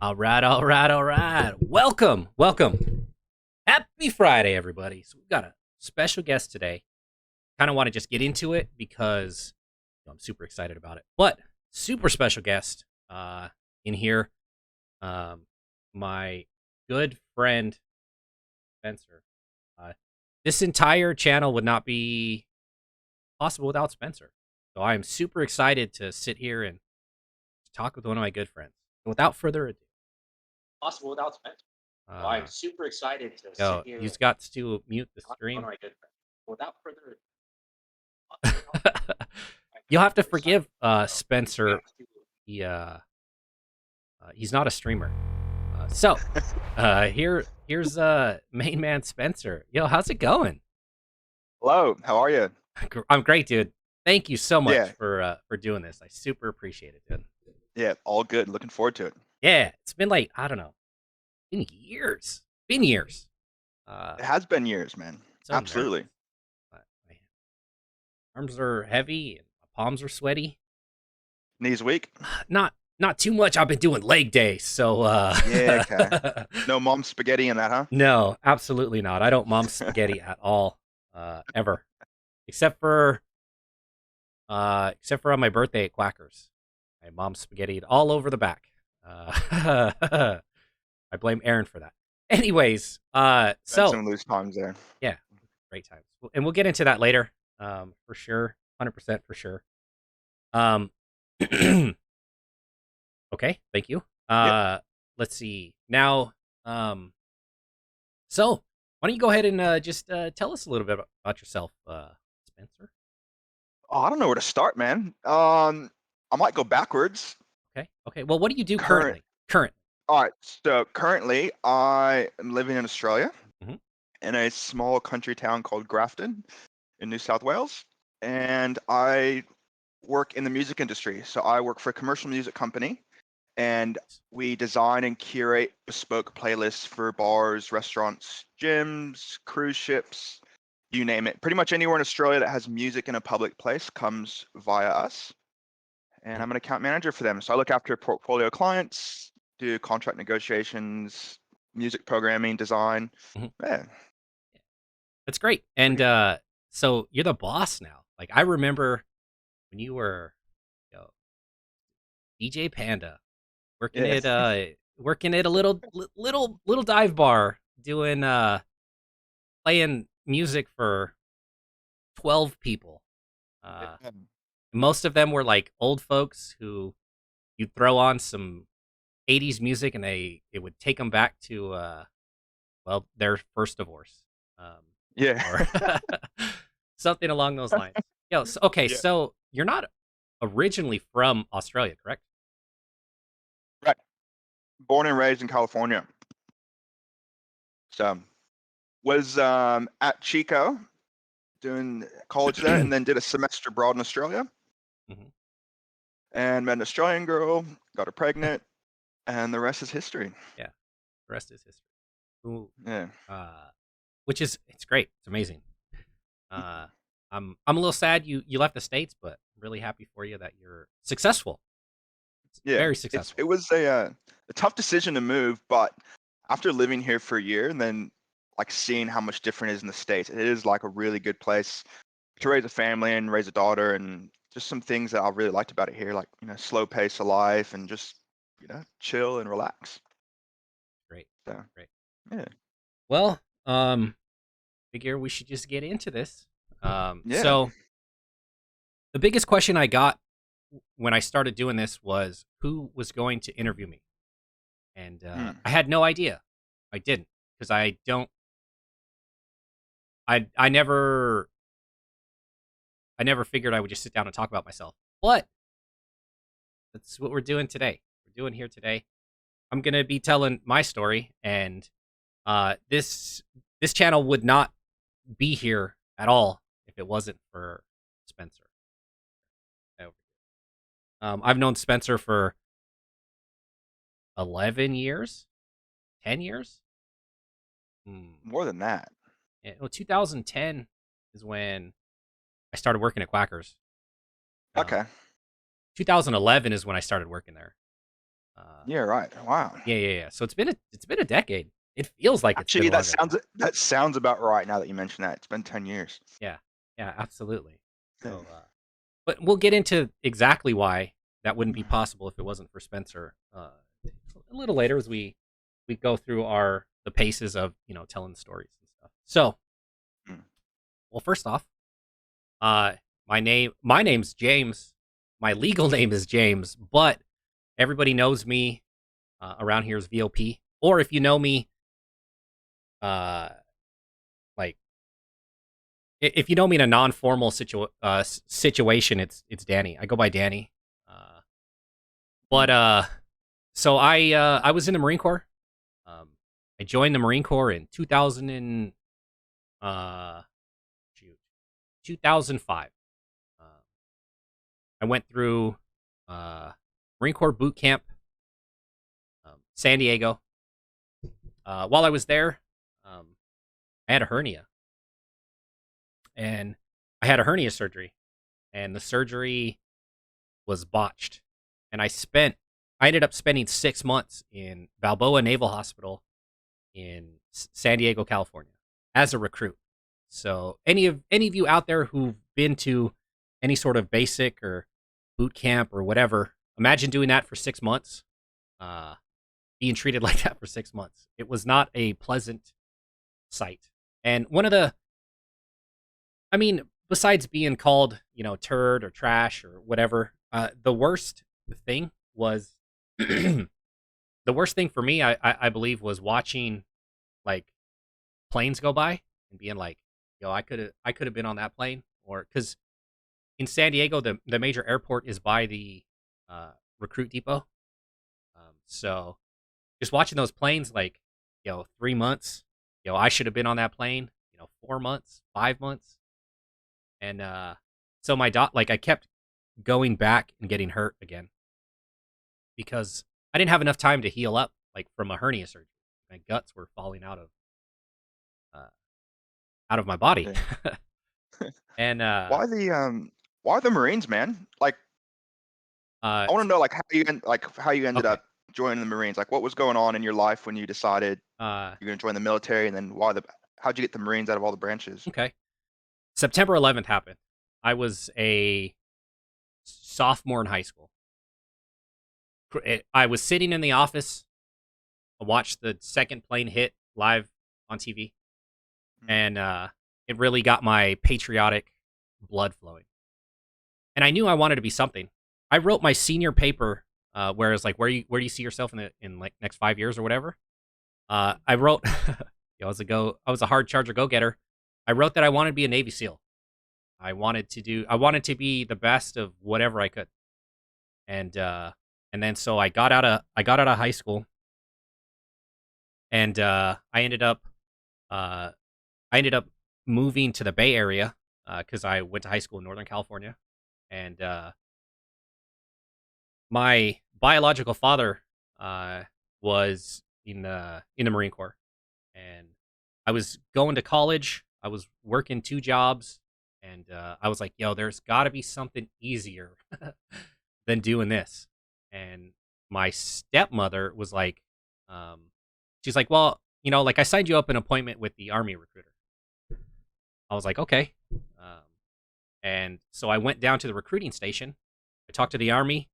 All right, all right, all right. Welcome, welcome. Happy Friday, everybody. So we've got a special guest today. Kind of want to just get into it because I'm super excited about it. But super special guest in here, um, my good friend Spencer. Uh, this entire channel would not be possible without Spencer. So I am super excited to sit here and talk with one of my good friends. Without further ado, possible without Spencer. So I'm super excited to sit here. You've got to mute the stream. My good friend. Without further ado, you'll have to forgive Spencer. He's not a streamer. Here's main man Spencer. Yo, how's it going? Hello, how are you? I'm great, dude. Thank you so much Yeah, for doing this. I super appreciate it, dude. yeah, all good. Looking forward to it. Yeah, it's been like I don't know, been years. Been years. It has been years, man. So nervous. Absolutely. But my arms are heavy and my palms are sweaty. Knees weak? Not too much. I've been doing leg day, so Yeah, okay. No mom spaghetti in that, huh? no, absolutely not. I don't mom spaghetti at all, ever, except for on my birthday at Quackers. I mom spaghettied all over the back. I blame Aaron for that. Anyways, Had so some loose times there. yeah, great times, and we'll get into that later, for sure, 100% for sure. Okay, thank you. Yep. Let's see now. So why don't you go ahead and just tell us a little bit about yourself, Spencer? Oh, I don't know where to start, man. I might go backwards. Okay, okay. Well, what do you do Current. currently? Current. All right. So currently, I am living in Australia Mhm. in a small country town called Grafton in New South Wales, and I work in the music industry. So I work for a commercial music company, and we design and curate bespoke playlists for bars, restaurants, gyms, cruise ships, you name it. Pretty much anywhere in Australia that has music in a public place comes via us. And Mhm. I'm an account manager for them. So I look after portfolio clients, do contract negotiations, music programming, design. Mhm. Yeah, That's great. And pretty. so you're the boss now. Like I remember when you were, you know, DJ Panda Yeah. working at a little dive bar doing playing music for 12 people. Uh Yeah. Most of them were like old folks who you'd throw on some 80s music and it would take them back to well, their first divorce. Yeah. Or something along those lines. Yo, so, okay, Yeah. so you're not originally from Australia, correct? Right. Born and raised in California. So was at Chico doing college there, and then did a semester abroad in Australia, Mhm. and met an Australian girl, got her pregnant, and the rest is history. Yeah, the rest is history. Ooh, Yeah. uh, which is it's great. It's amazing. Uh, I'm a little sad you left the states, but I'm really happy for you that you're successful. It's Yeah. very It successful. was a tough decision to move, but after living here for a year and then like seeing how much different it is in the States, it is like a really good place to Yeah, raise a family and raise a daughter, and just some things that I really liked about it here, like, slow pace of life and just, chill and relax. great, So great. yeah. Well, figure we should just get into this. Yeah. So the biggest question I got when I started doing this was who was going to interview me, and Mm. I had no idea. I didn't because I don't. I never figured I would just sit down and talk about myself. But that's what we're doing today. We're doing here today. I'm gonna be telling my story, and this channel would not be here at all if it wasn't for Spencer. I've known Spencer for 11 years, 10 years. Hmm. More than that. Yeah, well, 2010 is when I started working at Quackers. Um, Okay. 2011 is when I started working there. Yeah, right. Wow. Yeah. So it's been a decade. It feels like it's been Actually, longer. that sounds about right now that you mention that. It's been 10 years. Yeah, yeah, absolutely. Yeah. So, but we'll get into exactly why that wouldn't be possible if it wasn't for Spencer a little later as we go through the paces of telling stories and stuff. So, Mm. well, first off, uh, my name's James. My legal name is James, but everybody knows me around here as VOP. Or if you know me, uh, like if you know me in a non-formal situation, it's Danny. I go by Danny. But so I was in the Marine Corps. Um, I joined the Marine Corps in 2000 and shoot, 2005. Uh, I went through Marine Corps boot camp, San Diego. While I was there, I had a hernia, and I had a hernia surgery, and the surgery was botched, and I ended up spending 6 months in Balboa Naval Hospital in San Diego, California, as a recruit. So any of you out there who've been to any sort of basic or boot camp or whatever, imagine doing that for 6 months, uh, being treated like that for 6 months. It was not a pleasant sight. And I mean, besides being called, turd or trash or whatever, the worst thing was the worst thing for me, I believe, was watching like planes go by and being like, yo, I could have been on that plane, or because in San Diego, the major airport is by the recruit depot. So just watching those planes, like, 3 months, I should have been on that plane, 4 months, 5 months, and so like I kept going back and getting hurt again because I didn't have enough time to heal up, like from a hernia surgery. My guts were falling uh, out of my body, Yeah. and Why the Marines, man? Like, uh, I want to know how you ended okay, up joining the Marines. Like, what was going on in your life when you decided uh, you're going to join the military, and then how'd you get the Marines out of all the branches? okay. September 11th happened. I was a sophomore in high school. I was sitting in the office. I watched the second plane hit live on TV, Mm. and it really got my patriotic blood flowing. And I knew I wanted to be something. I wrote my senior paper, where it's like, where do you see yourself in like next 5 years or whatever. I wrote, I was a hard charger go getter. I wrote that I wanted to be a Navy SEAL. I wanted to be the best of whatever I could. And then so I got out of high school, and uh I ended up moving to the Bay Area because I went to high school in Northern California, and my biological father was in the Marine Corps, and I was going to college. I was working two jobs, and I was like, "Yo, there's got to be something easier than doing this." And my stepmother was like, um, she's like, "Well, like I signed you up an appointment with the Army recruiter." I was like, "Okay," um, and so I went down to the recruiting station. I talked to the Army.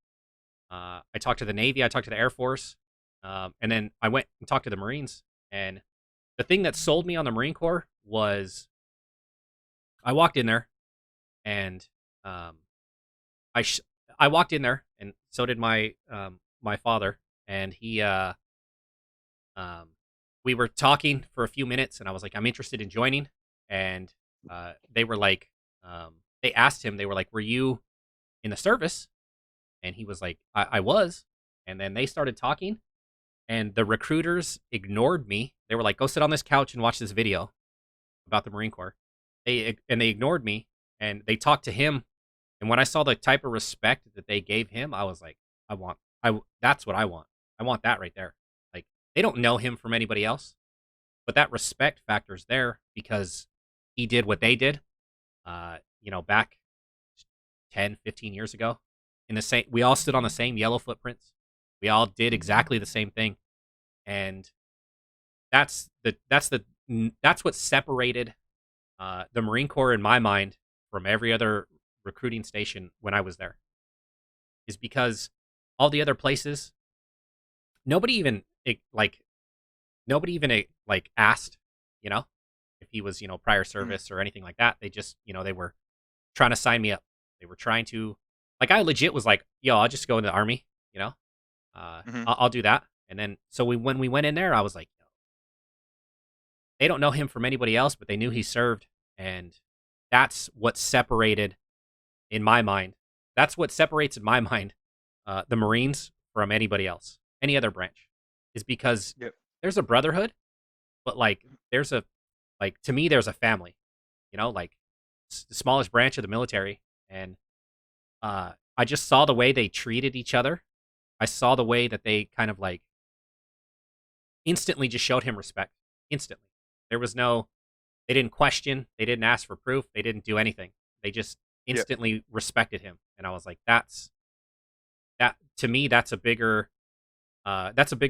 I talked to the Navy. I talked to the Air Force, and then I went and talked to the Marines. And the thing that sold me on the Marine Corps was I walked in there, and um, I sh- I walked in there, and so did my father, and he um, we were talking for a few minutes, and I was like, I'm interested in joining, and they were like, they asked him, they were like, were you in the service? And he was like, I was, and then they started talking, and the recruiters ignored me. They were like, go sit on this couch and watch this video about the Marine Corps. They ignored me, and they talked to him. And when I saw the type of respect that they gave him, I was like, that's what I want. I want that right there. Like, they don't know him from anybody else, but that respect factor is there because he did what they did. Back 10, 15 years ago, in the same, we all stood on the same yellow footprints. We all did exactly the same thing, and that's what separated the Marine Corps in my mind from every other recruiting station when I was there. Is because all the other places, nobody even like nobody even like asked, you know, if he was prior Mm, service or anything like that. They just they were trying to sign me up. They were trying to like I legit was like, yo, I'll just go in the army, you know, mhm. I'll do that. And then so when we went in there, I was like, they don't know him from anybody else, but they knew he served, and that's what separated in my mind. That's what separates in my mind the Marines from anybody else, any other branch, is because Yep. there's a brotherhood, but like there's a to me there's a family, like the smallest branch of the military, and I just saw the way they treated each other. I saw the way that they kind of like instantly just showed him respect. Instantly, there was no they didn't question, they didn't ask for proof, they didn't do anything. They just Yep. instantly respected him, and I was like, that to me that's a bigger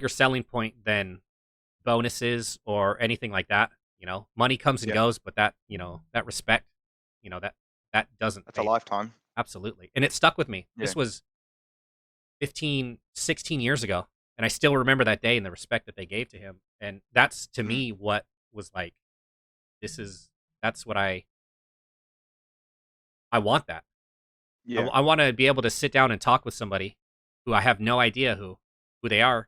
selling point than bonuses or anything like that. Money comes and Yeah. goes, but that respect, that doesn't That's a fade. lifetime. Absolutely. And it stuck with me. Yeah. This was 15, 16 years ago, and I still remember that day and the respect that they gave to him. And that's to Mhm. me what was like this is that's what I want that. Yeah. I want to be able to sit down and talk with somebody who I have no idea who they are,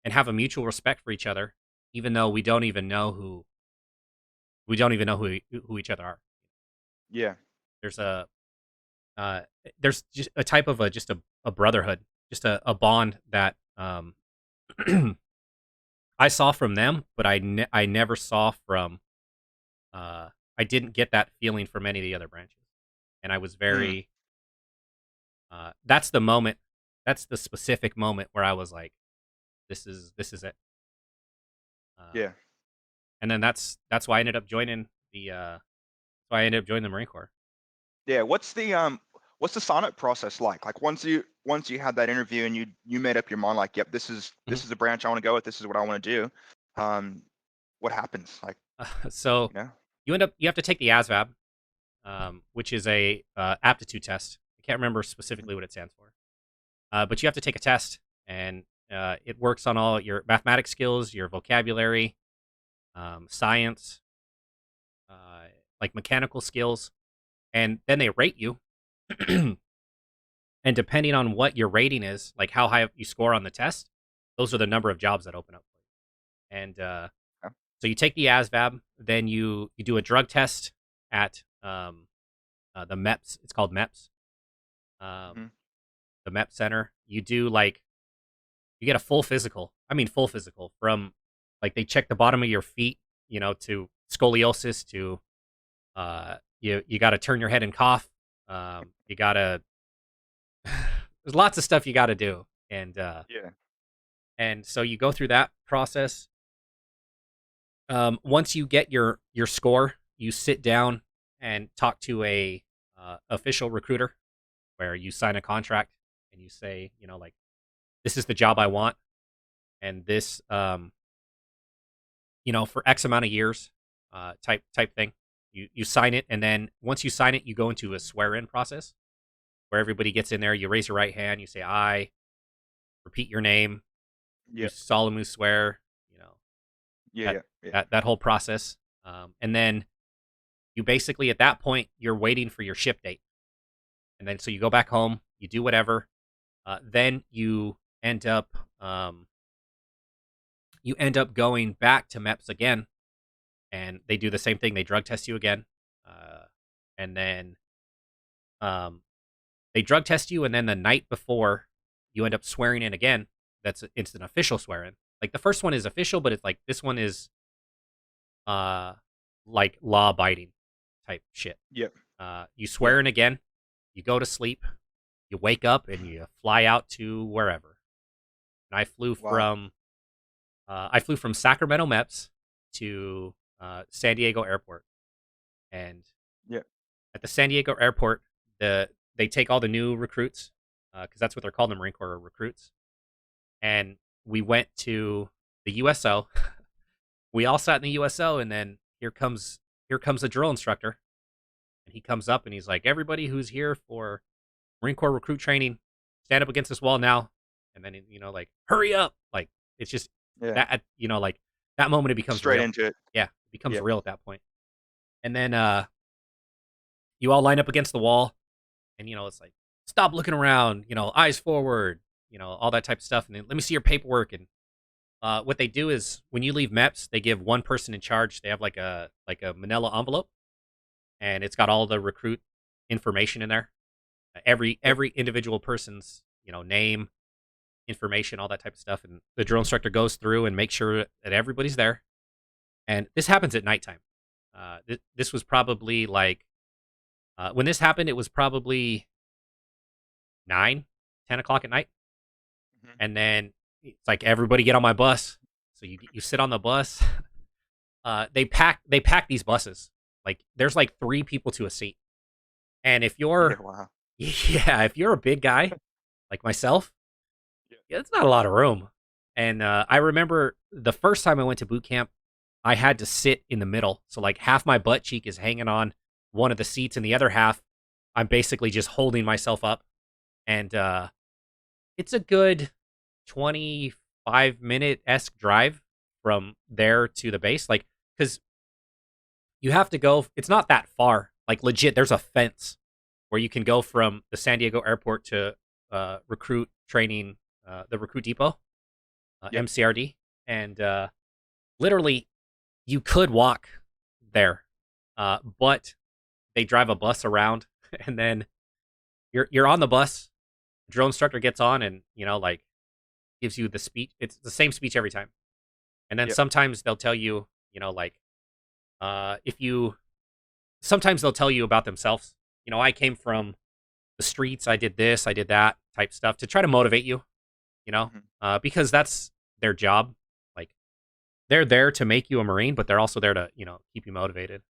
and have a mutual respect for each other, even though we don't even know who each other are. Yeah. There's a uh, there's just a type of a brotherhood, just a bond that I saw from them, but I never saw from I didn't get that feeling from any of the other branches, and I was Mm. very that's the moment, that's the specific moment where I was like, this is it. Uh, Yeah. and then that's why I ended up joining the Marine Corps. Yeah. What's the sign-up process like? Like once you had that interview and you made up your mind, like, yep, this is Mhm. this is the branch I want to go with. This is what I want to do. Um, what happens? Like, So you know? you have to take the ASVAB, which is a aptitude test. I can't remember Mhm. specifically what it stands for, but you have to take a test, and it works on all your mathematics skills, your vocabulary, science, uh, like mechanical skills, and then they rate you. And depending on what your rating is, like how high you score on the test, those are the number of jobs that open up for you. And Yeah. so you take the ASVAB, then you do a drug test at the MEPS. It's called MEPS, um, Mhm. the MEP Center. You get a full physical. I mean, full physical from like they check the bottom of your feet, to scoliosis to you got to turn your head and cough. You got to there's lots of stuff you got to do, Yeah. and so you go through that process. Once you get your score, you sit down and talk to a official recruiter, where you sign a contract and you say, like, this is the job I want, and this, for X amount of years, type thing. You sign it, and then once you sign it, you go into a swear in process where everybody gets in there. You raise your right hand, you say I, repeat your name, you Yep. solemnly swear, Yeah. that Yeah. Yeah. that whole process, and then you basically at that point you're waiting for your ship date, and then so you go back home, you do whatever, then end up um, you end up going back to MEPS again, and they do the same thing. They drug test you again, and then um, they drug test you, and then the night before you end up swearing in again. It's an official swear in. Like the first one is official, but it's like this one is uh like law abiding type shit. Yep. You Yeah. swear in again, you go to sleep, you wake up, and you fly out to wherever. And Wow. I flew from Sacramento MEPS to San Diego Airport, and Yep. at the San Diego Airport, they take all the new recruits, because that's what they're called in the Marine Corps, recruits. and we went to the USO. We all sat in the USO, and then here comes a drill instructor, and he comes up and he's like, "Everybody who's here for Marine Corps recruit training, stand up against this wall now." And then like, hurry up! Like it's just Yeah. that like that moment it becomes Straight real. into it. Yeah, it becomes Yeah. real at that point. And then you all line up against the wall, and it's like, stop looking around, eyes forward, all that type of stuff. And then let me see your paperwork. And what they do is when you leave MEPS, they give one person in charge. They have like a manila envelope, and it's got all the recruit information in there. Every individual person's name, information, all that type of stuff. And the drill instructor goes through and makes sure that everybody's there. And this happens at nighttime. This was probably like when this happened, it was probably 9, 10 o'clock at night. Mhm. And then it's like, everybody get on my bus. So you sit on the bus. They pack these buses. Like there's like 3 people to a seat. And if Yeah, you're wow. if you're a big guy like myself, Yeah. it's not a lot of room. And I remember the first time I went to boot camp, I had to sit in the middle. So like half my butt cheek is hanging on one of the seats, and the other half, I'm basically just holding myself up. And it's a good 25-minute-esque drive from there to the base. Like, because you have to go, it's not that far. Like, legit, there's a fence where you can go from the San Diego airport to recruit training, the recruit depot, Yep. MCRD. And literally, you could walk there, but they drive a bus around, and then you're on the bus. Drill instructor gets on, and like, gives you the speech. It's the same speech every time. And then Yep. sometimes they'll tell you, like, if you sometimes they'll tell you about themselves. I came from the streets, I did this, I did that type stuff to try to motivate you, Mhm. because that's their job. Like, they're there to make you a Marine, but they're also there to, keep you motivated.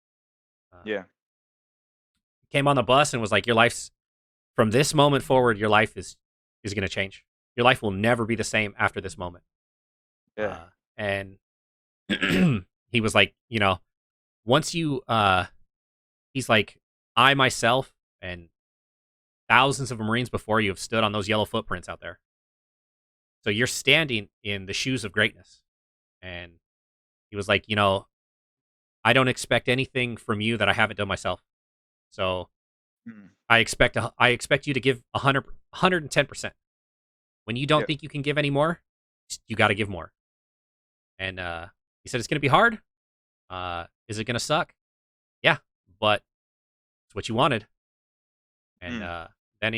Yeah. Came on the bus and was like, your life's from this moment forward, your life is going to change. Your life will never be the same after this moment. Yeah. And he was like, once you, he's like, I myself and thousands of Marines before you have stood on those yellow footprints out there. So you're standing in the shoes of greatness. And he was like, I don't expect anything from you that I haven't done myself. So Mhm. I expect you to give 110%. When you don't Yep. think you can give any more, you got to give more. And he said, it's going to be hard. Is it going to suck? Yeah, but it's what you wanted. And Mm. then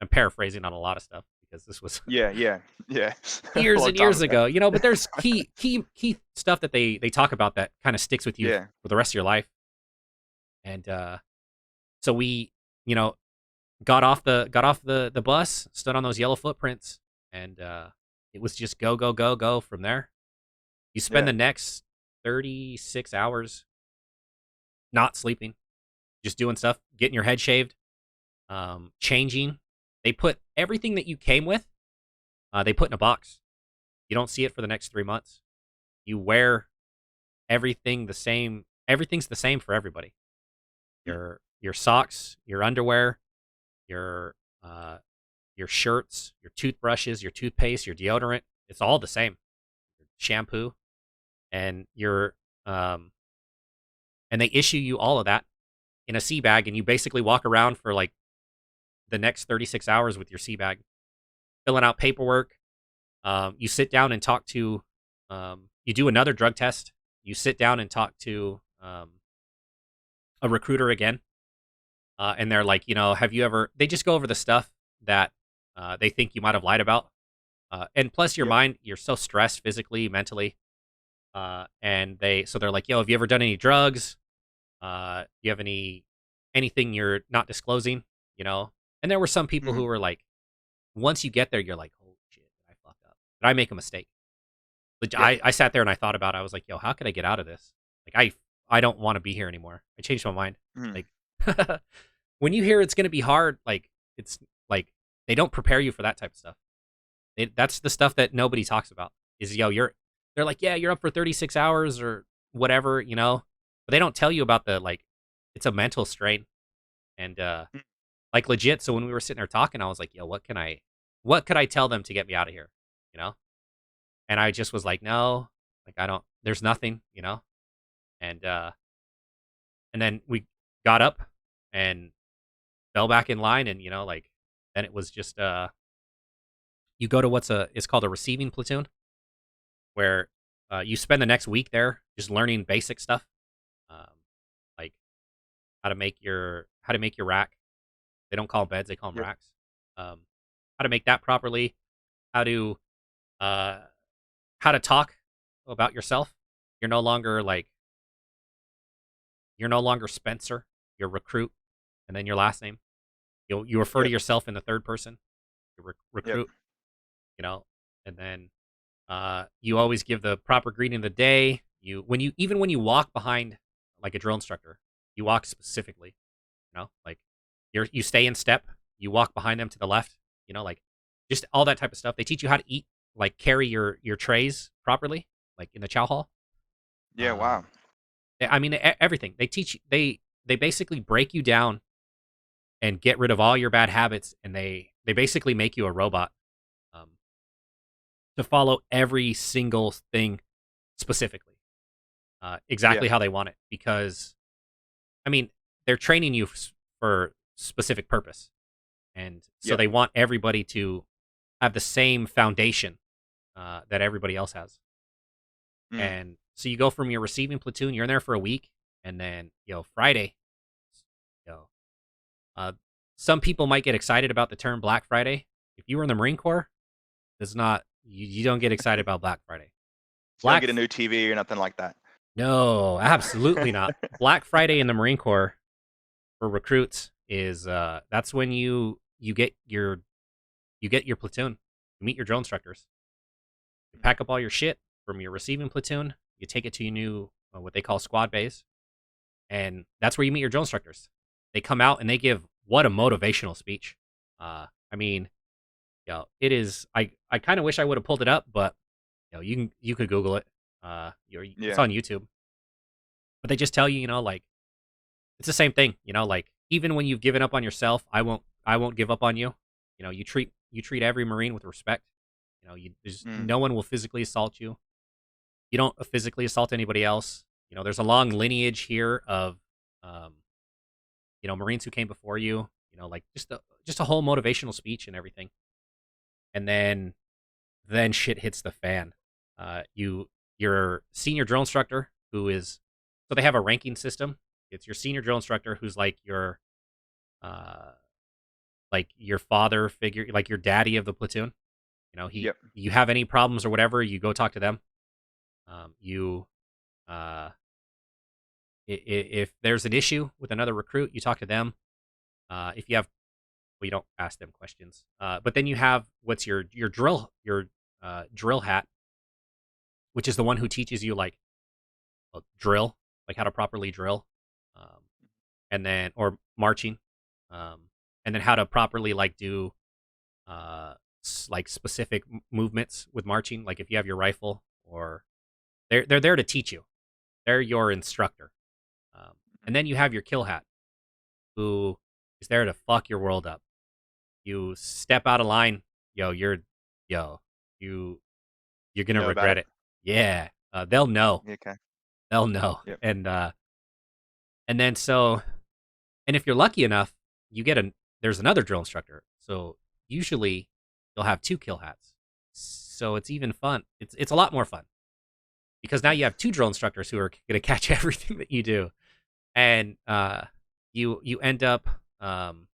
I'm paraphrasing on a lot of stuff because this was Yeah. Yeah. Yeah. A years long and time years ago. ago. But there's key stuff that they talk about that kind of sticks with you Yeah. for the rest of your life. And so we, you know, got off the bus, stood on those yellow footprints, and it was just go go go go from there. You spend Yeah. the next 36 hours not sleeping, just doing stuff, getting your head shaved, changing. They put everything that you came with, they put in a box. You don't see it for the next 3 months. You wear everything the same. Everything's the same for everybody. Mm. Your socks, your underwear, your uh, your shirts, your toothbrushes, your toothpaste, your deodorant. It's all the same. Shampoo, and um, and they issue you all of that in a sea bag, and you basically walk around for like the next 36 hours with your sea bag, filling out paperwork. You sit down and talk to. You do another drug test. You sit down and talk to a recruiter again, and they're like, have you ever? They just go over the stuff that they think you might have lied about. And plus, your Yep. mind, you're so stressed physically, mentally. And they're like, yo, have you ever done any drugs? Do you have anything you're not disclosing? And there were some people who Mhm. were like, once you get there, you're like, holy shit, I fucked up. Did I make a mistake? Yep. I sat there and I thought about it. I was like, yo, how could I get out of this? Like, I don't want to be here anymore. I changed my mind. Mhm. Like, when you hear it's going to be hard, like, it's like they don't prepare you for that type of stuff. That's the stuff that nobody talks about. Is they're like, yeah, you're up for 36 hours or whatever, but they don't tell you about the like, it's a mental strain and Mm. like legit. So when we were sitting there talking, I was like, yo, what could I tell them to get me out of here, you know? And I just was like, no, like I don't. There's nothing, and then we got up and fell back in line, and like then it was just you go to it's called a receiving platoon, where you spend the next week there just learning basic stuff, um, like how to make your rack. They don't call them beds; they call them Yep. racks. Um, how to make that properly, how to uh, how to talk about yourself. You're no longer like you're no longer Spencer. You're recruit, and then your last name. You refer to Yep. yourself in the third person. You Yep. recruit, and then you always give the proper greeting of the day. Even when you walk behind like a drill instructor, you walk specifically. Like you stay in step. You walk behind them to the left. Like just all that type of stuff. They teach you how to eat, like carry your trays properly, like in the chow hall. Yeah. Wow. I mean everything. They basically break you down and get rid of all your bad habits, and they basically make you a robot, um, to follow every single thing specifically, Yeah. exactly how they want it. Because I mean, they're training you for specific purpose, and so Yep. they want everybody to have the same foundation that everybody else has. Mm. And so you go from your receiving platoon, you're in there for a week, and then Friday, you know, uh, some people might get excited about the term Black Friday. If you were in the Marine Corps, it's not you don't get excited about Black Friday. So you don't Black get a new TV or nothing like that. No, absolutely not. Black Friday in the Marine Corps for recruits is that's when you get your platoon. You meet your drill instructors. You pack up all your shit from your receiving platoon. You take it to your new what they call squad base, and that's where you meet your drill instructors. They come out and they give what a motivational speech. I mean, it is. I kind of wish I would have pulled it up, but you could Google it. It's Yeah. on YouTube. But they just tell you, like it's the same thing. Like even when you've given up on yourself, I won't give up on you. You treat every Marine with respect. There's Mm. no one will physically assault you. You don't physically assault anybody else. There's a long lineage here of um, Marines who came before you. Like just a whole motivational speech and everything. And then shit hits the fan. Your senior drill instructor, who is so they have a ranking system. It's your senior drill instructor who's uh like your father figure, like your daddy of the platoon. He Yep. you have any problems or whatever, you go talk to them. You uh if there's an issue with another recruit, you talk to them. If you have well, you don't ask them questions. But then you have what's your drill hat, which is the one who teaches you like drill, like how to properly drill, um, and then or marching, um, and then how to properly like do like specific movements with marching. Like if you have your rifle, or they're there to teach you. They're your instructor, and then you have your kill hat, who is there to fuck your world up. You step out of line, yo, yo, you you're You gonna know about regret it. it. Yeah, they'll know. Okay. They'll know, Yep. and then so and if you're lucky enough, you get there's another drill instructor. So usually you'll have two kill hats. So it's even fun. It's a lot more fun because now you have two drill instructors who are going to catch everything that you do, and you um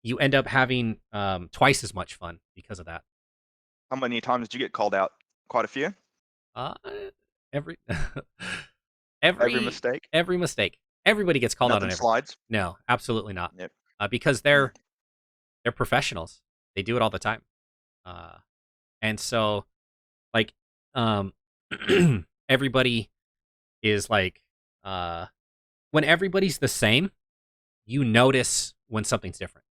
you end up having twice as much fun because of that. How many times did you get called out? Quite a few. Uh, every Every every mistake. every mistake. Everybody gets called out on Nothing everything. slides. No, absolutely not. Yep. Because Mm. they're professionals. They do it all the time. Uh, and so like um everybody is like when everybody's the same, you notice when something's different.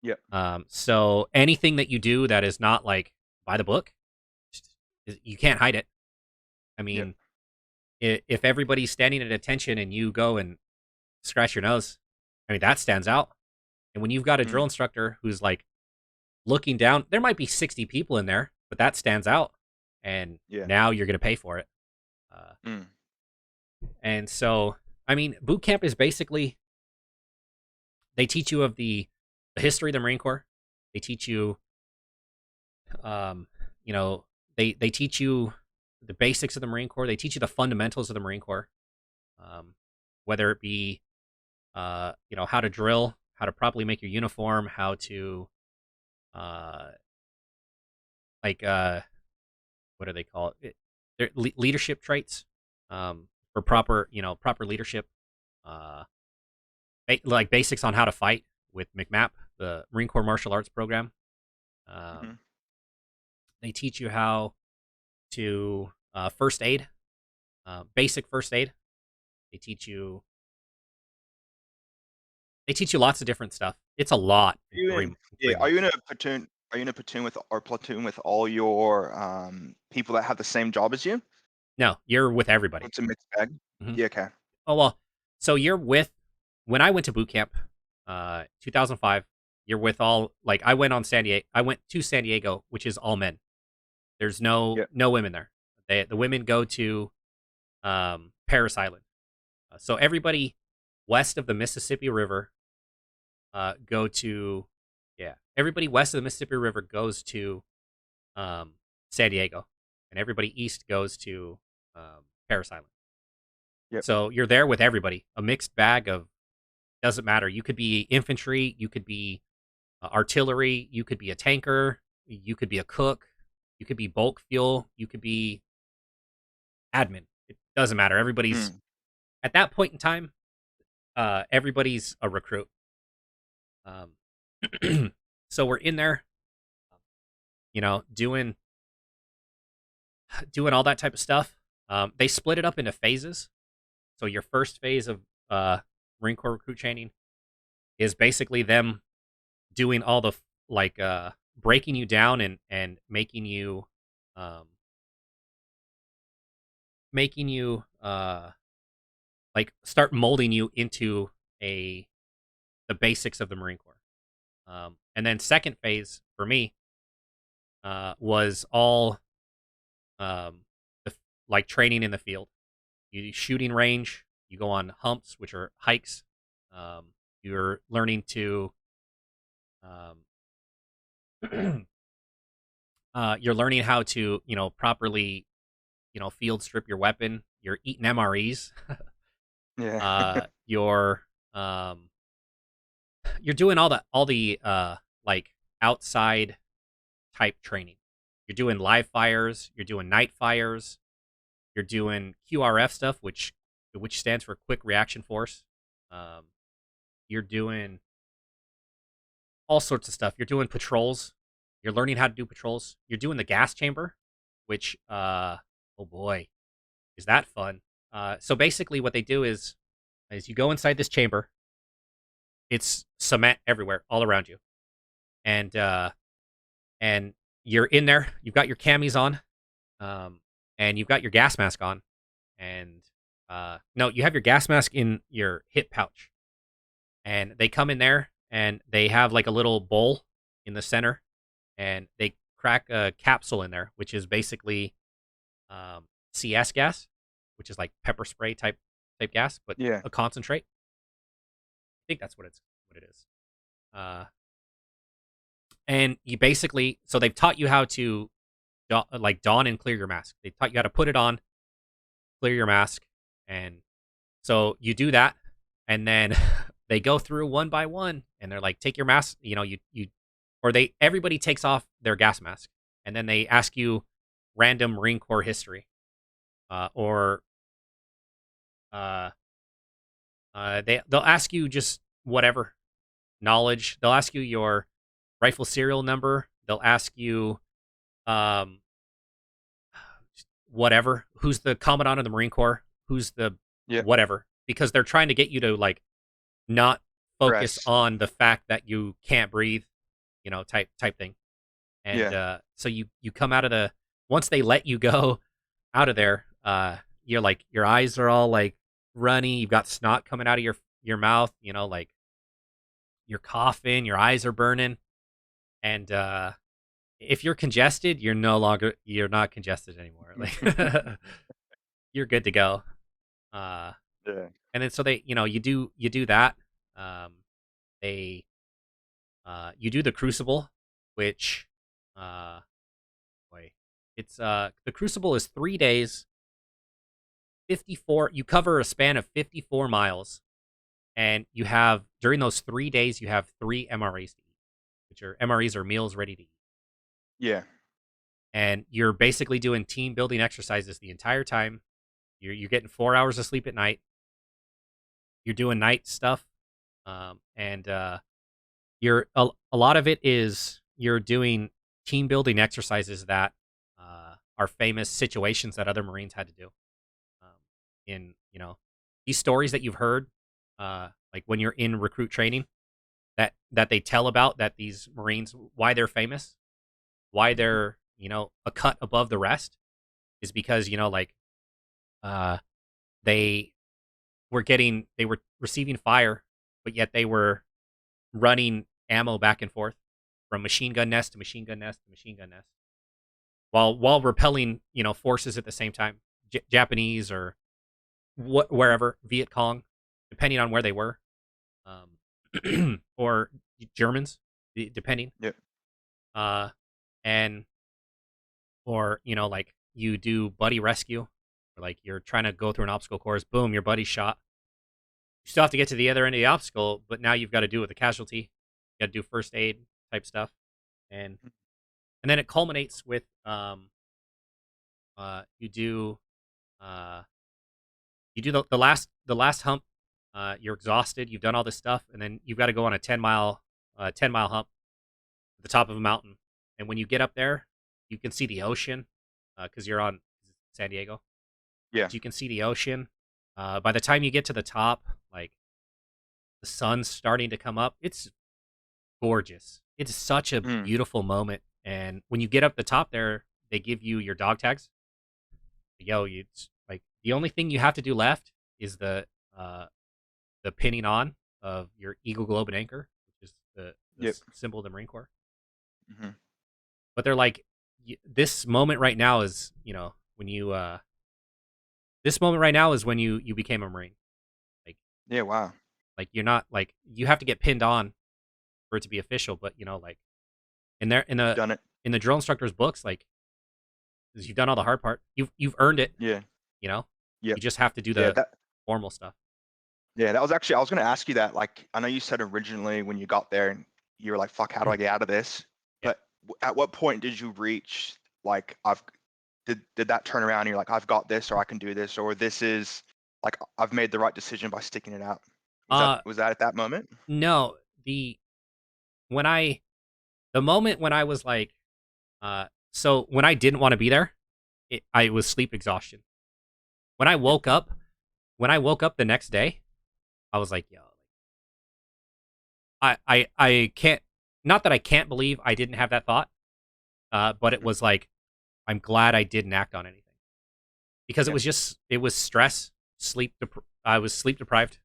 Yep. So anything that you do that is not like by the book, you can't hide it. I Yep. mean, if everybody's standing at attention and you go and scratch your nose, I mean that stands out. And when you've got a drill Mm. instructor who's like looking down, there might be 60 people in there, but that stands out, and Yeah. now you're going to pay for it. Uh, Mm. and so, I mean, boot camp is basically they teach you of the history of the Marine Corps. They teach you, um, you know, they teach you the basics of the Marine Corps. They teach you the fundamentals of the Marine Corps, um, whether it be, how to drill, how to properly make your uniform, how to, uh, like, what do they call it? They're leadership traits, for proper leadership, uh, like basics on how to fight with McMap, the Marine Corps martial arts program. Mm-hmm. Um, they teach you how to first aid, basic first aid. They teach you they teach you lots of different stuff. It's a lot Are in you three in? in Yeah. three Are you in months. a platoon? Are you in a platoon with all your people that have the same job as you? No, you're with everybody. It's a mixed bag. Hmm. Yeah. Okay. Oh well, so you're with when I went to boot camp, 2005. You're with all like I went on San Diego. I went to San Diego, which is all men. There's Yep. no women there. The women go to Paris Island. So everybody west of the Mississippi River go to yeah. Everybody west of the Mississippi River goes to um, San Diego, and everybody east goes to Paris Island. Yep. So you're there with everybody, a mixed bag of doesn't matter. You could be infantry, you could be artillery, you could be a tanker, you could be a cook, you could be bulk fuel, you could be admin. It doesn't matter. Everybody's Mm. at that point in time. Everybody's a recruit. So we're in there, doing all that type of stuff. They split it up into phases. So your first phase of Marine Corps recruit training is basically them doing all the like breaking you down and um, making you like start molding you into a the basics of the Marine Corps. And then second phase for me was all um, like training in the field. You do shooting range. You go on humps, which are hikes. You're learning to um, you're learning how to properly field strip your weapon. You're eating MREs. Yeah. You're you're doing all the like outside type training. You're doing live fires. You're doing night fires. You're doing QRF stuff, which stands for Quick Reaction Force. Um, you're doing all sorts of stuff. You're doing patrols. You're learning how to do patrols. You're doing the gas chamber, which oh boy, is that fun. So basically what they do is you go inside this chamber. It's cement everywhere, all around you. And you're in there. You've got your camis on. And you've got your gas mask on. And no, you have your gas mask in your hip pouch. And they come in there and they have like a little bowl in the center, and they crack a capsule in there, which is basically CS gas, which is like pepper spray type gas, but Yeah. a concentrate. I think that's what it is. Uh, and you basically so they've taught you how to like don and clear your mask. They taught you how to put it on, clear your mask, and so you do that, and then they go through one by one, and they're like, take your mask, or everybody takes off their gas mask, and then they ask you random Marine Corps history, or uh, they'll ask you just whatever knowledge. They'll ask you your rifle serial number. They'll ask you um, whatever. Who's the commandant of the Marine Corps? Who's the Yeah. whatever? Because they're trying to get you to like not focus Press. on the fact that you can't breathe type thing. And Yeah. so you come out of the once they let you go out of there, you're like your eyes are all like runny. You've got snot coming out of your mouth. Like you're coughing. Your eyes are burning. And if you're congested, you're not congested anymore. Like you're good to go. Uh, Yeah. and then so you do that. Um, they you do the Crucible, which uh, boy, it's the Crucible is 3 days, 54. You cover a span of 54 miles, and you have during those 3 days you have 3 MREs to eat, which are MREs are meals ready to eat. Yeah. And you're basically doing team building exercises the entire time. You're getting 4 hours of sleep at night. You're doing night stuff, and you're a lot of it is you're doing team building exercises that are famous situations that other Marines had to do. In these stories that you've heard, like when you're in recruit training, that they tell about that these Marines why they're famous, why they're a cut above the rest, is because like uh, they they were receiving fire, but yet they were running ammo back and forth from machine gun nest to machine gun nest to machine gun nest, while repelling forces at the same time, Japanese or wherever Viet Cong, depending on where they were, or Germans, depending, Yeah. and or like you do buddy rescue, or like you're trying to go through an obstacle course, boom, your buddy's shot. You still have to get to the other end of the obstacle, but now you've got to do it with a casualty. You got to do first aid type stuff, and then it culminates with you do uh the last hump. You're exhausted. You've done all this stuff, and then you've got to go on a 10-mile hump at the top of a mountain. And when you get up there, you can see the ocean because you're on San Diego. Yeah. So you can see the ocean. By the time you get to the top, like the sun's starting to come up. It's gorgeous. It's such a Mm. beautiful moment. And when you get up the top there, they give you your dog tags. It's like the only thing you have to do left is the pinning on of your Eagle Globe and Anchor, which is the Yep. symbol of the Marine Corps. Hmm. But they're like, this moment right now is when you this moment right now is when you became a Marine. Like Yeah. Wow. like you're not like you have to get pinned on for it to be official, but like in there You've done it. in the drill instructor's books, like you've done all the hard part. You've earned it. Yeah. You know, Yep. you just have to do Yeah. the formal stuff. Yeah. That was actually, I was going to ask you that. Like, I know you said originally when you got there and you were like, fuck, how do I get out of this? Yeah. But at what point did you reach, like, did that turn around and you're like, I've got this, or I can do this, or this is like, I've made the right decision by sticking it out? Was that at that moment? No, when I the moment when I was like, so when I didn't want to be there, I was sleep exhaustion. When I woke up, the next day, I was like, yo, I can't. Not that I can't believe I didn't have that thought, but it was like, I'm glad I didn't act on anything because Yeah. it was stress, I was sleep deprived.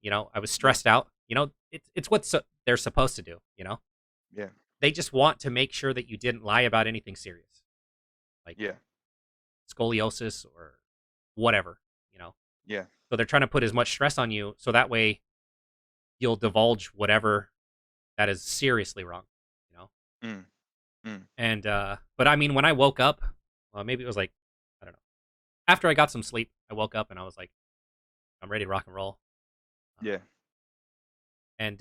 I was stressed out. It's what they're supposed to do. Yeah. They just want to make sure that you didn't lie about anything serious, like Yeah. scoliosis or whatever. Yeah. So they're trying to put as much stress on you so that way you'll divulge whatever that is seriously wrong. Mm. Mm. And but I mean, when I woke up, well, maybe it was like, I don't know. After I got some sleep, I woke up and I was like, I'm ready to rock and roll. Yeah. And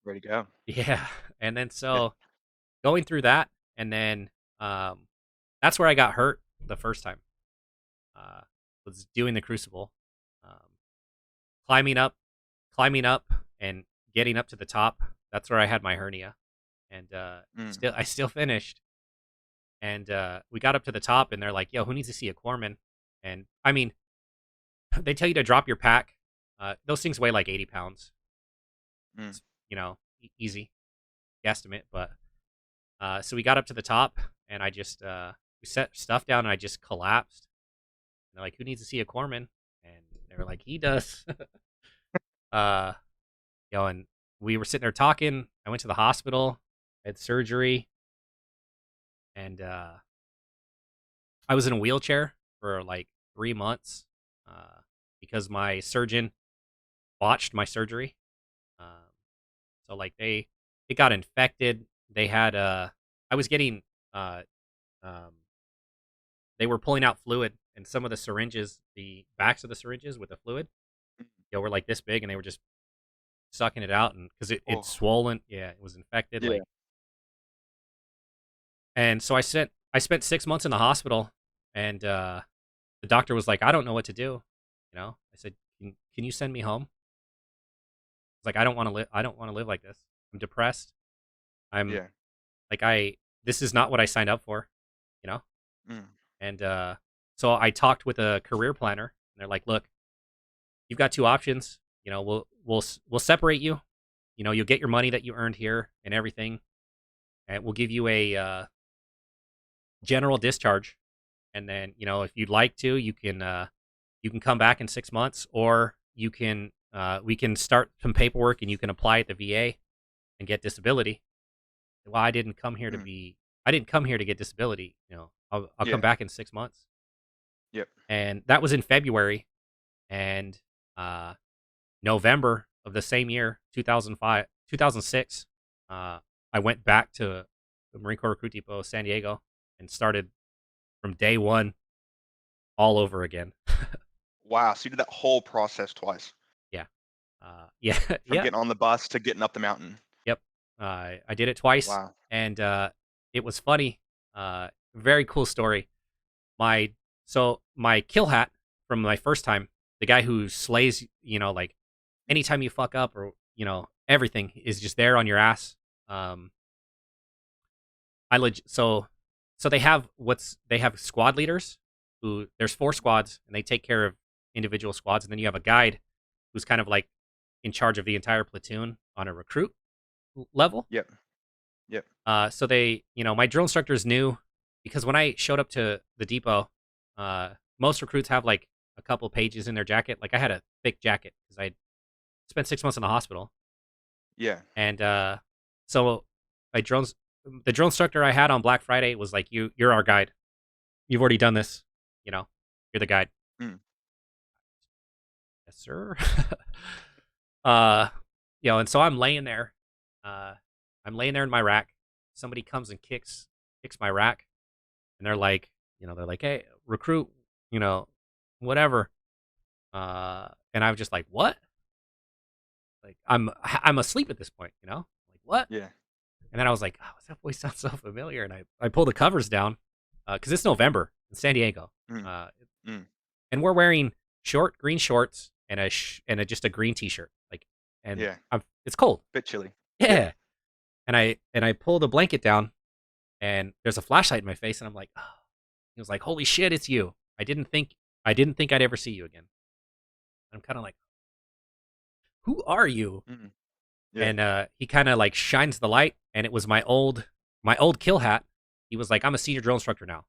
Ready to go. yeah, and then Yeah. so going through that, and then that's where I got hurt the first time. Was doing the Crucible, um, climbing up, and getting up to the top. That's where I had my hernia, and Mm. I still finished. And we got up to the top, and they're like, "Yo, who needs to see a corpsman?" And I mean, they tell you to drop your pack. Those things weigh like 80 pounds. Mm. It's, easy guesstimate, but So we got up to the top, and I just we set stuff down, and I just collapsed. And they're like, "Who needs to see a corpsman?" And they were like, "He does." uh, and we were sitting there talking. I went to the hospital, had surgery, and I was in a wheelchair for like 3 months because my surgeon botched my surgery. Um, so like it got infected. They had I was getting uh um they were pulling out fluid, and some of the syringes, the backs of the syringes with the fluid, were like this big, and they were just sucking it out, and because it's Oh, swollen, yeah, it was infected, yeah. like, and so I spent 6 months in the hospital, and the doctor was like, I don't know what to do, I said, can you send me home? It's like, I don't want to live like this. I'm depressed. I'm Yeah. like, this is not what I signed up for, you know? Mm. And so I talked with a career planner, and they're like, look, you've got two options. We'll separate you. You'll get your money that you earned here and everything, and we'll give you a general discharge. And then, if you'd like to, you can come back in 6 months, or we can start some paperwork, and you can apply at the VA and get disability. Well, Mm. I didn't come here to get disability. I'll come Yeah. back in 6 months, Yep. and that was in February, and uh, November of the same year, 2005, 2006, I went back to the Marine Corps Recruit Depot, San Diego, and started from day one all over again. Wow. So you did that whole process twice, Yeah. Yeah. from Yeah. getting on the bus to getting up the mountain. Yep. I did it twice, Wow. and it was funny. Very cool story. My kill hat from my first time, the guy who slays, like anytime you fuck up, or everything is just there on your ass. Um, so they have squad leaders, who there's 4 squads, and they take care of individual squads, and then you have a guide who's kind of like in charge of the entire platoon on a recruit level. Yep. Yep. So my drill instructors knew, because when I showed up to the depot, most recruits have like a couple pages in their jacket. Like, I had a thick jacket because I spent 6 months in the hospital, Yeah. and so my drones, the drill instructor I had on Black Friday was like, You're our guide. You've already done this. You know, you're the guide." Mm. Yes, sir. uh, and so I'm laying there. Uh, I'm laying there in my rack. Somebody comes and kicks my rack, and they're like, "Hey, recruit, whatever." And I'm just like, "What?" Like, I'm asleep at this point, like, what? Yeah. And then I was like, "Oh, that voice sounds so familiar." And I pull the covers down, because it's November in San Diego, Mm. uh, Mm. and we're wearing short green shorts and just a green t-shirt, like, and Yeah. it's cold. Bit chilly. Yeah. Yeah. And I pull the blanket down, and there's a flashlight in my face, and I'm like, oh. He was like, "Holy shit, it's you! I didn't think I'd ever see you again." I'm kind of like, "Who are you?" Mm. Yeah. And he kind of like shines the light, and it was my old kill hat. He was like, "I'm a senior drill instructor now."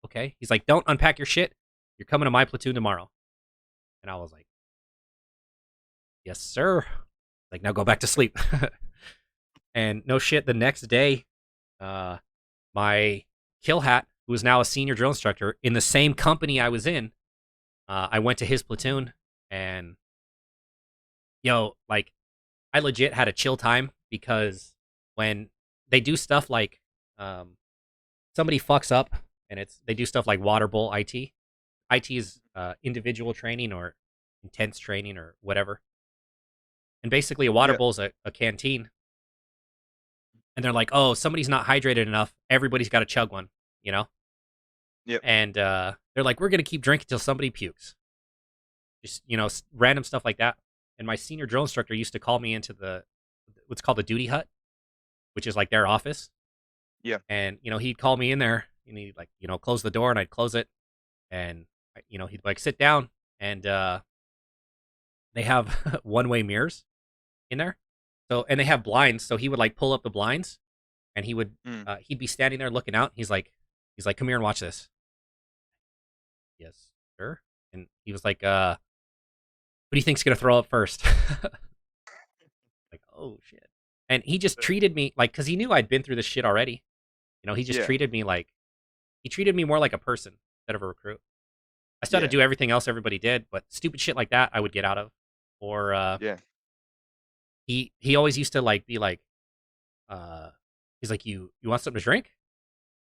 Okay. He's like, "Don't unpack your shit. You're coming to my platoon tomorrow." And I was like, "Yes, sir." Like, "Now go back to sleep." And no shit, the next day, uh, my kill hat, who is now a senior drill instructor in the same company I was in, I went to his platoon, and like, I legit had a chill time, because when they do stuff like, um, somebody fucks up, and they do stuff like water bowl IT. IT is individual training, or intense training, or whatever. And basically, a water Yep. bowl is a canteen, and they're like, "Oh, somebody's not hydrated enough. Everybody's got to chug one," you know. Yep. And they're like, "We're gonna keep drinking till somebody pukes." Just, random stuff like that. And my senior drill instructor used to call me into what's called the duty hut, which is like their office. Yeah. And he'd call me in there, and he'd, like, close the door, and I'd close it, and he'd like, sit down, and they have one way mirrors in there. So, and they have blinds, so he would like pull up the blinds, and Mm. he'd be standing there looking out. He's like, come here and watch this. Yes, sir. And he was like, who do you think's gonna throw up first? Like, oh shit. And he just treated me like, because he knew I'd been through this shit already. He just Yeah. treated me like he treated me more like a person instead of a recruit. I still had Yeah. to do everything else everybody did, but stupid shit like that I would get out of. Or Yeah. he always used to like be like, uh, he's like, you want something to drink?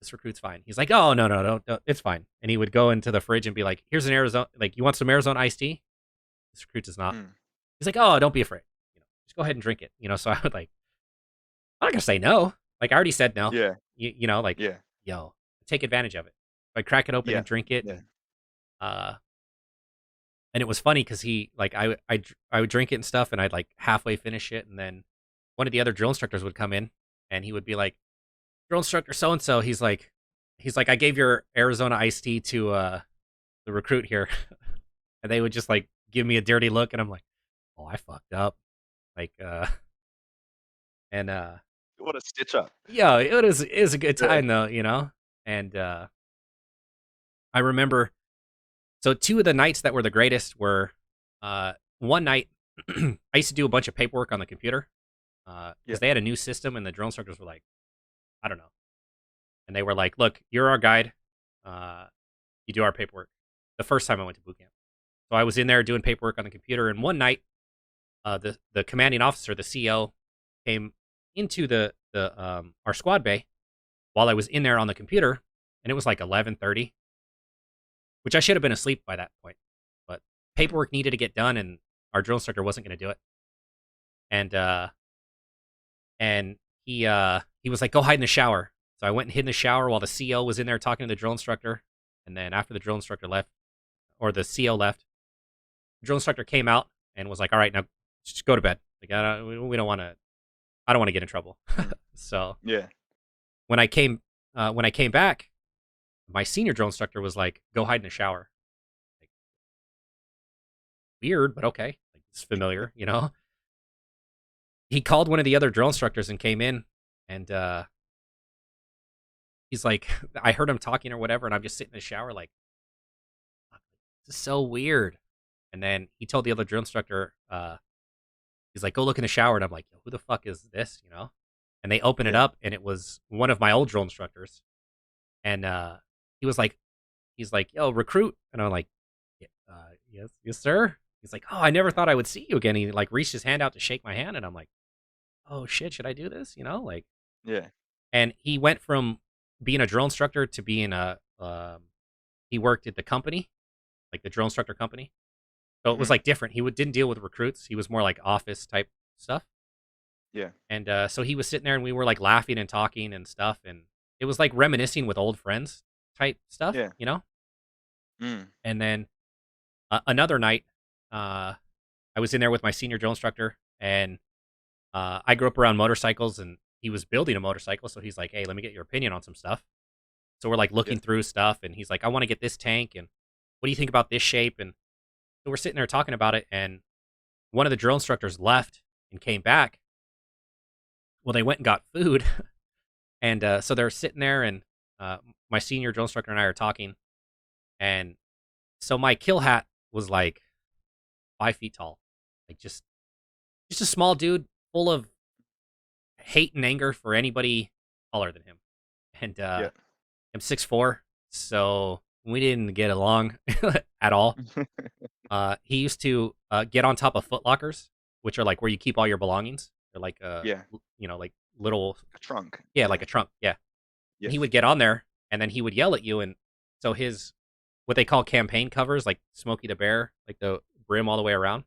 This recruit's fine. He's like, oh no, it's fine. And he would go into the fridge and be like, here's an Arizona, like, you want some Arizona iced tea? This recruit does not. Mm. He's like, oh, don't be afraid. Just go ahead and drink it. So I would like, I'm not gonna say no. Like, I already said no. Yeah. Like, Yeah. yo, take advantage of it. I crack it open Yeah. and drink it, Yeah. uh, and it was funny because he like I would drink it and stuff, and I'd like halfway finish it, and then one of the other drill instructors would come in, and he would be like, drill instructor so and so. He's like, I gave your Arizona iced tea to the recruit here, and they would just like give me a dirty look, and I'm like, oh, I fucked up, like and What a stitch up. yeah, it was a good Yeah. time though, and I remember. So two of the nights that were the greatest were one night I used to do a bunch of paperwork on the computer because Yeah. they had a new system and the drill instructors were like, I don't know, and they were like, look, you're our guide, you do our paperwork. The first time I went to boot camp, so I was in there doing paperwork on the computer, and one night the commanding officer, the CO, came into the our squad bay while I was in there on the computer, and it was like 11:30, which I should have been asleep by that point. But Mm. paperwork needed to get done, and our drill instructor wasn't going to do it. And he was like, "Go hide in the shower." So I went and hid in the shower while the CO was in there talking to the drill instructor. And then after the drill instructor left, or the CO left, the drill instructor came out and was like, "All right, now just go to bed. Like, we don't want to. I don't want to get in trouble." Mm. So Yeah. when I came back, my senior drill instructor was like, "Go hide in the shower." Like, weird, but okay. Like, it's familiar. He called one of the other drill instructors and came in, and he's like, I heard him talking or whatever, and I'm just sitting in the shower like, this is so weird. And then he told the other drill instructor, he's like, go look in the shower, and I'm like, who the fuck is this? And they open it Yeah. up, and it was one of my old drill instructors, and he was like, he's like, yo, recruit, and I'm like, yes, sir. He's like, oh, I never thought I would see you again. He like reached his hand out to shake my hand, and I'm like, oh shit, should I do this? Like, Yeah. and he went from being a drill instructor to being he worked at the company, like the drill instructor company. So it was Mhm. like different. Didn't deal with recruits. He was more like office type stuff. Yeah. And so he was sitting there, and we were like laughing and talking and stuff, and it was like reminiscing with old friends type Yeah. stuff. Mm. And then another night, uh, I was in there with my senior drill instructor, and I grew up around motorcycles, and he was building a motorcycle, so he's like, "Hey, let me get your opinion on some stuff." So we're like Yeah. looking through stuff, and he's like, "I want to get this tank, and what do you think about this shape?" And so we're sitting there talking about it, and one of the drill instructors left and came back. Well, they went and got food, and so they're sitting there, and my senior drill instructor and I are talking, and so my kill hat was like 5 feet tall, like just a small dude full of hate and anger for anybody taller than him. And Yeah. I'm 6'4", so we didn't get along at all. He used to get on top of foot lockers, which are like where you keep all your belongings. They're like Yeah. like little, A trunk. yeah, Yeah. like a trunk, yeah. And he Yes. would get on there, and then he would yell at you, and so his what they call campaign covers, like Smokey the Bear, like the brim all the way around,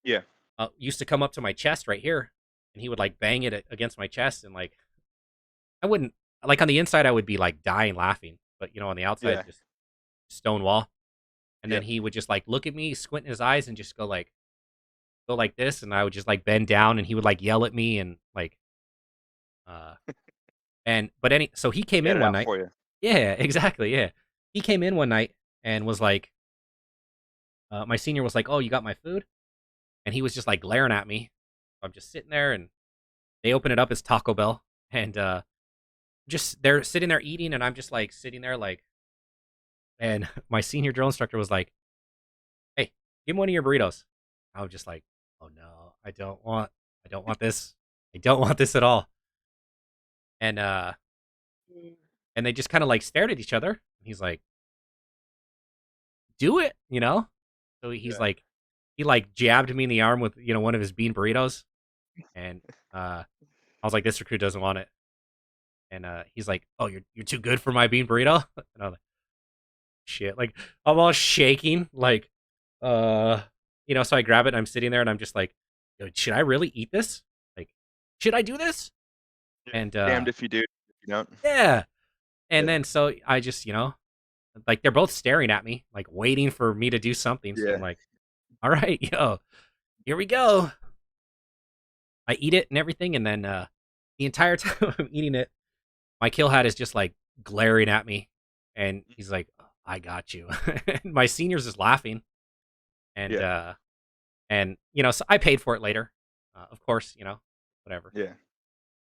Yeah. used to come up to my chest right here, and he would like bang it against my chest, and like I wouldn't like on the inside I would be like dying laughing, but on the outside Yeah. just stone wall. And then Yep. he would just like look at me, squint in his eyes, and just go like this, and I would just like bend down, and he would like yell at me, and like uh so he came Get in it one out night. for you. Yeah, exactly, yeah. He came in one night and was like, my senior was like, "Oh, you got my food?" And he was just like glaring at me. I'm just sitting there, and they open it up. It's Taco Bell, and just they're sitting there eating, and I'm just like sitting there like, and my senior drill instructor was like, "Hey, give me one of your burritos." I was just like, "Oh no, I don't want this, I don't want this at all." And and they just kind of like stared at each other. He's like, "Do it," you know. So he's Yeah. like, he like jabbed me in the arm with one of his bean burritos, and I was like, "This recruit doesn't want it." And he's like, "Oh, you're too good for my bean burrito," and I was like, "Shit!" Like I'm all shaking, like, uh, So I grab it, and I'm sitting there, and I'm just like, "Yo, should I really eat this? Like, should I do this?" Yeah. And Damned if you do, if you don't. yeah, and Yeah. then so I just like they're both staring at me, like waiting for me to do something. So I'm Yeah. like, "All right, here we go." I eat it and everything, and then the entire time I'm eating it, my kill hat is just like glaring at me, and he's like, "I got you." And my senior's just laughing, and Yeah. so I paid for it later, of course, whatever. Yeah.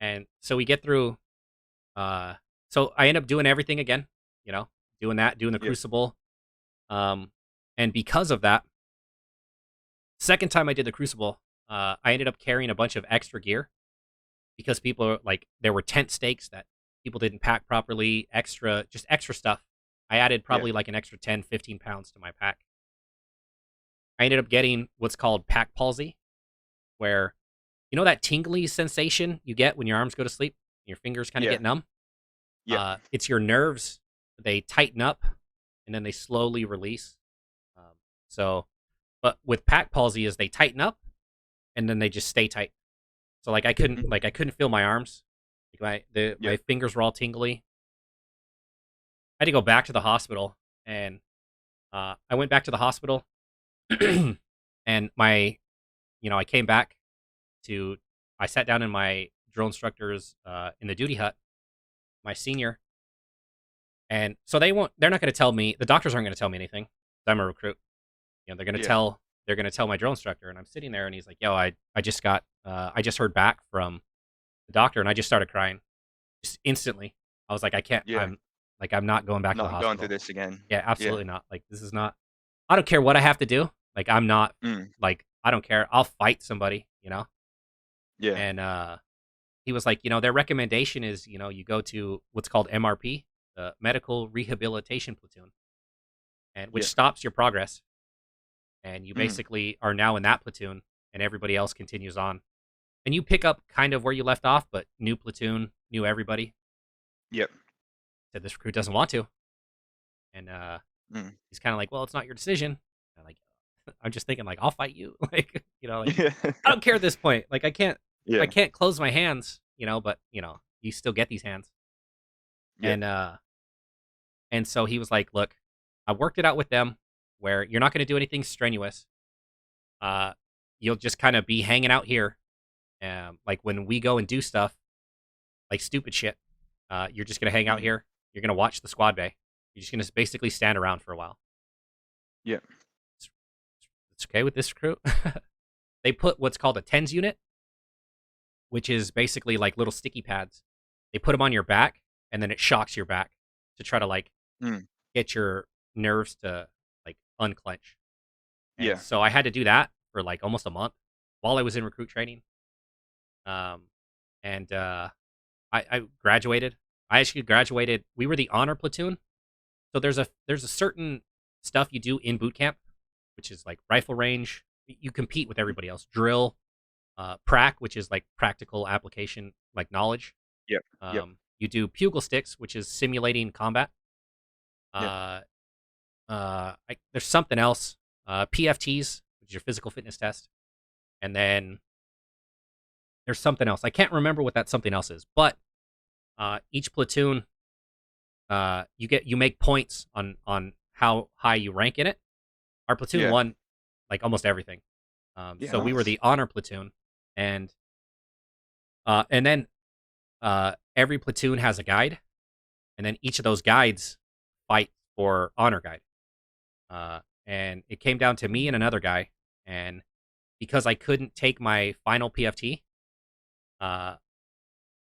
And so we get through. Uh, so I end up doing everything again, you know, doing the Yeah. Crucible, um, and because of that, second time I did the Crucible, I ended up carrying a bunch of extra gear because like there were tent stakes that people didn't pack properly, just extra stuff. I added Yeah. probably like an extra 10, 15 pounds to my pack. I ended up getting what's called pack palsy, where that tingly sensation you get when your arms go to sleep, your fingers kind of Yeah. get numb. Yeah. It's your nerves; they tighten up and then they slowly release. Um, so, but with pack palsy, is they tighten up and then they just stay tight. So Mhm. I couldn't feel my arms. Yeah. My fingers were all tingly. I had to go back to the hospital, and I went back to the hospital, and I came back to. I sat down in my drill instructor's in the duty hut, my senior, and so they're not going to tell me. The doctors aren't going to tell me anything. I'm a recruit. They're going to Yeah. tell my drill instructor, and I'm sitting there, and he's like, "Yo, I just heard back from the doctor," and I just started crying, just instantly. I was like, "I can't. Yeah. I'm not going back to the Not going through hospital. this again. Yeah, Yeah. absolutely not. Like, this is not. I don't care what I have to do. Like, I'm not. Mm. Like, I don't care. I'll fight somebody. Yeah. And he was like, their recommendation is, you go to what's called MRP, the Medical Rehabilitation Platoon, and which Yeah. stops your progress, and you Mm. basically are now in that platoon, and everybody else continues on, and you pick up kind of where you left off, but new platoon, new everybody. Yep. Said this recruit doesn't want to, and Mm. he's kind of like, well, it's not your decision. And like, I'm just thinking like, I'll fight you, like, like Yeah. I don't care at this point. Like, I Yeah. can't close my hands, but you still get these hands, Yeah. and so he was like, look, I worked it out with them where you're not going to do anything strenuous. Uh, you'll just kind of be hanging out here. Like when we go and do stuff, like stupid shit, you're just gonna hang out Mm. here. You're gonna watch the squad bay. You're just gonna basically stand around for a while. Yeah. It's, it's okay with this crew. They put what's called a tens unit, which is basically like little sticky pads. They put them on your back, and then it shocks your back to try to like Mm. get your nerves to like unclench. And Yeah. so I had to do that for like almost a month while I was in recruit training. Um, and I graduated. I actually graduated. We were the honor platoon. So there's a certain stuff you do in boot camp, which is like rifle range. You compete with everybody else. Drill, prac, which is like practical application, like knowledge. Yep. Yep. You do pugil sticks, which is simulating combat. Yep. Uh, there's something else. PFTs, which is your physical fitness test, and then there's something else. I can't remember what that something else is, but each platoon, you make points on how high you rank in it. Our platoon Yeah. won like almost everything. Yeah. So we were Nice. the honor platoon, and then every platoon has a guide, and then each of those guides fight for honor guide. And it came down to me and another guy, and because I couldn't take my final PFT, uh,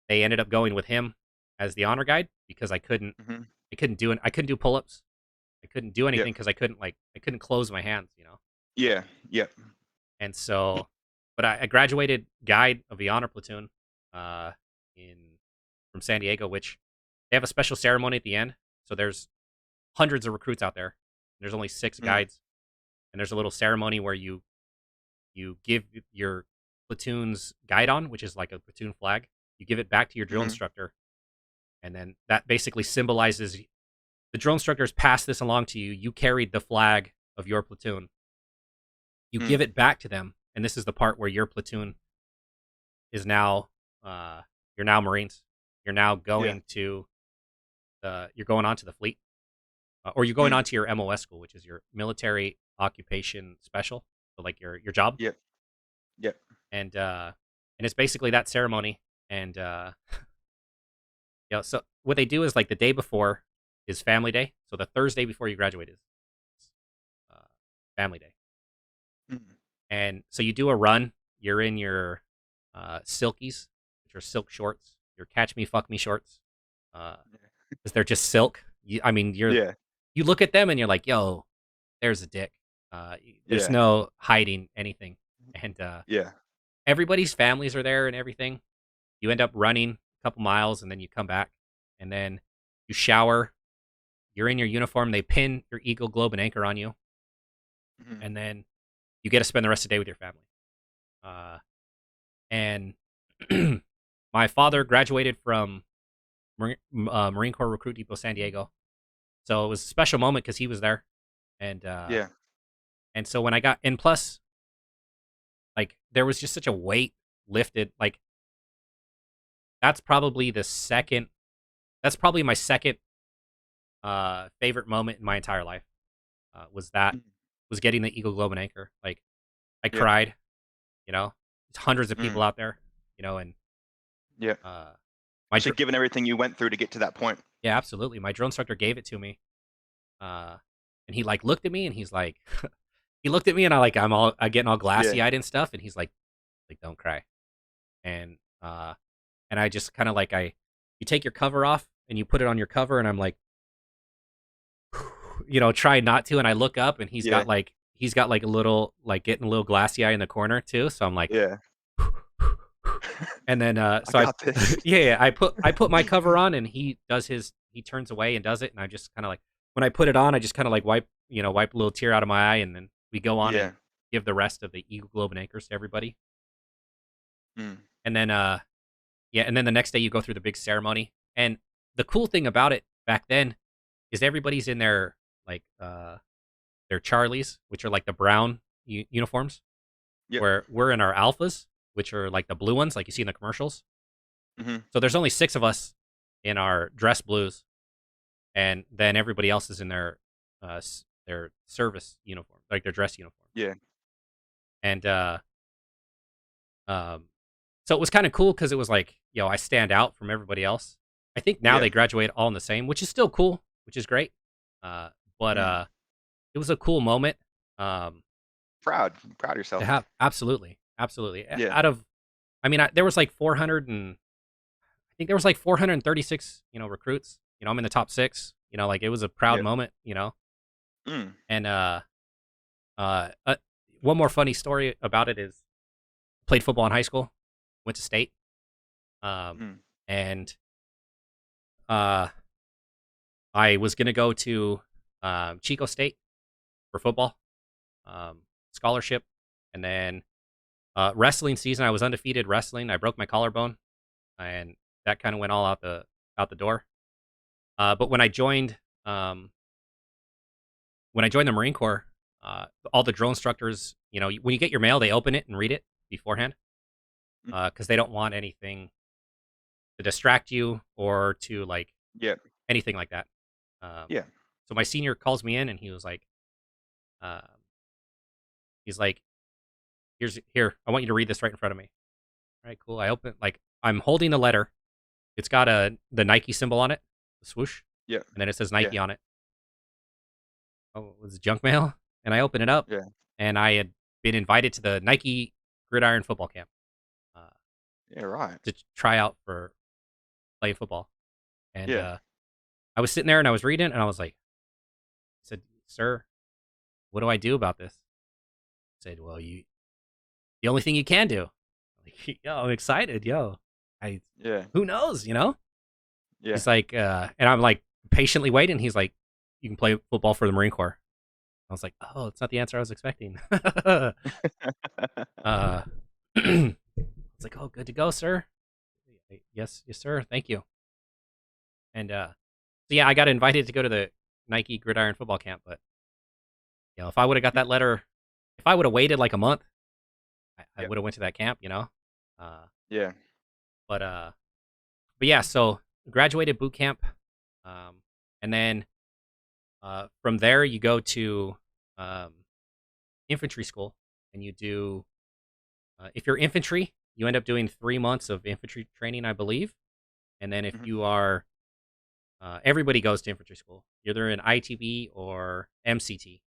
they ended up going with him as the honor guide because Mm-hmm. I couldn't do pull-ups. I couldn't do Yep. anything because I couldn't close my hands, you know. Yeah. Yep. And so, but I graduated guide of the honor platoon, uh, in from San Diego, which they have a special ceremony at the end. So there's hundreds of recruits out there. There's only 6 Mm. guides, and there's a little ceremony where you give your platoon's guidon, which is like a platoon flag. You give it back to your drill Mm-hmm. instructor, and then that basically symbolizes the drill instructors pass this along to you. You carried the flag of your platoon. You Mm. give it back to them, and this is the part where your platoon is now you're now Marines. You're now Yeah. going to you're going on to the fleet, or you're going Mm. on to your MOS school, which is your military occupation special, so like your job, Yep. Yep. and it's basically that ceremony. And so what they do is like the day before is family day, so the Thursday before you graduate is uh, family day, Mm. and so you do a run. You're in your silkies, which are silk shorts, your catch me fuck me shorts, because they're just silk. I mean, Yeah. you look at them and you're like, yo, there's a dick. There's Yeah. no hiding anything, and Yeah. everybody's families are there and everything. You end up running a couple miles and then you come back, and then you shower. You're in your uniform. They pin your eagle, globe, and anchor on you, Mm-hmm. and then you get to spend the rest of the day with your family. And my father graduated from Marine Corps Recruit Depot San Diego, so it was a special moment because he was there, and Yeah. so when I got, and plus, like, there was just such a weight lifted. Like, that's probably the second. That's probably my second favorite moment in my entire life. Mm. Was getting the Eagle Globe and Anchor. Like, I Yep. cried. You know, there's hundreds of people Mm. out there. You know, and Yep. uh, my Especially given everything you went through to get to that point. yeah, absolutely. My drill instructor gave it to me, uh, and he like looked at me and he's like, he looked at me and I getting all Yeah. glassy eyed and stuff, and he's like don't cry, and I just kind of like you take your cover off and you put it on your cover, and I'm like, try not to, and I look up and Yeah. he's got like a little like getting a little glassy eye in the corner too, so I'm like, Yeah. and then I so I got this. yeah, I put my cover on, and he turns away and does it, and I just kind of like, when I put it on, I just kind of like wipe a little tear out of my eye, and then we go on Yeah. and give the rest of the Eagle Globe and Anchors to everybody, Mm. and then and then the next day you go through the big ceremony, and the cool thing about it back then is everybody's in their Charlies, which are like the brown uniforms, Yep. where we're in our Alphas, which are like the blue ones, like you see in the commercials. Mm-hmm. So there's only 6 of us in our dress blues, and then everybody else is in their service uniform, like their dress uniform. Yeah. And um, so it was kind of cool because it was like, I stand out from everybody else. I think now Yeah. they graduate all in the same, which is still cool, which is great. But Mm. it was a cool moment. Um, Proud of to yourself. have absolutely, absolutely. Yeah. Out of, I mean, there was like 400 and I think there was like 436, recruits. I'm in the top 6. Like, it was a proud Yep. moment. Mm. And uh, uh, one more funny story about it is, played football in high school, went to state, Mm. and uh, I was gonna go to Chico State for football, scholarship, and then wrestling season. I was undefeated wrestling. I broke my collarbone, and that kind of went all out the door. But um, when I joined the Marine Corps, all the drill instructors, when you get your mail, they open it and read it beforehand, Mm. because they don't want anything to distract you or to like Yep. anything like that. Um, Yeah. so my senior calls me in and he was like, um, he's like, here, I want you to read this right in front of me. All right, cool. I open, like, I'm holding the letter. It's got the Nike symbol on it, the swoosh, Yeah. and then it says Yeah. Nike on it. Oh, it was junk mail, and I open it up, Yeah. and I had been invited to the Nike Gridiron football camp, uh, Yeah. Right. to try out for playing football. And Yeah. I was sitting there and I was reading, and I was like, I said, "Sir, what do I do about this?" I said, "Well, the only thing you can do." Like, yo, I'm excited, yo. I Yeah. Who knows, you know? Yeah. He's like, and I'm like patiently waiting. He's like, "You can play football for the Marine Corps." I was like, "Oh, it's not the answer I was expecting." uh, it's like, "Oh, good to go, sir." Yes, yes, sir. Thank you. And so yeah, I got invited to go to the Nike Gridiron football camp, but if I would have got that letter, if I would have waited like a month, I Yeah. would have went to that camp, you know. Uh, Yeah. but yeah, so graduated boot camp, um, and then from there you go to um, infantry school, and you do. If you're infantry, you end up doing 3 months of infantry training, I believe, and then if Mhm. you are everybody goes to infantry school. You're either in ITB or MCT.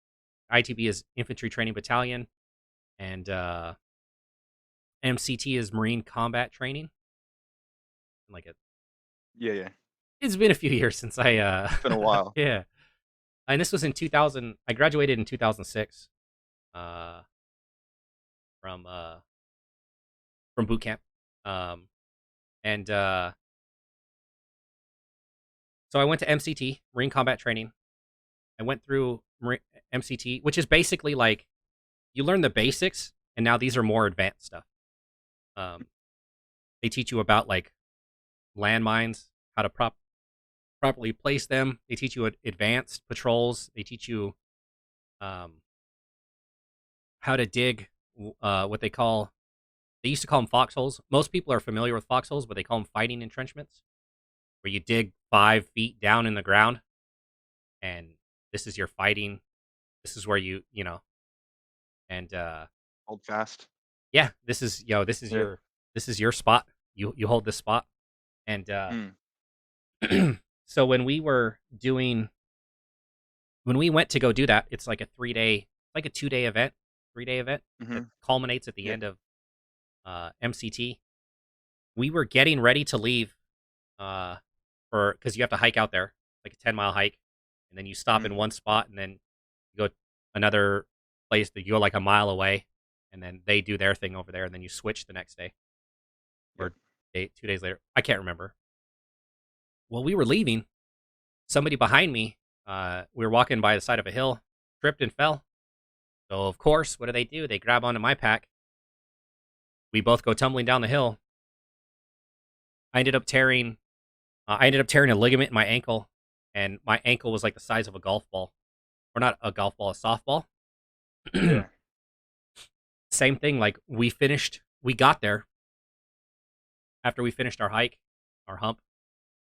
ITB is Infantry Training Battalion, and MCT is Marine Combat Training. Like Yeah. Yeah. it's been a few years since I It's been a while. yeah, and this was in 2000. I graduated in 2006 uh, from uh, from boot camp, um, and so I went to MCT Marine Combat Training. I went through MCT, which is basically like you learn the basics, and now these are more advanced stuff. Um, they teach you about like landmines, how to properly place them. They teach you advanced patrols. They teach you um, how to dig what they call. They used to call them foxholes. Most people are familiar with foxholes, but they call them fighting entrenchments, where you dig 5 feet down in the ground, and this is your fighting. This is where and Hold fast. yeah, this is Yeah. this is your spot. You hold this spot, and Mm. so when we went to go do that, it's like a 2-day event, 3-day event that Mhm. culminates at the Yeah. end of MCT. We were getting ready to leave uh, for because you have to hike out there, like a 10-mile hike, and then you stop Mhm. in one spot, and then you go another place that you go like a mile away, and then they do their thing over there, and then you switch the next day Yep. or 2 days later. I can't remember. Well, we were leaving. Somebody behind me, we were walking by the side of a hill, tripped and fell. So of course, what do? They grab onto my pack. We both go tumbling down the hill. I ended up tearing. I ended up tearing a ligament in my ankle, and my ankle was like the size of a golf ball, or not a golf ball, a softball. Yeah. Same thing. Like we got there after we finished our hike, our hump,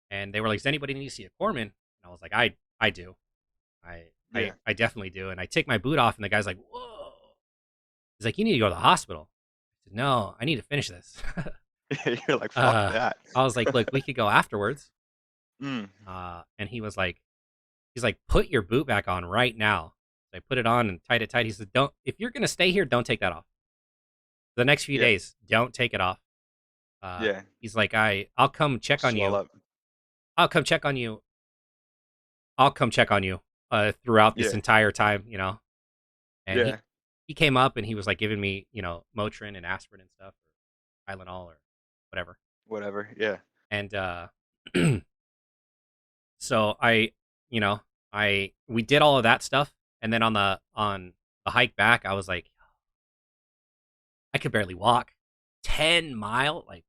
and they were like, "Does anybody need to see a corpsman?" And I was like, I do. Yeah. I definitely do." And I take my boot off, and the guy's like, "Whoa!" He's like, "You need to go to the hospital." I said, "No, I need to finish this." You're like, fuck that. I was like, "Look, we could go afterwards." Mm. And he's like, "Put your boot back on right now." So I put it on and tied it tight. He said, "Don't, if you're gonna stay here, don't take that off. The next few Yeah. days, don't take it off." Yeah. He's like, I'll come check on Swell you. up. I'll come check on you. I'll come check on you throughout this Yeah. entire time, And Yeah. he came up and he was like giving me, Motrin and aspirin and stuff, or Tylenol or whatever. Whatever. Yeah. And so you know, we did all of that stuff, and then on the hike back, I was like, I could barely walk. 10 mile, like,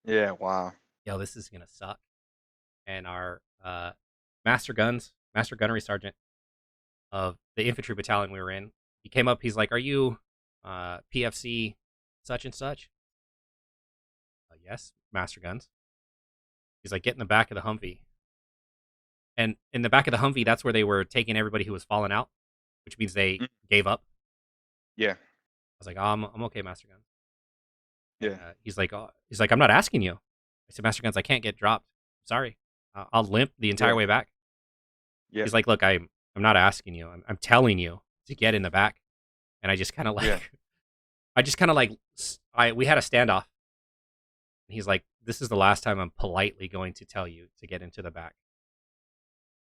Yeah. Wow. yo, this is gonna suck. And our master gunnery sergeant of the infantry battalion we were in, he came up. He's like, "Are you PFC such and such?" Yes, master guns. He's like, "Get in the back of the Humvee." And in the back of the Humvee, that's where they were taking everybody who was falling out, which means they Mm. gave up. Yeah. I was like, "Oh, I'm okay, master guns." And Yeah. he's like, "I'm not asking you." I said, "Master guns, I can't get dropped. Sorry, I'll limp the entire Yeah. way back." Yeah. He's like, "Look, I'm not asking you. I'm telling you to get in the back." And I just kind of Yeah. like, I just kind of like, we had a standoff, And he's like, "This is the last time I'm politely going to tell you to get into the back."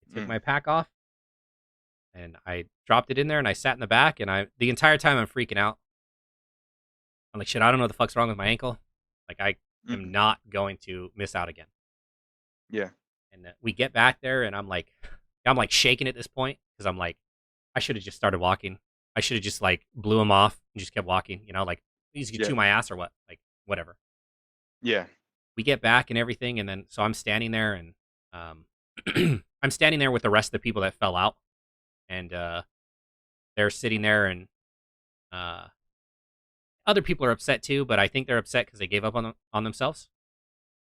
I took Mm. my pack off and I dropped it in there and I sat in the back and the entire time I'm freaking out. I'm like, shit, I don't know what the fuck's wrong with my ankle. Like, I am Mm. not going to miss out again. Yeah. And we get back there and I'm like shaking at this point because I'm like, I should have just started walking. I should have just like blew him off and just kept walking, like he's gonna Yeah. chew my ass or what? Like, whatever. Yeah. We get back and everything. And then, so I'm standing there and, I'm standing there with the rest of the people that fell out. And, they're sitting there and, uh, other people are upset too, but I think they're upset because they gave up on themselves.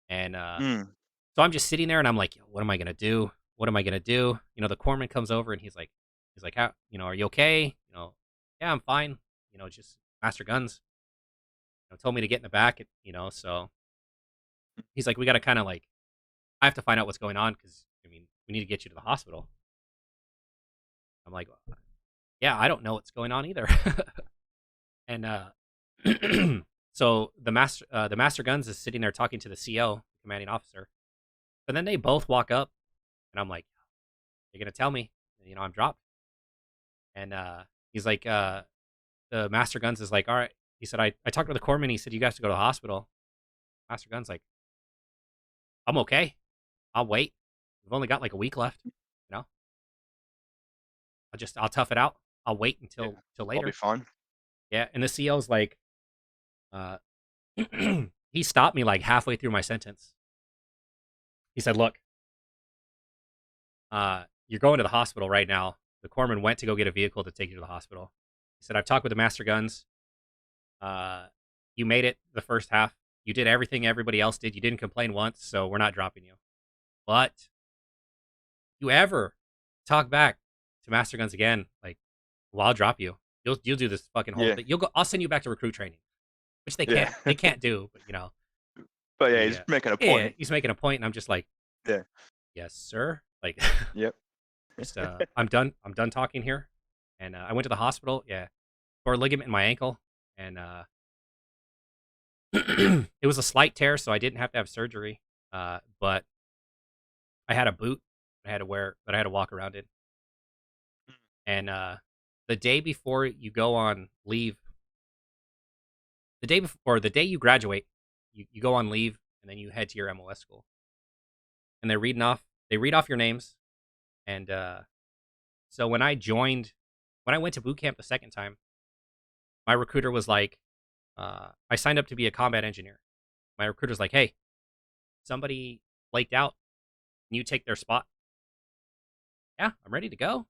And Mm. so I'm just sitting there and I'm like, what am I gonna do? What am I gonna do? The corpsman comes over and he's like, how, are you okay? Yeah, I'm fine. Just Master Guns, told me to get in the back. So he's like, we got to kind of like, I have to find out what's going on because we need to get you to the hospital. I'm like, yeah, I don't know what's going on either. And so the master guns is sitting there talking to the CO, commanding officer. But then they both walk up, and I'm like, "You're gonna tell me, I'm dropped." And he's like, the master guns is like, "All right." He said, "I talked to the corpsman. He said you guys have to go to the hospital." Master guns like, "I'm okay. I'll wait. We've only got like a week left. You know, I'll tough it out. I'll wait Yeah. until I'll be later." fine. Yeah, and the CO's like, uh, he stopped me like halfway through my sentence. He said, "Look, you're going to the hospital right now. The corpsman went to go get a vehicle to take you to the hospital." He said, "I've talked with the master guns. Uh, you made it the first half. You did everything everybody else did. You didn't complain once, so we're not dropping you. But you ever talk back to master guns again, like, well, I'll drop you. You'll do this fucking whole Yeah. thing. I'll send you back to recruit training, which they Yeah. can't do. But But yeah, he's yeah, making a yeah, point. he's making a point, and I'm just like, Yeah. yes, sir. Like, Yep. just I'm done. I'm done talking here. And I went to the hospital. Yeah, tore a ligament in my ankle, and it was a slight tear, so I didn't have to have surgery. But I had a boot I had to wear that I had to walk around in. And the day before you go on leave, the day before, the day you graduate, you go on leave, and then you head to your MOS school. And they read off your names. And so when I went to boot camp the second time, my recruiter was like, I signed up to be a combat engineer. My recruiter's like, hey, somebody flaked out. Can you take their spot? Yeah, I'm ready to go.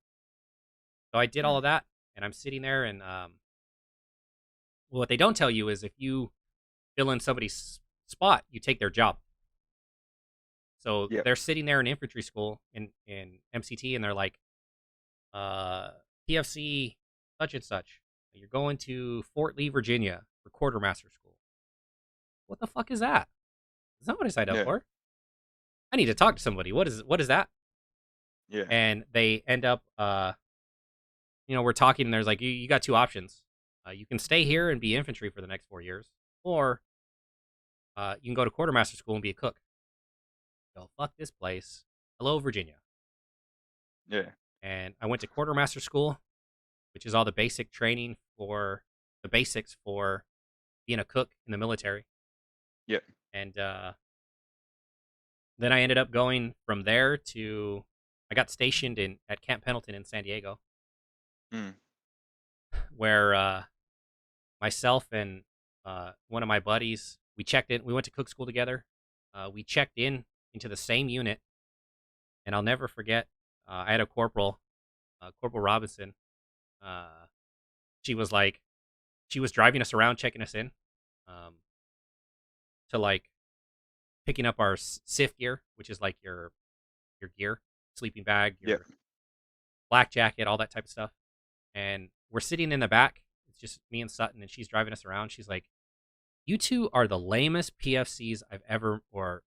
So I did all Mm. of that, and I'm sitting there, and well, what they don't tell you is if you fill in somebody's spot, you take their job. So Yep. they're sitting there in infantry school in MCT, and they're like, uh, PFC such and such. You're going to Fort Lee, Virginia for quartermaster school. What the fuck is that? That's not what I signed up Yeah. for. I need to talk to somebody. What is that? Yeah. And they end up, we're talking, and there's like, you got two options. You can stay here and be infantry for the next 4 years, or you can go to quartermaster school and be a cook. Go, fuck this place. Hello, Virginia. Yeah. And I went to quartermaster school, which is all the basic training for the basics for being a cook in the military. Yep. And then I ended up going from there to, I got stationed at Camp Pendleton in San Diego, Mm. where myself and one of my buddies, we went to cook school together. We checked into the same unit, and I'll never forget, I had a corporal, Corporal Robinson. Uh, she was like, she was driving us around, checking us in, um, to like picking up our SIF gear, which is like your gear, sleeping bag, Yep. your black jacket, all that type of stuff. And we're sitting in the back. It's just me and Sutton, and she's driving us around. She's like, "You two are the lamest PFCs I've ever, or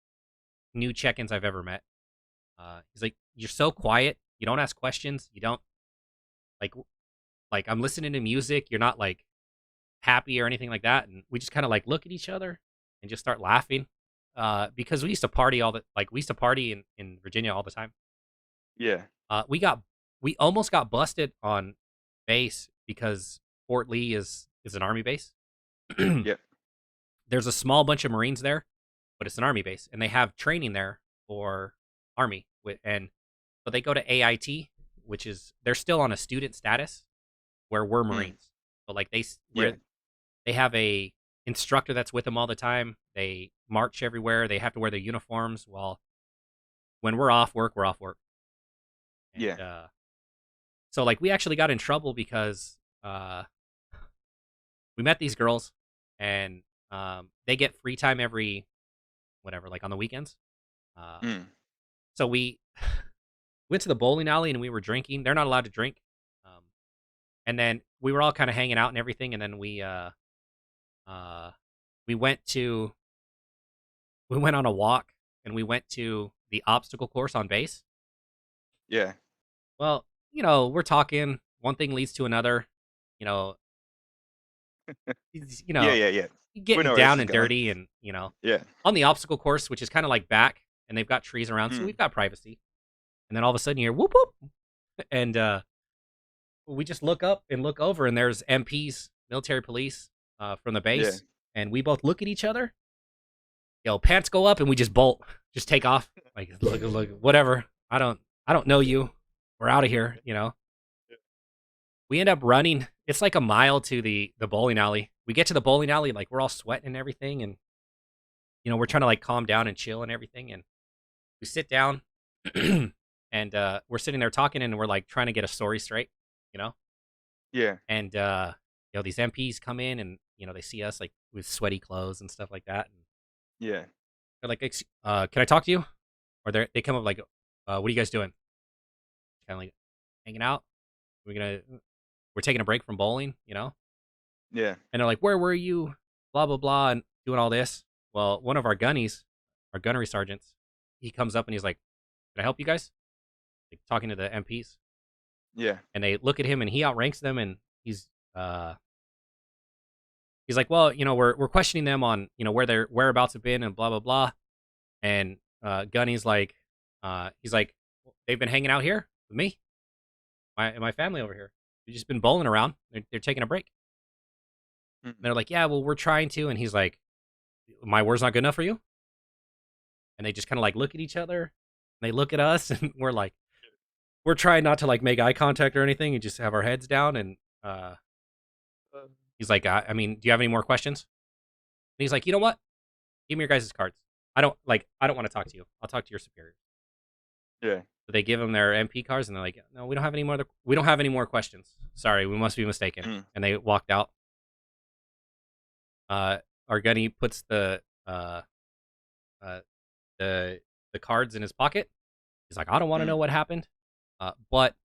new check-ins I've ever met." He's like, "You're so quiet. You don't ask questions. You don't like I'm listening to music. You're not like happy or anything like that." And we just kind of like look at each other and just start laughing. because we used to party we used to party in Virginia all the time. Yeah. We almost got busted on base because Fort Lee is an army base. Yep. There's a small bunch of Marines there, but it's an army base, and they have training there for army. But they go to AIT, which is they're still on a student status where we're Mm. Marines. But like Yeah. they have a instructor that's with them all the time. They march everywhere. They have to wear their uniforms. While when we're off work, we're off work. And Yeah. so like we actually got in trouble because we met these girls, and they get free time every whatever, like on the weekends. Uh, Mm. so we went to the bowling alley and we were drinking. They're not allowed to drink. And then we were all kind of hanging out and everything. And then we went on a walk, and we went to the obstacle course on base. Yeah. Well, we're talking. One thing leads to another. You know, you Yeah. know, Yeah. Yeah. We getting know where this down is and going. dirty, and Yeah. on the obstacle course, which is kind of like back, and they've got trees around, so Mm. we've got privacy. And then all of a sudden, you hear whoop whoop, and we just look up and look over, and there's MPs, military police, from the Yeah. base, and we both look at each other. Pants go up, and we just bolt, just take off. Like, look, whatever. I don't know you. We're out of here. We end up running. It's like a mile to the bowling alley. We get to the bowling alley, like we're all sweating and everything, and we're trying to like calm down and chill and everything, and we sit down, and we're sitting there talking, and we're like trying to get a story straight, you know. Yeah. And these MPs come in, and they see us like with sweaty clothes and stuff like that, and Yeah. they're like, "Can I talk to you?" Or they come up like, "What are you guys doing?" Kind of like hanging out. We're taking a break from bowling, Yeah. And they're like, "Where were you?" Blah blah blah, and doing all this. Well, one of our gunnies, our gunnery sergeants, he comes up and he's like, "Can I help you guys?" Like talking to the MPs, Yeah. and they look at him, and he outranks them, and he's like, "Well, we're questioning them on where their whereabouts have been and blah blah blah." And Gunny's like, he's like, "They've been hanging out here with me, my family over here. They've just been bowling around. They're taking a break." And Mm. they're like, "Yeah, well, we're trying to." And he's like, "My word's not good enough for you?" And they just kind of like look at each other. And they look at us, and we're trying not to like make eye contact or anything, and just have our heads down. And he's like, I mean, do you have any more questions?" And he's like, "You know what? Give me your guys' cards. I don't want to talk to you. I'll talk to your superior." Yeah. So they give them their MP cards, and they're like, "No, we don't have any more. We don't have any more questions. Sorry, we must be mistaken." Mm. And they walked out. Our gunny puts the cards in his pocket. He's like, "I don't want to know Mm. what happened, but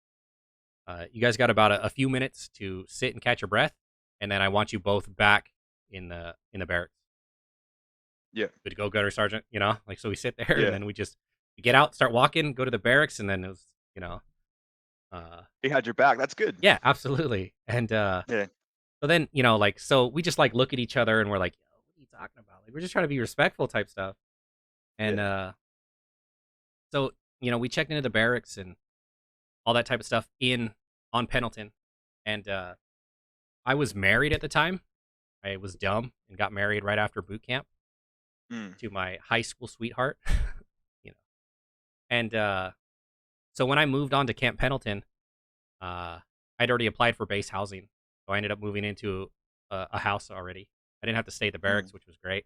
you guys got about a few minutes to sit and catch your breath, and then I want you both back in the barracks." Yeah. Good to go, gunnery sergeant. Like, so we sit there, Yeah. and then we get out, start walking, go to the barracks, and then it was He had your back. That's good. yeah, absolutely. And Yeah. so then like, so we just like look at each other, and we're like, "Yo, what are you talking about? Like, we're just trying to be respectful type stuff." And Yeah. so we checked into the barracks and all that type of stuff on Pendleton. And I was married at the time. I was dumb and got married right after boot camp Mm. to my high school sweetheart. you know and so when I moved on to Camp Pendleton, I'd already applied for base housing, so I ended up moving into a house already. I didn't have to stay at the barracks, Mm. which was great.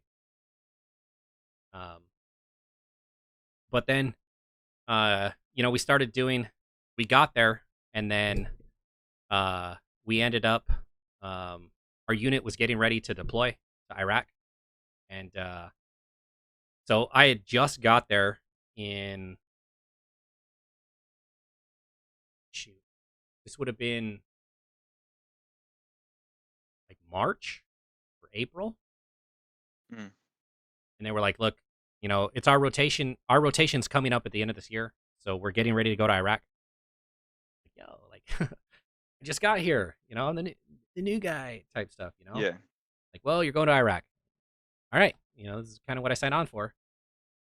But then we started doing, we got there, and then we ended up, our unit was getting ready to deploy to Iraq. And so I had just got there in, shoot, this would have been like March or April. Mm. And they were like, "Look, it's our rotation. Our rotation's coming up at the end of this year, so we're getting ready to go to Iraq." Like, yo, like, I just got here, I'm the new guy type stuff. Yeah. Like, "Well, you're going to Iraq. All right, this is kind of what I signed on for."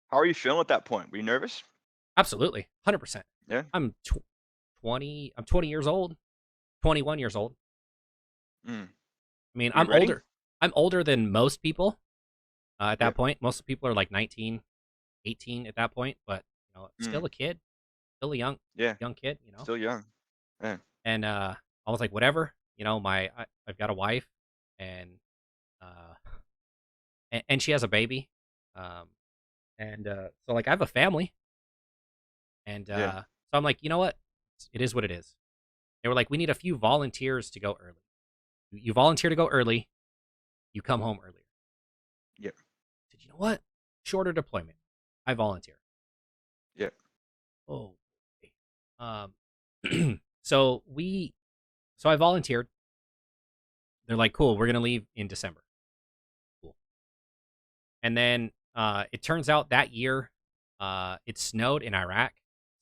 How are you feeling at that point? Were you nervous? Absolutely, 100%. Yeah. I'm 20. I'm 20 years old. 21 years old. Mm. I mean, Were you I'm ready? older. I'm older than most people at Yeah. that point. Most people are like 19, 18 at that point, but Mm. still a kid, still a Yeah. young kid. Still young. Yeah. And I was like, whatever. I've got a wife, and uh, and she has a baby, um, and so like I have a family, and Yeah. so I'm like, you know what? It is what it is. They were like, we need a few volunteers to go early. You volunteer to go early, you come home earlier. Yeah. I said, you know what? Shorter deployment. I volunteer. Yeah. Oh, okay. So so I volunteered. They're like, cool, we're gonna leave in December. Cool. And then it turns out that year it snowed in Iraq,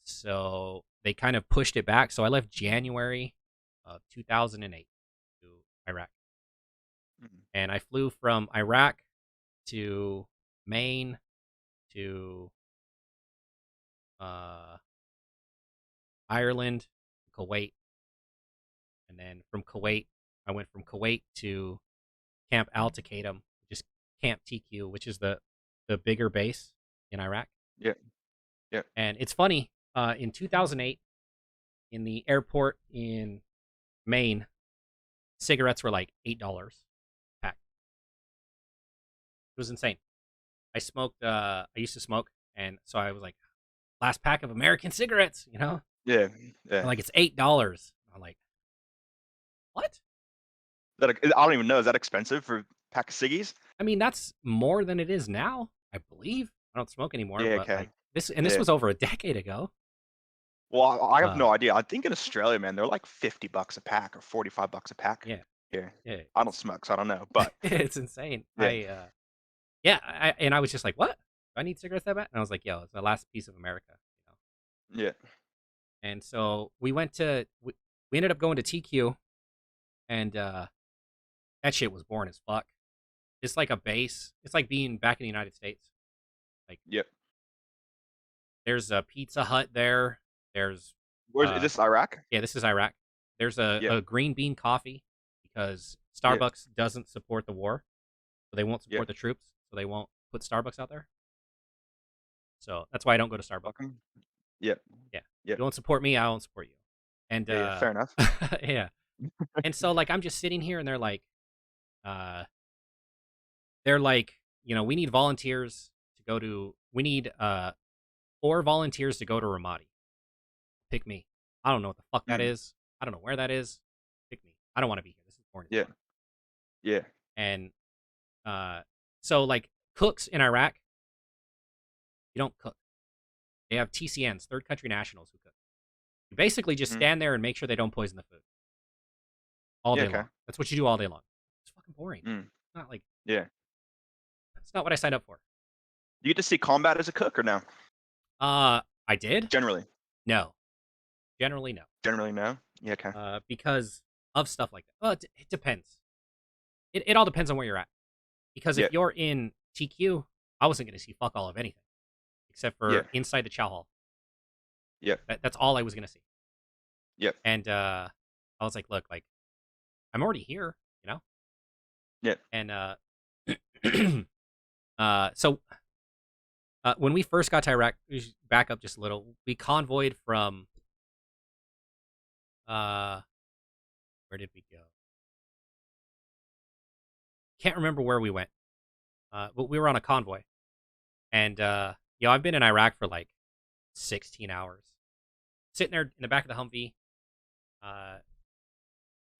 so they kind of pushed it back. So I left January of 2008 to Iraq, Mm. and I flew from Iraq to Maine to uh, Ireland, Kuwait, and then from Kuwait, I went from Kuwait to Camp Al Taqaddum, which is Camp TQ, which is the bigger base in Iraq. Yeah. Yeah. And it's funny, in 2008, in the airport in Maine, cigarettes were like $8 a pack. It was insane. I used to smoke, and so I was like, last pack of American cigarettes, Yeah. Yeah. And like, it's $8. I'm like, what? I don't even know. Is that expensive for a pack of ciggies? I mean, that's more than it is now, I believe. I don't smoke anymore, Yeah. but Okay. like this Yeah. was over a decade ago. Well, I have Uh, no idea. I think in Australia, man, they're like $50 a pack or $45 a pack. yeah, Here, yeah, I don't smoke, so I don't know. But it's insane. yeah. Yeah, and I was just like, what? Do I need cigarettes that bad? And I was like, yo, it's the last piece of America. Yeah. And so we ended up going to TQ, and that shit was boring as fuck. It's like a base. It's like being back in the United States. Like, Yep. there's a Pizza Hut there. There's Is this Iraq? yeah, this is Iraq. There's Yep. a green bean coffee because Yep. Starbucks doesn't support the war, so they won't Yep. support the troops, so they won't put Starbucks out there. So that's why I don't go to Starbucks. Welcome. Yep. Yeah, Yep. you won't support me, I won't support you. And Yeah. Yeah. Fair enough. yeah, and so like I'm just sitting here, and uh, they're like, we need volunteers to go to. We need 4 volunteers to go to Ramadi. Pick me. I don't know what the fuck that Mm. is. I don't know where that is. Pick me. I don't want to be here. This is boring as Yeah. fuck. Yeah. And uh, so like cooks in Iraq, you don't cook. They have TCNs, third country nationals, who cook. You basically just Mm. stand there and make sure they don't poison the food all Yeah. day Okay. long. That's what you do all day long. It's fucking boring. Mm. It's not like Yeah. That's not what I signed up for. You get to see combat as a cook or no? I did. Generally. No, generally no. Generally, no. Yeah. Okay. Because of stuff like that. Well, it depends. It all depends on where you're at. Because Yeah. if you're in TQ, I wasn't going to see fuck all of anything except Yeah. for inside the chow hall. Yeah. That's all I was going to see. Yep. And I was like, look, like I'm already here, Yeah. And so when we first got to Iraq, we should back up just a little. We convoyed from where did we go? Can't remember where we went. But we were on a convoy, and I've been in Iraq for like 16 hours, sitting there in the back of the Humvee.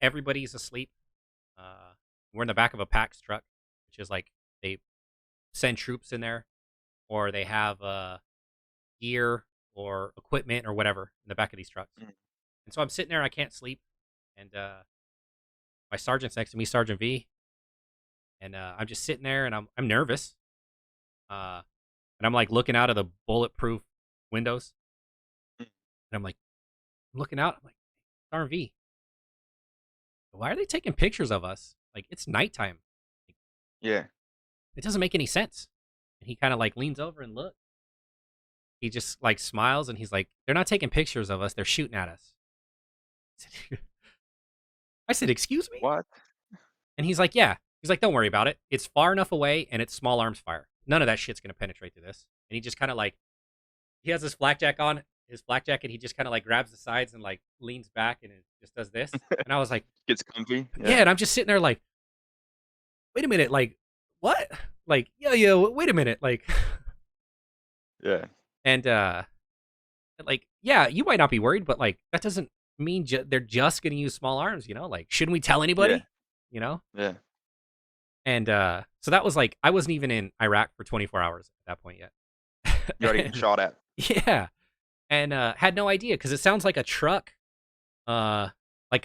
Everybody's asleep. We're in the back of a PAX truck, which is like they send troops in there, or they have gear or equipment or whatever in the back of these trucks. Mm. And so I'm sitting there, I can't sleep, and my sergeant's next to me, Sergeant V, and I'm just sitting there, and I'm nervous, and I'm like looking out of the bulletproof windows, Mm. and I'm looking out, I'm like, Sergeant V, why are they taking pictures of us? Like, it's nighttime. Like, Yeah. it doesn't make any sense. And he kind of like leans over and looks. he just like smiles and he's like, "They're not taking pictures of us; they're shooting at us." I said, "Excuse me?" What? And he's like, "Yeah." He's like, "Don't worry about it. It's far enough away, and it's small arms fire. None of that shit's gonna penetrate to this." And he just kind of like he has his flak jacket on, his flak jacket. He just kind of like grabs the sides and like leans back and it just does this. And I was like, Gets comfy. "Yeah." Yeah. And I'm just sitting there like, "Wait a minute, like what? Like, yeah, wait a minute, like." Yeah. And like, yeah, you might not be worried, but like that doesn't mean they're just gonna use small arms, you know? Like, shouldn't we tell Yeah. anybody? You know? Yeah. And so that was like I wasn't even in Iraq for 24 hours at that point yet. You're already getting And, shot at. yeah, and had no idea because it sounds uh, like a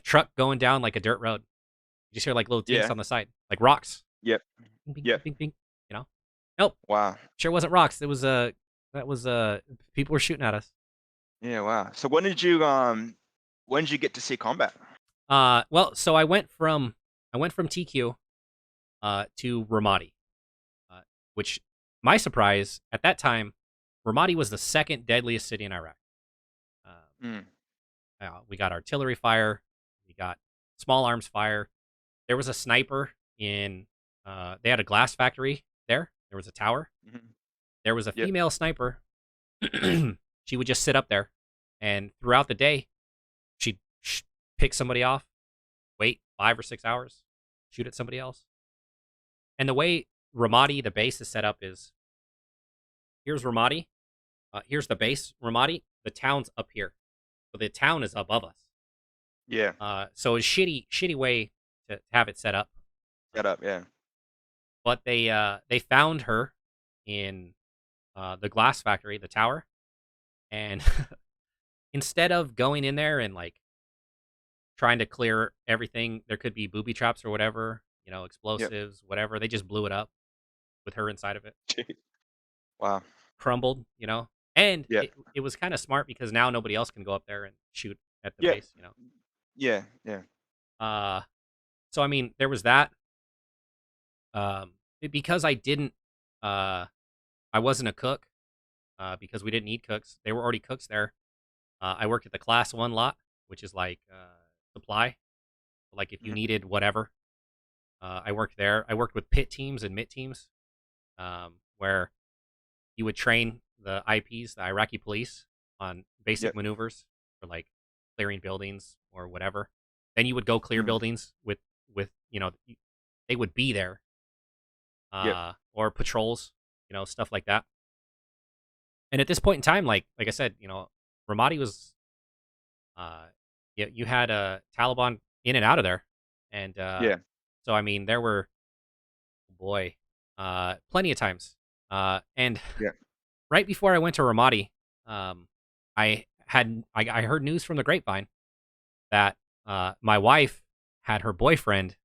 truck going down like a dirt road. You just hear like little tinks Yeah. on the side, like rocks. Yep. Bing, bing, Yep. bing, bing, you know? Nope, Wow. sure wasn't rocks. It was that was people were shooting at us. Yeah. Wow. So when did you get to see combat? Well, so I went from TQ to Ramadi, uh, which my surprise at that time, Ramadi was the second deadliest city in Iraq. Um, Mm. we got artillery fire, we got small arms fire. There was a sniper in. They had a glass factory there. There was a tower. Mhm. There was a Yep. female sniper. She would just sit up there, and throughout the day, she'd pick somebody off, wait 5 or 6 hours, shoot at somebody else. And the way Ramadi, the base, is set up is here's Ramadi, here's the base Ramadi, the town's up here, so the town is above us. Yeah. So it's shitty way to have it set up. Get up. Yeah. But they found her in the glass factory, the tower, and instead of going in there and like trying to clear everything, there could be booby traps or whatever, you know, Yep. explosives, whatever. They just blew it up with her inside of it, Wow. crumbled, you know. And Yeah. it was kind of smart because now nobody else can go up there and shoot at the Yeah. base, you know. Yeah. Yeah. Uh, so I mean, there was that. Because uh, I wasn't a cook. Because we didn't need cooks. They were already cooks there. I worked at the class 1 lot, which is like supply. Like if you Mhm. needed whatever, I worked there. I worked with pit teams and MIT teams, where you would train the IPs, the Iraqi police, on basic Yep. maneuvers for like clearing buildings or whatever. Then you would go clear Mm. buildings with you know they would be there, Yep. or patrols, you know, stuff like that. And at this point in time, like I said, you know, Ramadi was uh, you had a Taliban in and out of there, and Yeah. so I mean there were boy, plenty of times, and Yeah. right before I went to Ramadi, I heard news from the grapevine that my wife had her boyfriend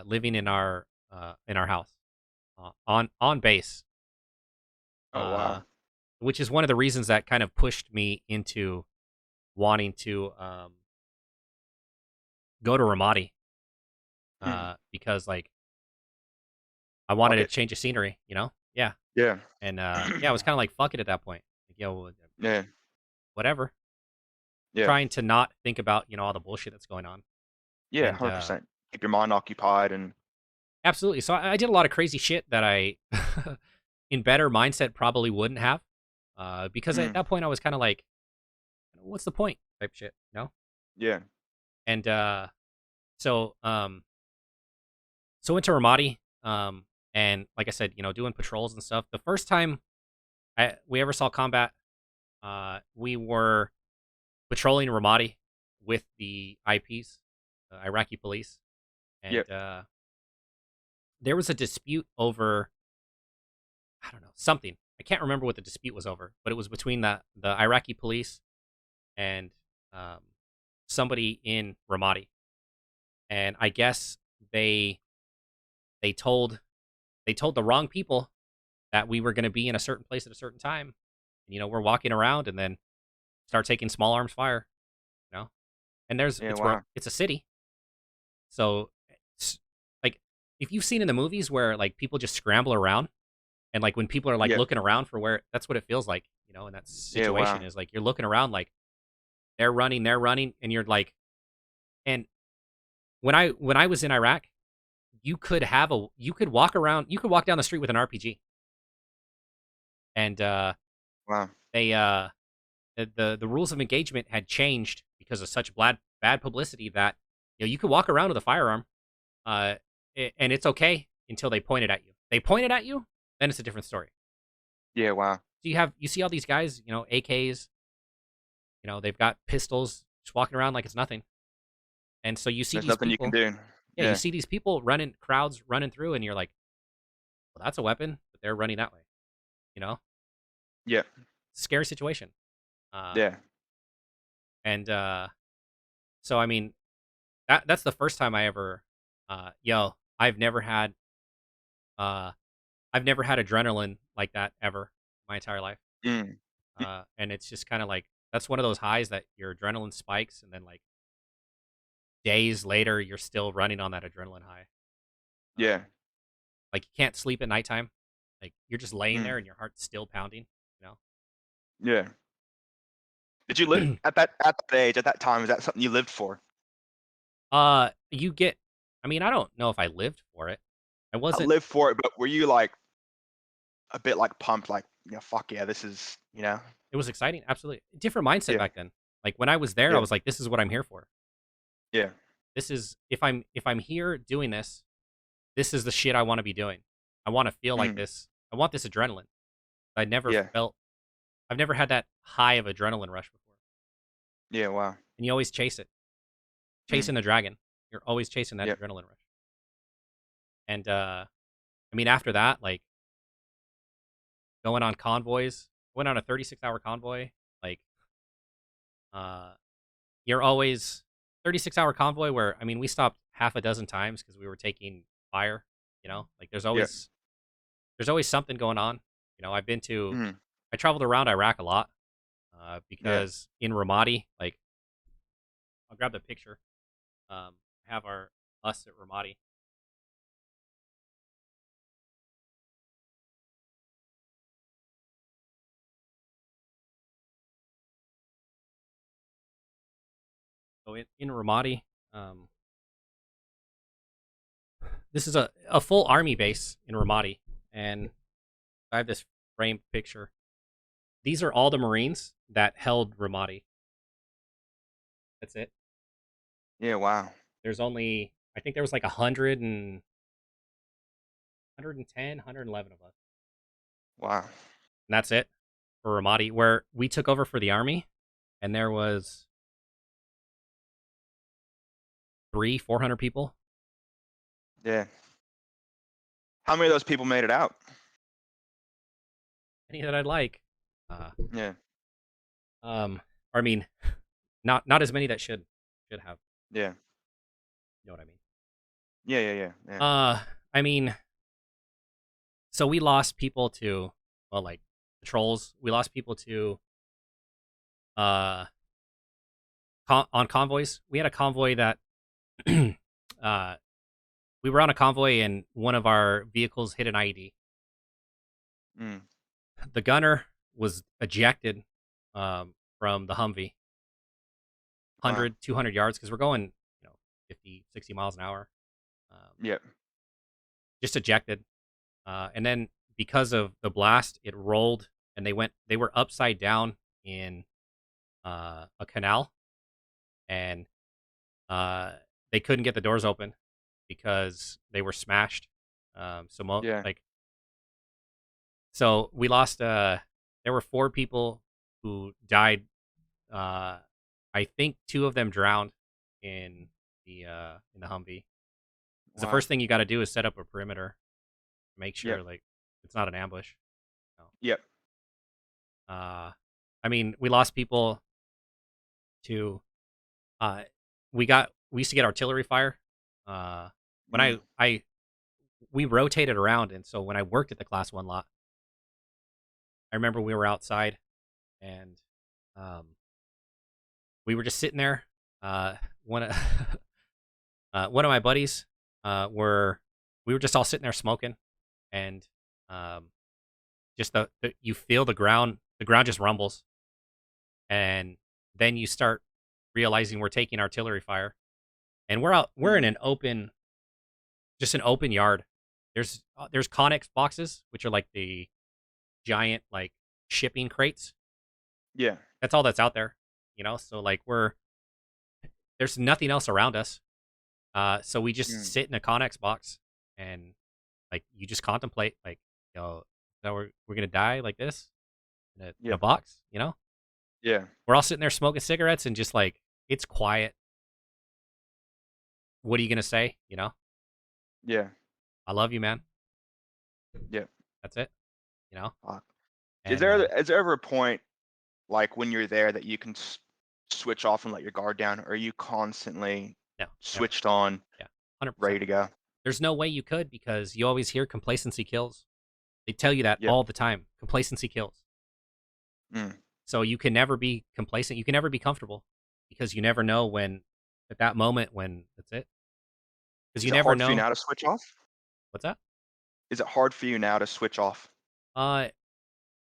living in our house on base, Oh uh, wow. which is one of the reasons that kind of pushed me into wanting to go to Ramadi Mm. because like I wanted Fuck to it. change the scenery, you know? Yeah, Yeah. and yeah, I was kind of like fuck it at that point, like yo, Yeah. whatever, Yeah. trying to not think about you know all the bullshit that's going on, Yeah. and 100%. Keep your mind occupied and absolutely. So I did a lot of crazy shit that I, in better mindset, probably wouldn't have, because at mm. that point I was kind of like, what's the point type shit, you know? Yeah. And so so went to Ramadi, and like I said, you know, doing patrols and stuff. The first time we ever saw combat, we were patrolling Ramadi with the IPs, Iraqi police, and Yep. there was a dispute over I don't know something. I can't remember what the dispute was over, but it was between the Iraqi police and um, somebody in Ramadi, and I guess they told they told the wrong people that we were going to be in a certain place at a certain time. And, you know, we're walking around and then start taking small arms fire. You know, and Yeah. Wow. it's a city, so it's, like if you've seen in the movies where like people just scramble around and like when people are like Yep. looking around for where that's what it feels like. in that Yeah, situation wow. is like you're looking around like they're running, and you're like, and when I was in Iraq, you could walk around, you could walk down the street with an RPG, and Wow. they the rules of engagement had changed because of such bad publicity that you could walk around with a firearm, uh, and it's okay until they point it at you. They point it at you, then it's a different story. Yeah, wow. So you see all these guys, AKs, they've got pistols, just walking around like it's nothing, and so you see There's these nothing you can people. do. Yeah, you Yeah. see these people running, crowds running through, and you're like, well, that's a weapon, but they're running that way. You know, Yeah. scary situation. Uh, Yeah. and so I mean, that's the first time I ever, I've never had, uh, I've never had adrenaline like that ever my entire life. Mm. Y And it's just kind of like that's one of those highs that your adrenaline spikes, and then like days later, you're still running on that adrenaline high. yeah. Um, like you can't sleep at nighttime. Like you're just laying there Mm. and your heart's still pounding. You know. Yeah. Did you live at that age, at that time, is that something you lived for? You get. I mean, I don't know if I lived for it. I Not wasn't. live for it, but were you, like, a bit, like, pumped, like, "Fuck yeah, this is" you know? It was exciting, absolutely different mindset Yeah. back then. Like when I was there, I Yeah. was like, "This is what I'm here for. Yeah. This is if I'm here doing this, this is the shit I want to be doing. I want to feel like Mm. this. I want this adrenaline. I never Yeah. felt. I've never had that high of adrenaline rush before. Yeah, wow. And you always chase it, Mm. chasing the dragon. You're always chasing that Yep. adrenaline rush. And I mean, after that, like going on convoys, went on a 36-hour convoy. Like, uh, you're always 36-hour convoy where I mean, we stopped half a dozen times because we were taking fire. Like Yeah. there's always something going on. Mhm. I traveled around Iraq a lot Yeah. because in Ramadi, like I'll grab the picture. I have us at Ramadi. So in Ramadi, um, this is a full army base in Ramadi, and I have this framed picture. These are all the Marines that held Ramadi. That's it. Yeah, wow. There's only I think there was like 110, 111 of us, Wow. and that's it for Ramadi. Where we took over for the army, and there was 400 people. Yeah. How many of those people made it out? Any that I'd like. Uh, Yeah. um, I mean, not as many that should have. Yeah. You know what I mean? Yeah, yeah, yeah, yeah. I mean, so we lost people to, well, like patrols. We lost people to uh on convoys. We had a convoy that uh we were on a convoy and one of our vehicles hit an IED. Mm. The gunner was ejected from the Humvee Wow. 100, 200 yards because we're going, 50, 60 miles an hour. Um, Yep. just ejected. And then because of the blast, it rolled and they were upside down in a canal, and uh, they couldn't get the doors open because they were smashed. Yeah. Like so we lost. There were 4 people who died. Uh, I think 2 of them drowned in the Humvee. 'Cause the Wow. first thing you got to do is set up a perimeter, make Yep. sure like it's not an ambush. You Yep. Uh, I mean, we lost people to. Uh, we used to get artillery fire. Uh, when Mm. I we rotated around, and so when I worked at the Class 1 lot, I remember we were outside, and um, we were just sitting there. One of one of my buddies were we were just all sitting there smoking, and um, just you feel the ground the ground just rumbles, and then you start realizing we're taking artillery fire, and we're in Mm. an open, just an open yard. There's Connex boxes, which are like the giant like shipping crates. Yeah. That's all that's out there, you know. So like there's nothing else around us. So we just Mm. sit in a Connex box and like you just contemplate like, that we're gonna die like this in a Yeah. box, you know. Yeah. We're all sitting there smoking cigarettes and just like it's quiet. What are you gonna say? You know, Yeah. I love you, man. Yeah. That's it. You know, Fuck. and Is there ever a point like when you're there that you can switch off and let your guard down, or are you constantly no, never. switched on, Yeah, 100%. ready to go? There's no way you could because you always hear complacency kills. They tell you that Yeah. all the time. Complacency kills. Mm. So you can never be complacent. You can never be comfortable because you never know when, at that moment, when that's it. Because you Is it never hard for you know. now to switch off? What's that? Is it hard for you now to switch off? Uh,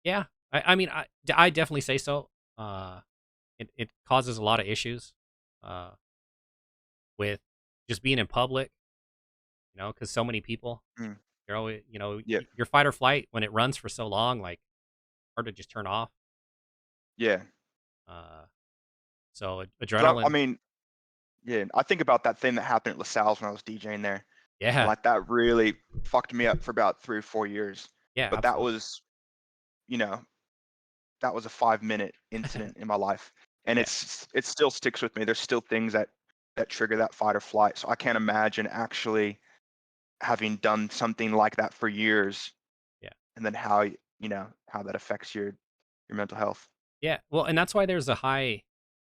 yeah. I mean, I definitely say so. It causes a lot of issues. Uh, with just being in public, you know, because so many people, Mm. you're always, Yeah. your fight or flight when it runs for so long, like hard to just turn off. Yeah. Uh, so 'Cause I adrenaline, mean, yeah, I think about that thing that happened at LaSalle's when I was DJing there, and yeah, like that really fucked me up for about 3 or 4 years. yeah, But that absolutely, was, you know, that was a 5-minute incident in my life, and yeah, it still sticks with me. There's still things that trigger that fight or flight. So I can't imagine actually having done something like that for years, yeah, and then how how that affects your mental health. yeah. Well, and that's why there's a high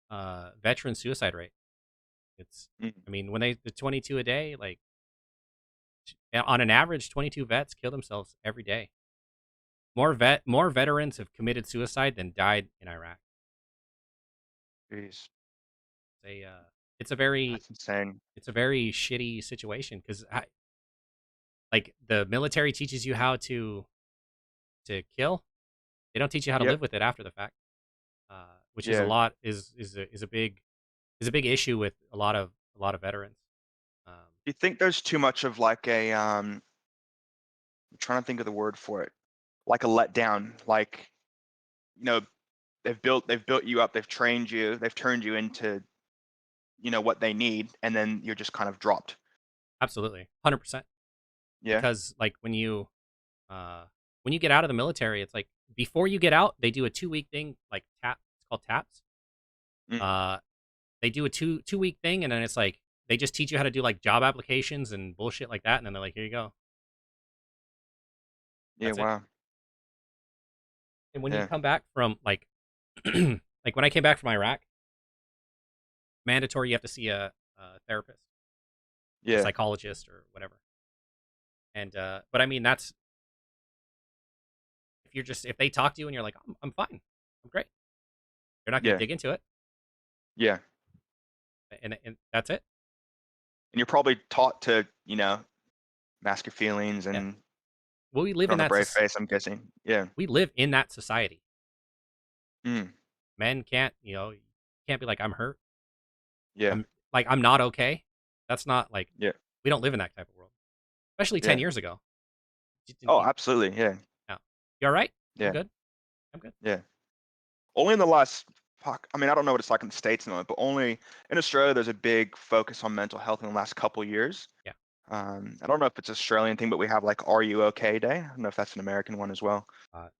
veteran suicide rate. It's, Mm. I mean, when the 22 a day, like on an average, 22 vets kill themselves every day. More veterans have committed suicide than died in Iraq. Jeez, They it's a very that's insane. it's a very shitty situation because like the military teaches you how to kill. They don't teach you how to Yep. live with it after the fact, which is a Yeah. lot is a big issue with a lot of veterans. Um, Do you think there's too much of like I'm trying to think of the word for it, like a letdown, like, you know, they've built you up, they've trained you, they've turned you into, what they need, and then you're just kind of dropped. Absolutely, 100%. Yeah. Because like uh, when you get out of the military, it's like before you get out, they do a 2 week thing like tap. It's called taps. Mm. Uh, they do a two week thing, and then it's like they just teach you how to do like job applications and bullshit like that, and then they're like, here you go, Yeah, that's it. wow. And when you Yeah. come back from like like when I came back from Iraq, mandatory you have to see a therapist, a Yeah. psychologist or whatever. And but I mean that's if they talk to you and you're like I'm fine, I'm great. They're not going to Yeah. dig into it, Yeah. and that's it. And you're probably taught to, mask your feelings Yeah. and Well, put on a brave face, I'm guessing. Yeah. we live in that society. Mm. Men can't, can't be like I'm hurt. Yeah. I'm not okay. That's not like Yeah. we don't live in that type of world, especially 10 Yeah. years ago. Oh, absolutely. Yeah. No. You all right? I'm Yeah. good. I'm good. Yeah. Only in the last fuck, I mean, I don't know what it's like in the States now, but only in Australia, there's a big focus on mental health in the last couple years. Yeah. I don't know if it's an Australian thing, but we have like "Are You Okay" Day. I don't know if that's an American one as well.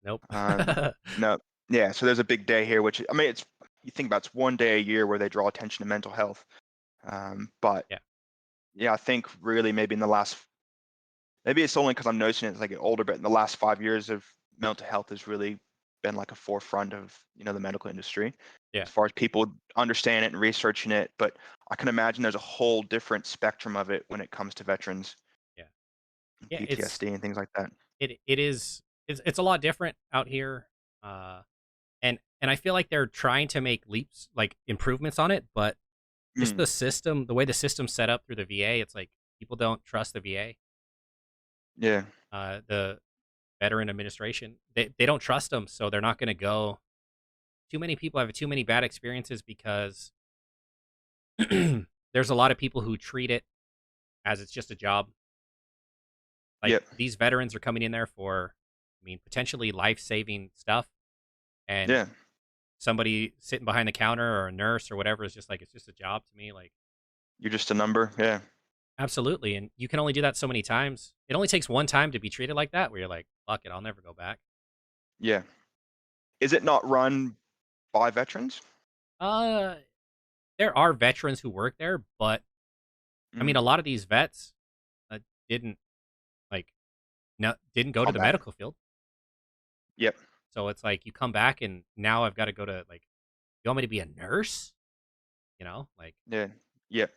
Nope. No, yeah. So there's a big day here, which I mean, it's you think about it's one day a year where they draw attention to mental health. But Yeah. yeah, I think really maybe in the last maybe it's only because I'm noticing it as I get older, but in the last 5 years of mental health has really been like a forefront of the medical industry Yeah. as far as people understand it and researching it. But I can imagine there's a whole different spectrum of it when it comes to veterans, Yeah. Yeah. PTSD and things like that. It is it's a lot different out here. Uh, and I feel like they're trying to make leaps, like improvements on it, but just Mm, the way the system's set up through the VA, it's like people don't trust the VA. yeah, The veteran administration, they don't trust them, so they're not going to go. Too many people have too many bad experiences because there's a lot of people who treat it as it's just a job. Like Yep. these veterans are coming in there for, I mean, potentially life-saving stuff, and Yeah. somebody sitting behind the counter or a nurse or whatever is just like, it's just a job to me. Like, You're just a number. Yeah. absolutely, and you can only do that so many times. It only takes one time to be treated like that, where you're like, fuck it, I'll never go back. Yeah. Is it not run by veterans? Uh, there are veterans who work there, but I mean, Mm. a lot of these vets didn't like no didn't go to the Combat. medical field. Yep. So it's like you come back and now I've got to go to like, you want me to be a nurse? You know, like Yeah. Yep.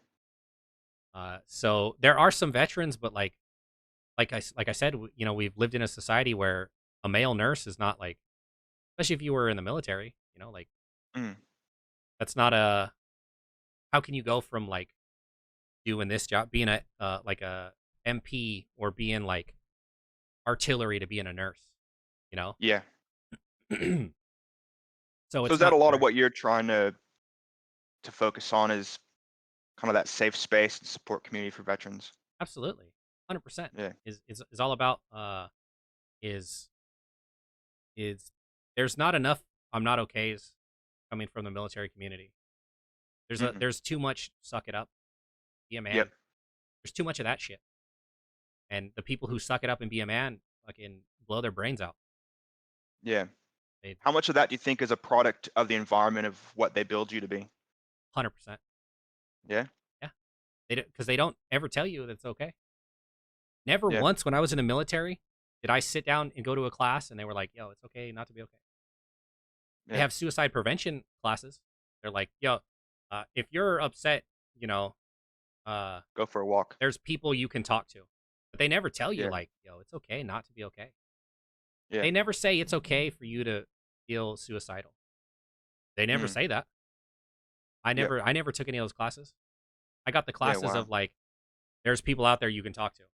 so there are some veterans, but like I said, you know, we've lived in a society where a male nurse is not like, especially if you were in the military, you know, like Mm. that's not a, how can you go from like doing this job, being a like a MP or being like artillery to being a nurse, you know? Yeah. So So it's is that a not lot of fair. what you're trying to focus on is kind of that safe space and support community for veterans? Absolutely. 100% Yeah. is all about is is there's not enough I'm not okays coming from the military community. Mm. There's too much suck it up, be a Yep. man. There's too much of that shit. And the people who suck it up and be a man fucking blow their brains out. Yeah. They How much of that do you think is a product of the environment of what they build you to be? 100%. Yeah. Yeah. Because they don't ever tell you that it's okay. Never Yeah. once when I was in the military did I sit down and go to a class and they were like, "Yo, it's okay not to be okay." They Yeah. have suicide prevention classes. They're like, "Yo, if you're upset, you know, uh, Go for a walk. there's people you can talk to." But they never tell you Yeah. like, "Yo, it's okay not to be okay." Yeah. They never say it's okay for you to feel suicidal. They never Mm. say that. Yep. I never took any of those classes. I got the Yeah. classes Wow. of like, there's people out there you can talk to,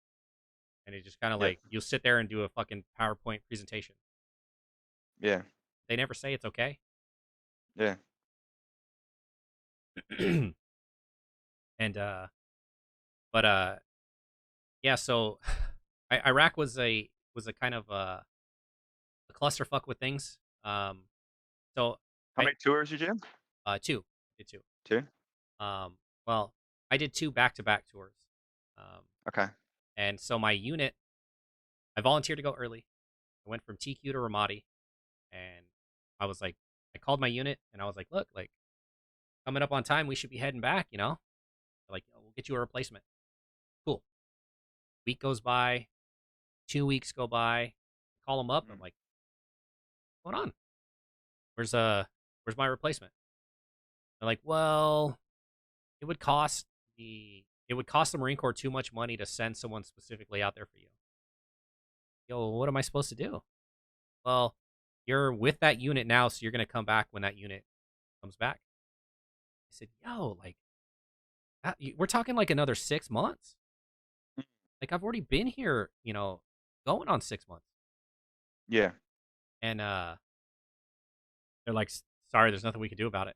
and it just kind of Yep. like you'll sit there and do a fucking PowerPoint presentation. Yeah. They never say it's okay. Yeah. And but yeah. So Iraq was a kind of a clusterfuck with things. So How I many tours did you do? two did two. Two. Um, well, I did two back to back tours. Um, Okay. and so my unit, I volunteered to go early. I went from TQ to Ramadi, and I was like, I called my unit, and I was like, look, like coming up on time, we should be heading back. You know, they're like, "Oh, we'll get you a replacement." Cool. Week goes by, 2 weeks go by. Call them up. I'm Mm. like, what's going on? Where's where's my replacement? They're like, well, it would cost it would cost the Marine Corps too much money to send someone specifically out there for you. Yo, what am I supposed to do? Well, you're with that unit now, so you're gonna come back when that unit comes back. I said, yo, like we're talking like another 6 months. Like I've already been here, you know, going on 6 months. Yeah. And they're like, sorry, there's nothing we can do about it.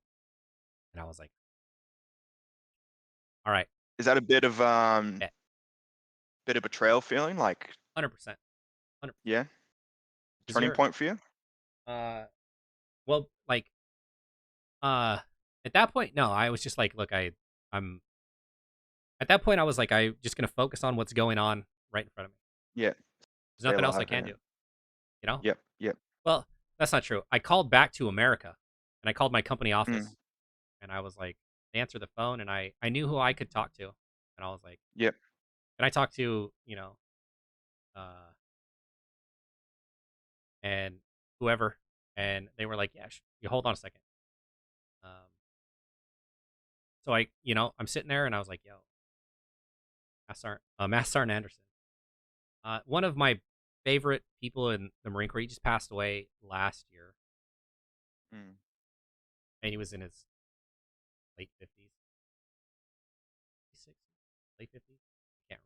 And I was like, all right, Is that a bet, bit of betrayal feeling? Like, 100%, 100%. yeah, Because turning you're, point for you? uh, well, like, uh, at that point, no, I was just like, look, I'm at that point, I was like, I'm just gonna focus on what's going on right in front of me. Yeah. There's Stay nothing else I alive. can Yeah. do, you know. Yep. Yep. Well, that's not true. I called back to America, and I called my company Mm. office, and I was like, they answered the phone, and I knew who I could talk to, and I was like, Yep. can I talk to, you know, uh, and whoever, and they were like, yeah, you hold on a second. Um, so I, you know, I'm sitting there, and I was like, yo, Master Sergeant Anderson, one of my favorite people in the Marine Corps. He just passed away last year, Mm. and he was in his late 50s, late 50s. I can't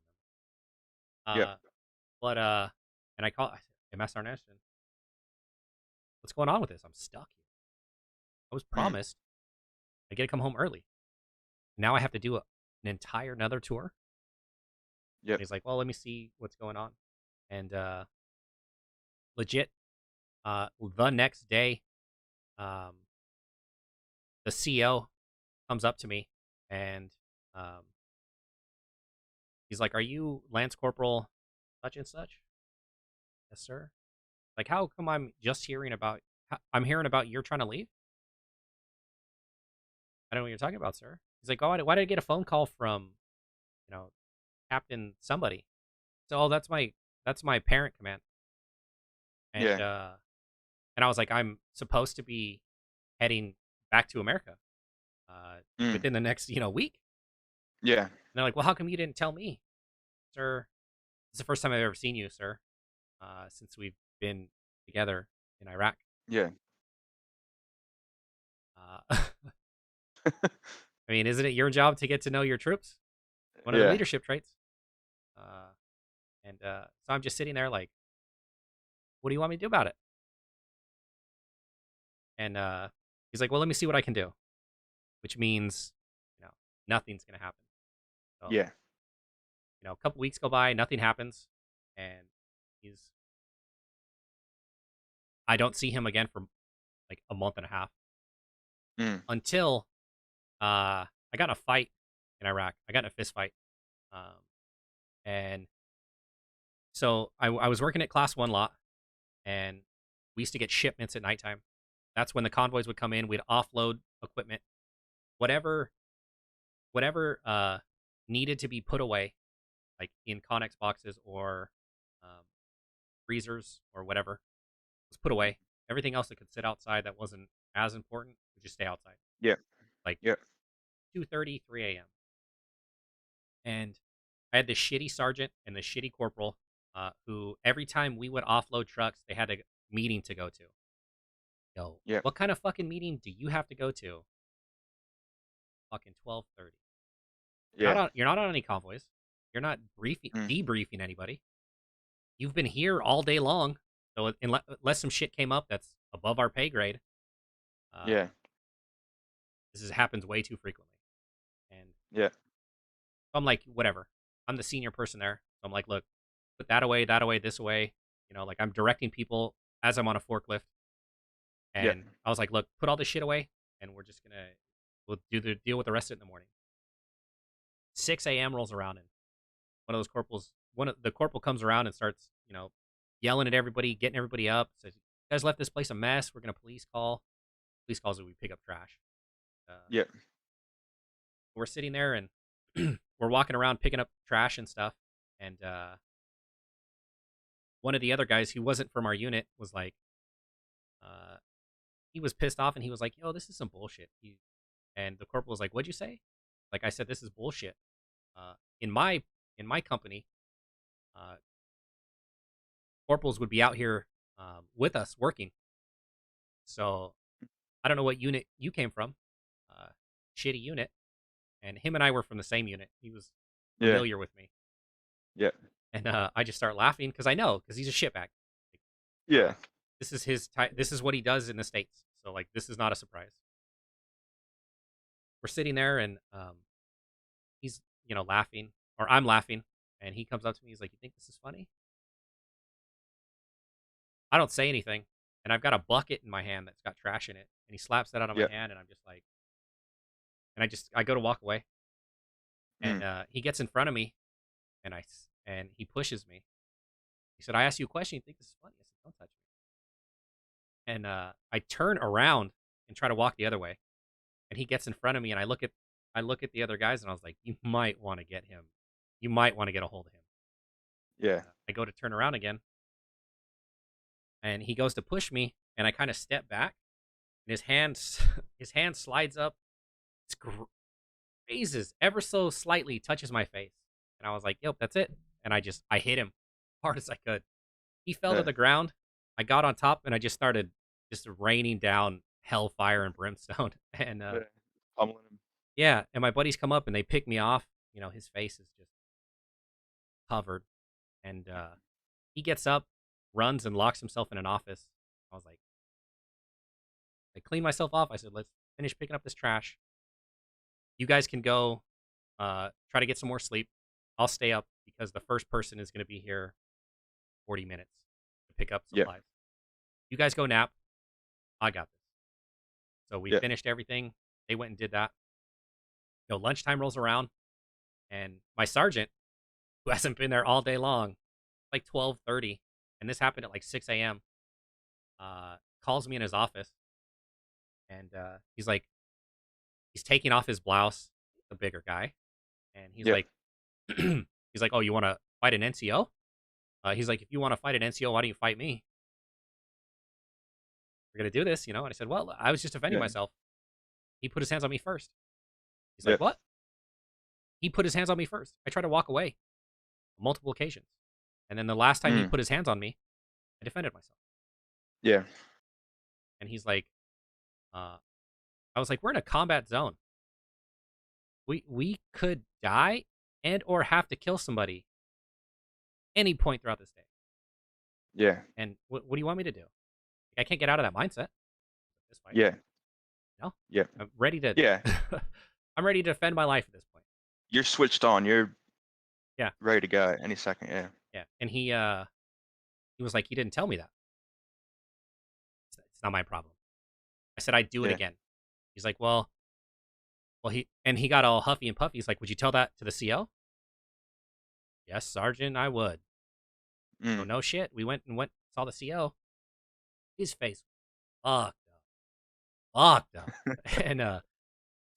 remember. Yep. But and I call. I said, Hey, Master Nation, what's going on with this? I'm stuck here. I was Mm. promised I get to come home early. Now I have to do an entire another tour. And Yep. he's like, well, let me see what's going on. And legit, the next day, um, the CO comes up to me and um, he's like, "Are you Lance Corporal such and such?" Yes, sir. Like, how come I'm just hearing about? I'm hearing about you're trying to leave. I don't know what you're talking about, sir. He's like, "Oh, why did I get a phone call from you know Captain somebody?" So, oh, that's my parent command, and Yeah. uh, and I was like, I'm supposed to be heading back to America Mm. within the next week. Yeah. And they're like, well, how come you didn't tell me, sir? It's the first time I've ever seen you, sir, since we've been together in Iraq. Yeah. Uh, I mean, isn't it your job to get to know your troops? One of the Yeah. leadership traits. Uh, and so I'm just sitting there like, what do you want me to do about it? And he's like, well, let me see what I can do, which means, you know, nothing's gonna happen. So, Yeah. a couple weeks go by, nothing happens, and he's I don't see him again for like a month and a half Mm. until I got in a fight in Iraq. I got in a fist fight, um, and so I was working at Class One lot, and we used to get shipments at nighttime. That's when the convoys would come in. We'd offload equipment, whatever needed to be put away, like in Connex boxes or um, freezers or whatever, was put away. Everything else that could sit outside that wasn't as important would just stay outside, Yeah. like Yeah. 2:30, 3 a.m. And I had this shitty sergeant and this shitty corporal who every time we would offload trucks, they had a meeting to go to. Yo, Yeah. what kind of fucking meeting do you have to go to? Fucking 12:30. Yeah. You're not on any convoys. You're not Mm. debriefing anybody. You've been here all day long. So unless some shit came up that's above our pay grade, uh, Yeah. happens way too frequently. And Yeah. I'm like, whatever. I'm the senior person there. So I'm like, look, put that away, this away. Like I'm directing people as I'm on a forklift. Yeah. And I was like, look, put all this shit away, and we'll do the deal with the rest of it in the morning. 6 a.m. rolls around, and the corporal comes around and starts, yelling at everybody, getting everybody up. Says, "You guys left this place a mess. We're gonna police call." Police calls that we pick up trash. Uh, Yeah. we're sitting there and we're walking around picking up trash and stuff, and one of the other guys who wasn't from our unit was like, uh, he was pissed off, and he was like, "Yo, this is some bullshit." And the corporal was like, "What'd you say?" Like I said, "This is bullshit." Uh, in my company, uh, corporals would be out here with us working. So I don't know what unit you came from. Uh, Shitty unit. And him and I were from the same unit. He was Yeah. familiar with me, Yeah. and I just start laughing because I know because he's a shitbag. Yeah. This is his this is what he does in the states. So like this is not a surprise. We're sitting there and he's laughing or I'm laughing, and he comes up to me. He's like, "You think this is funny?" I don't say anything, and I've got a bucket in my hand that's got trash in it, and he slaps that out of my Yeah. hand, and I'm just like, and I go to walk away, and Mm. he gets in front of me, and he pushes me. He said, "I asked you a question. You think this is funny?" I said, "Don't touch me." And I turn around and try to walk the other way, and he gets in front of me, and I look at the other guys, and I was like, "You might want to get him. You might want to get a hold of him." Yeah. I go to turn around again, and he goes to push me, and I kind of step back, and his hand slides up, raises ever so slightly, touches my face, and I was like, "Yep, that's it." And I hit him hard as I could. He fell to Yeah. the ground. I got on top, and I just started just raining down hellfire and brimstone. And Yeah. Pummeling him. yeah, and my buddies come up and they pick me off. His face is just covered, and he gets up runs and locks himself in an office. I was like, I cleaned myself off. I said, let's finish picking up this trash. You guys can go try to get some more sleep. I'll stay up because the first person is going to be here 40 minutes to pick up Yeah. supplies. You guys go nap. I got this. So we Yeah. finished everything. They went and did that. Lunchtime rolls around, and my sergeant, who hasn't been there all day long, like 12:30, and this happened at like 6 a.m., calls me in his office, and he's like, he's taking off his blouse, the bigger guy, and he's Yeah. like, he's like, oh, you want to fight an NCO? He's like, if you want to fight an NCO, why don't you fight me? We're gonna do this, And I said, well, I was just defending Yeah. myself. He put his hands on me first. He's Yeah. like, what? He put his hands on me first. I tried to walk away on multiple occasions, and then the last time he Mm. put his hands on me, I defended myself. Yeah. And he's like, I was like, we're in a combat zone. We could die and or have to kill somebody any point throughout this day. Yeah. And what do you want me to do? I can't get out of that mindset. This fight. Yeah. No, Yeah. I'm ready to. Yeah. I'm ready to defend my life at this point. You're switched on. You're Yeah, ready to go any second. Yeah. yeah. And he was like, he didn't tell me that. It's not my problem. I said I'd do it Yeah. again. He's like, well, he got all huffy and puffy. He's like, would you tell that to the CO? Yes, Sergeant, I would. Mm. No shit. We went saw the CO. His face fucked up. And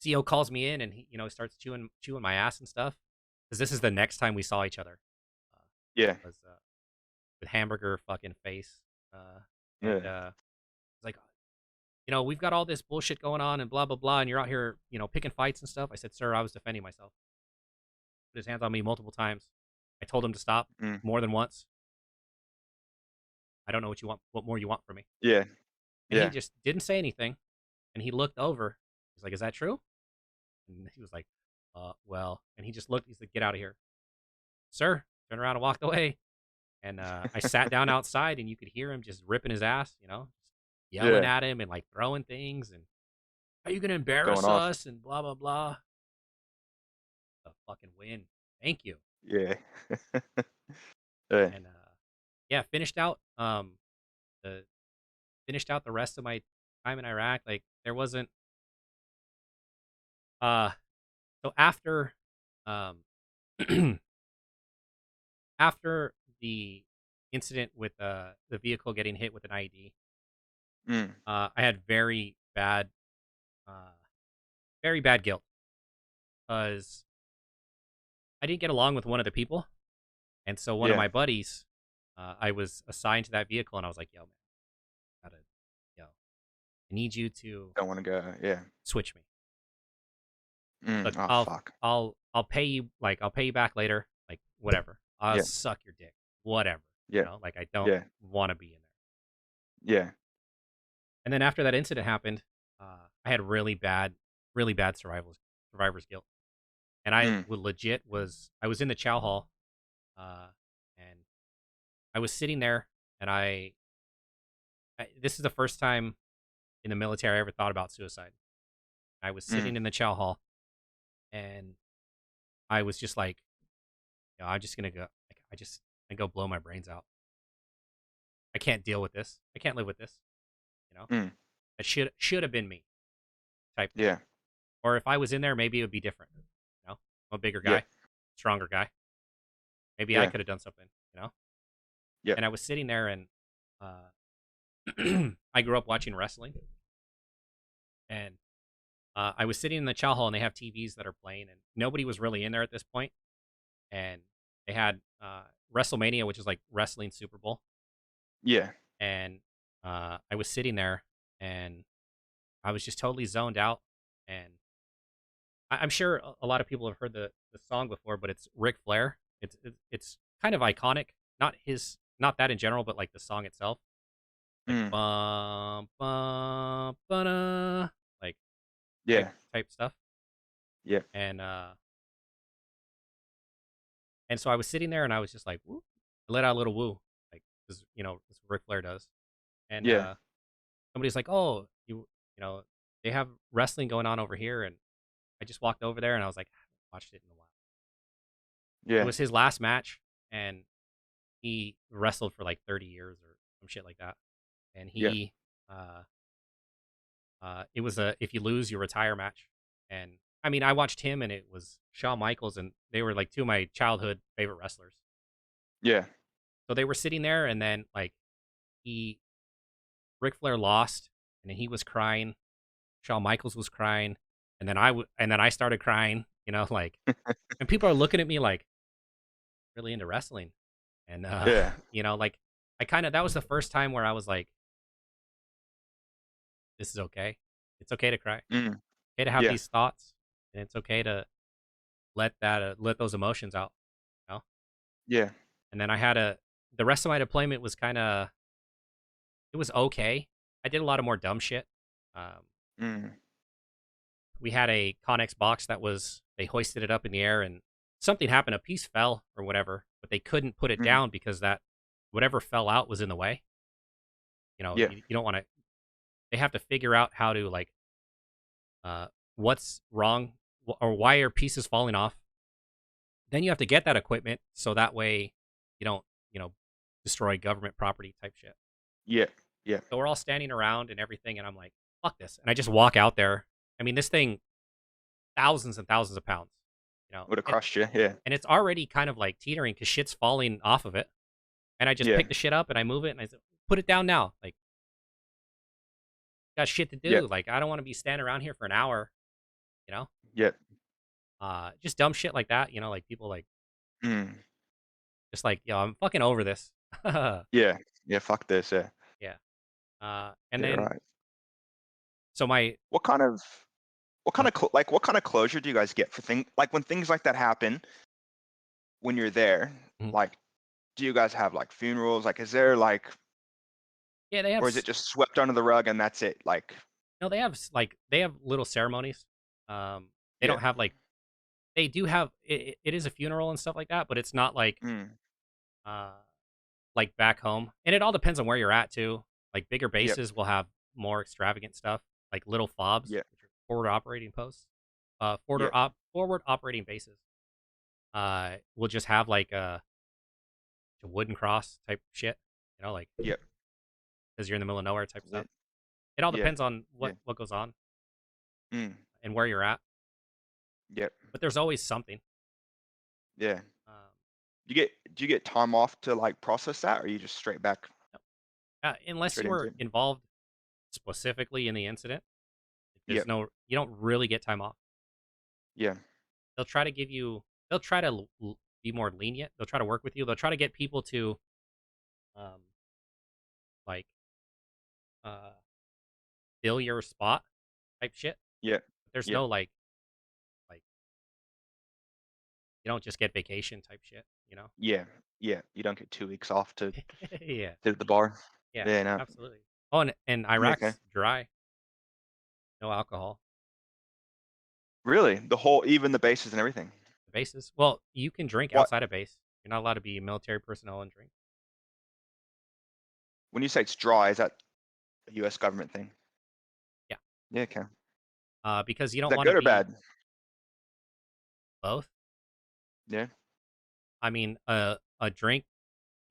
CO calls me in, and he starts chewing my ass and stuff. Because this is the next time we saw each other. Yeah. Was with hamburger fucking face. And Yeah. it's like, we've got all this bullshit going on and blah blah blah, and you're out here, picking fights and stuff. I said, sir, I was defending myself. Put his hands on me multiple times. I told him to stop Mm. more than once. I don't know what you want. What more you want from me? Yeah. And he Yeah. just didn't say anything. And he looked over. He's like, "Is that true?" And he was like, well." And he just looked. He's like, "Get out of here, sir." Turned around and walked away. And I sat down outside, and you could hear him just ripping his ass, yelling Yeah. at him and like throwing things. And are you gonna Going embarrass off. us? And blah blah blah. The fucking win. Thank you. Yeah. Yeah. And yeah, the finished out the rest of my time in Iraq. Like there wasn't uh so after um after the incident with the vehicle getting hit with an IED, Mm. I had uh very bad guilt because I didn't get along with one of the people, and so one of Yeah. my buddies, I was assigned to that vehicle, and I was like, "Yo, man, gotta, yo, I need you to Don't want to go. Yeah. switch me. Mm. Look, Oh I'll fuck. I'll pay you, like I'll pay you back later, like whatever. I'll Yeah. suck your dick, whatever. Yeah. Like I don't Yeah. want to be in there." Yeah. And then after that incident happened, I had really bad survivor's guilt, and I Mm. would legit I was in the chow hall, and I was sitting there, and this is the first time in the military I ever thought about suicide. I was Mm. sitting in the chow hall, and I was just like, I'm just gonna go, like, I go blow my brains out. I can't deal with this. I can't live with this. You know, Mm. it should have been me type thing. Yeah. Or if I was in there, maybe it would be different. I'm a bigger Yeah. guy, stronger guy. Maybe I Yeah. could have done something. Yeah. And I was sitting there, and I grew up watching wrestling, and I was sitting in the chow hall, and they have TVs that are playing, and nobody was really in there at this point. And they had WrestleMania, which is like wrestling Super Bowl, Yeah. and I was sitting there, and I was just totally zoned out. And I'm sure a lot of people have heard the song before, but it's Ric Flair. It's kind of iconic. Not that in general, but like the song itself, like Mm. bum bum ba like Yeah. type stuff. Yeah. And so I was sitting there, and I was just like, woo. I let out a little woo, like because this Ric Flair does. And Yeah. somebody's like, "Oh, you know, they have wrestling going on over here," and I just walked over there and I was like, "I haven't watched it in a while." It Yeah. was his last match, and he wrestled for like 30 years or some shit like that. And Yeah. uh, it was a if you lose, you retire match. And I mean, I watched him, and it was Shawn Michaels, and they were like two of my childhood favorite wrestlers. Yeah. So they were sitting there, and then like he Ric Flair lost, and then he was crying. Shawn Michaels was crying, and then I started crying. Like, and people are looking at me like really into wrestling, and Yeah. like I kind of that was the first time where I was like, this is okay. It's okay to cry. Mm. Okay to have Yeah. these thoughts, and it's okay to let those emotions out. You know? Yeah. And then the rest of my deployment was kind of it was okay. I did a lot of more dumb shit. Um, Mm. we had a Connex box that was they hoisted it up in the air, and something happened. A piece fell or whatever, but they couldn't put it Mm. down because that whatever fell out was in the way. Yeah. You don't want to. They have to figure out how to like what's wrong or why are pieces falling off. Then you have to get that equipment so that way you don't you know destroy government property type shit. Yeah. Yeah. So we're all standing around and everything, and I'm like, fuck this, and I just walk out there. I mean, this thing thousands and thousands of pounds, Would have crushed you. Yeah. and it's already kind of like teetering because shit's falling off of it. And I just Yeah. pick the shit up and I move it and I said, put it down now. Like, got shit to Yeah. do. Like, I don't want to be standing around here for an hour, you know? Yeah. Just dumb shit like that, like people like, Mm. just like, I'm fucking over this. Yeah. Yeah. Yeah. Fuck this. Yeah. And Yeah. then, Right. so my, What kind of uh, what kind of closure do you guys get for things like when things like that happen when you're there? mhm. Like, do you guys have like funerals? Like, is there like, Yeah, or is it just swept under the rug and that's it? Like, no, they have little ceremonies. They yeah. don't have like, they do have, it is a funeral and stuff like that, but it's not Mm. uh, like back home, and it all depends on where you're at too. Like bigger Yep. bases will have more extravagant stuff, like little fobs, Yeah. which are forward operating posts. Yeah. Forward operating bases. Will just have like a wooden cross type shit, like Yep. because you're in the middle of nowhere type Yeah. stuff. It all Yeah. depends on Yeah. what goes on Mm. and where you're at, Yep. but there's always something. Yeah. Um, Do you get time off to like process that, or you just straight back unless straight you into were it? involved specifically in the incident, Yep. you don't really get time off. Yeah. They'll try to give you they'll try to be more lenient. They'll try to work with you. They'll try to get people to um like uh fill your spot type shit. Yeah. There's Yeah. no like you don't just get vacation type shit. Yeah. Yeah. You don't get 2 weeks off to Yeah. sit at the bar. Yeah, Yeah. No. absolutely. Oh, and Yeah. Okay. Iraq's dry, no alcohol. Really, the whole, even the bases and everything. The bases. Well, you can drink What outside of base. You're not allowed to be military personnel and drink. when you say it's dry, is that a U.S. government thing? Yeah. Yeah. Okay. Is Because you don't that want to good or be bad? both. Yeah. I mean, a drink,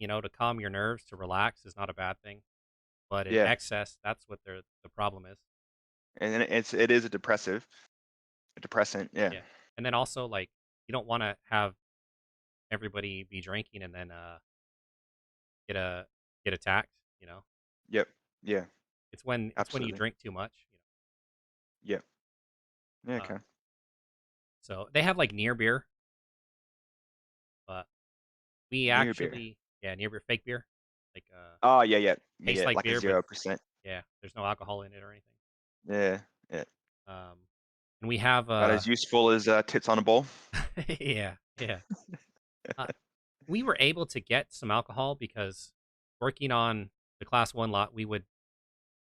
to calm your nerves, to relax is not a bad thing. But in Yeah. excess, that's what the problem is. And then it is a depressant. Yeah. Yeah. And then also like you don't want to have everybody be drinking and then get a get attacked. Yep. Yeah. It's when you Absolutely. drink too much. Yep. Yeah. Uh, Okay. so they have like near beer, but we Near beer. actually near beer, fake beer, like Oh yeah. Yeah. tastes Yeah. like Like a beer, but 0%. yeah, there's no alcohol in it or anything. Yeah. Yeah. Um, and we have About as useful as tits on a bowl. yeah, yeah. Uh, we were able to get some alcohol because working on the class one lot, we would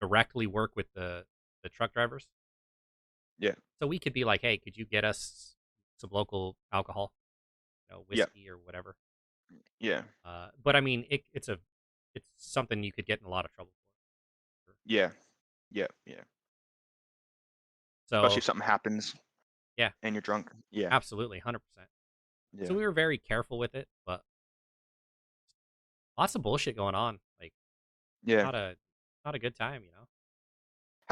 directly work with the truck drivers. Yeah. So we could be like, "Hey, could you get us some local alcohol, Yeah. whiskey or whatever?" Yeah. But I mean, it's a it's something you could get in a lot of trouble for. Yeah. Yeah. Yeah. Especially So if something happens yeah, and you're drunk. Yeah. absolutely, 100%. So Yeah. we were very careful with it, but lots of bullshit going on. Like Yeah. not a not a good time, you know.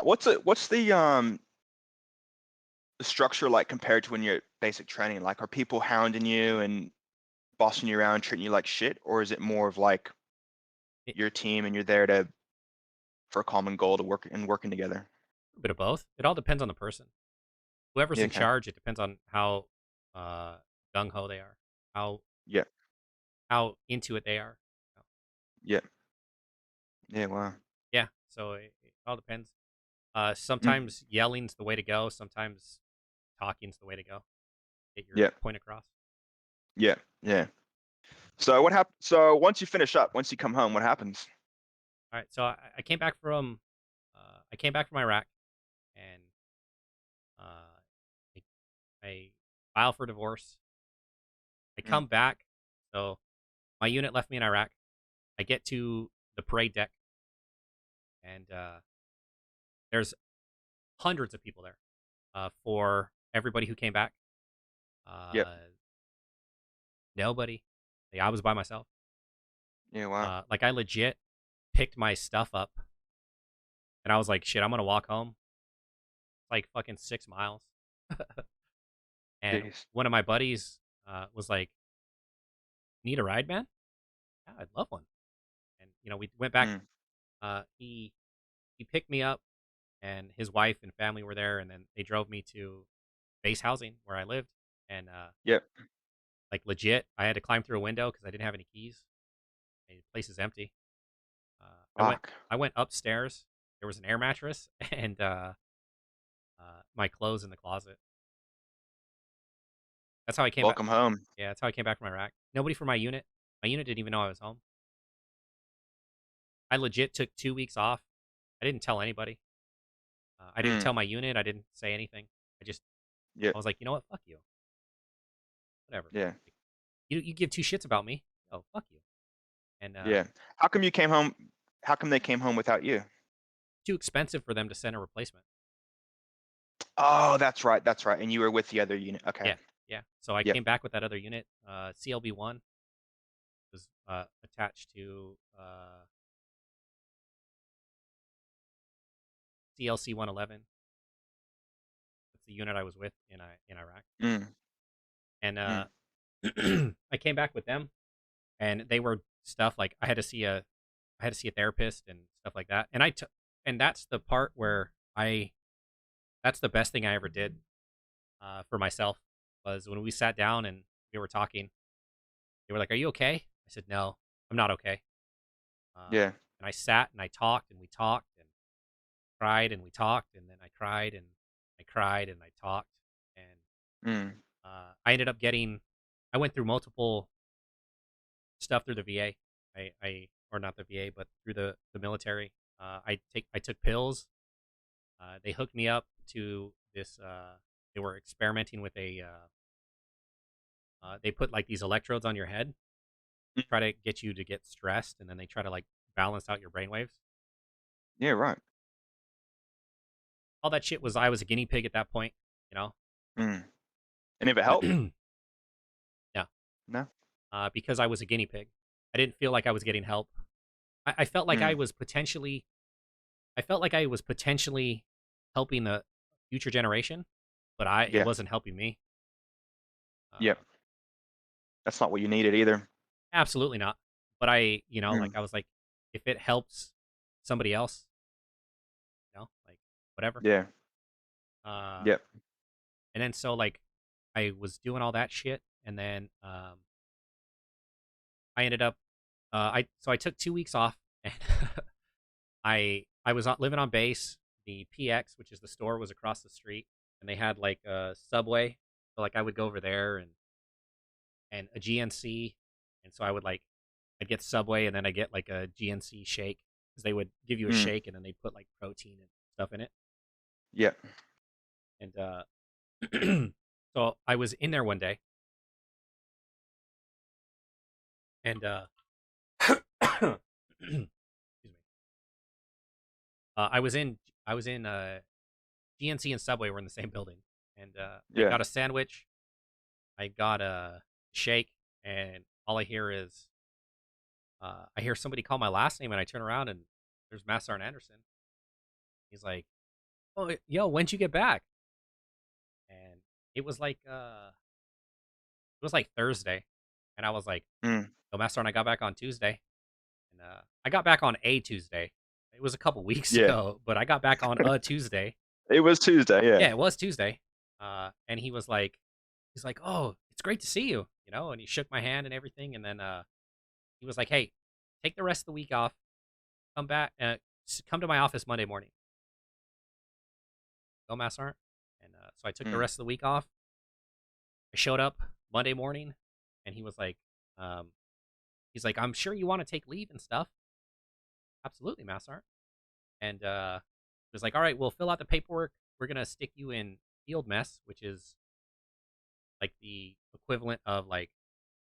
What's the structure like compared to when you're at basic training? Like, are people hounding you and bossing you around, treating you like shit, or is it more of like It, your team and you're there to for a common goal to work and working together? a bit of both. It all depends on the person. Whoever's Yeah. in Okay. charge, it depends on how uh, gung ho they are, how Yeah. how into it they are. You know? Yeah. Yeah. Wow. Yeah, so it all depends. Mm. Sometimes yelling's the way to go. Sometimes talking's the way to go. Get your Yeah. point across. Yeah. Yeah. So what happened? So once you finish up, once you come home, what happens? All right, so I came back from Iraq, and uh, I file for divorce. I Mm. come back, so my unit left me in Iraq. I get to the parade deck, and there's hundreds of people there for everybody who came back. Yep. Uh, Nobody. Like, I was by myself. Yeah. Wow. Like I legit picked my stuff up, and I was like, "Shit, I'm gonna walk home." It's like fucking 6 miles. And Jeez. one of my buddies was like, "Need a ride, man?" Yeah, I'd love one. And we went back. Mm. He picked me up, and his wife and family were there, and then they drove me to base housing where I lived. And Yep. like legit, I had to climb through a window because I didn't have any keys. The place is empty. Uh, I went Fuck. I went upstairs. There was an air mattress and my clothes in the closet. That's how I came back. Welcome home. Yeah, that's how I came back from Iraq. Nobody from my unit. My unit didn't even know I was home. I legit took 2 weeks off. I didn't tell anybody. I didn't Mm. tell my unit. I didn't say anything. Yep. I was like, you know what? Fuck you. Whatever. Yeah. You give two shits about me. Oh, fuck you. And Yeah. How come you came home? How come they came home without you? too expensive for them to send a replacement. Oh, that's right. That's right. And you were with the other unit. Okay. Yeah, yeah. So I Yep. came back with that other unit. CLB1 was attached to CLC 111. That's the unit I was with in Iraq. Mm. And Mm. I came back with them, and they were stuff like I had to see a therapist and stuff like that. And that's the part where I that's the best thing I ever did for myself was when we sat down and we were talking. They were like, "Are you okay?" I said, "No, I'm not okay." Uh, Yeah. and I sat and I talked and we talked and cried and we talked and then I cried and I cried and I talked and Mm. I ended up getting. I went through multiple stuff through the VA. I or not the VA, but through the military. I took pills. They hooked me up to this. They were experimenting with a. They put like these electrodes on your head, Mm. try to get you to get stressed, and then they try to like balance out your brainwaves. Yeah. Right. All that shit was I was a guinea pig at that point, you know. Mm. And if it helped? Yeah, No. because I was a guinea pig, I didn't feel like I was getting help. I felt like Mm. I felt like I was potentially helping the future generation, but it Yeah. wasn't helping me. Yep. Uh, That's not what you needed either. Absolutely not. But like Mm. I was like, if it helps somebody else, like whatever. Yeah. Uh, Yep. and then so like I was doing all that shit, and then I ended up I took 2 weeks off, and I was living on base. The PX, which is the store, was across the street, and they had like a Subway. So like I would go over there and a GNC, and so I'd get Subway, and then I get like a GNC shake because they would give you a Mm. shake, and then they put like protein and stuff in it. Yep. And so I was in there one day, and Excuse me. I was in GNC and Subway were in the same building, and I Yeah. got a sandwich. I got a shake, and all I hear is I hear somebody call my last name, and I turn around and there's Master Anderson. He's like, "Oh, yo, when'd you get back?" And it was like Thursday, and I was like, Mm. "Oh, Master, and I got back on Tuesday." And I got back on a Tuesday. It was a couple weeks Yeah. ago, but I got back on a Tuesday. It was Tuesday. Yeah. Yeah, it was Tuesday. And he's like, "Oh, it's great to see you," and he shook my hand and everything. And then he was like, "Hey, take the rest of the week off. Come back. Come to my office Monday morning. Go, Master." And so I took the Mm. rest of the week off. I showed up Monday morning, and he was like, um, "I'm sure you want to take leave and stuff." Absolutely, Master. And he was like, "All right, we'll fill out the paperwork. We're gonna stick you in field mess, which is like the equivalent of like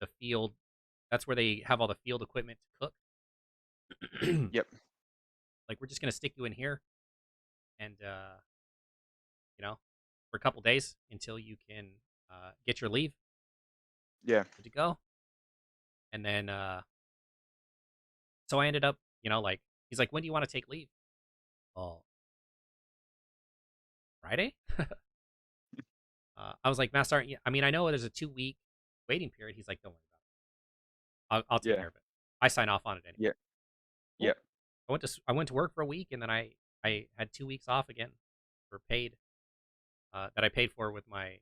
the field. That's where they have all the field equipment to cook. Yep. Like, we're just gonna stick you in here, and you know, for a couple days until you can get your leave, Yeah. good to go." And then so I ended up, like he's like, "When do you want to take leave?" Oh, Friday. I was like, "Master, I mean, I know there's a 2-week waiting period." He's like, "Don't worry about it. I'll take Yeah. care of it. I sign off on it anyway." Yeah. Cool. Yeah. I went to work for a week, and then I had 2 weeks off again for paid that I paid for with my.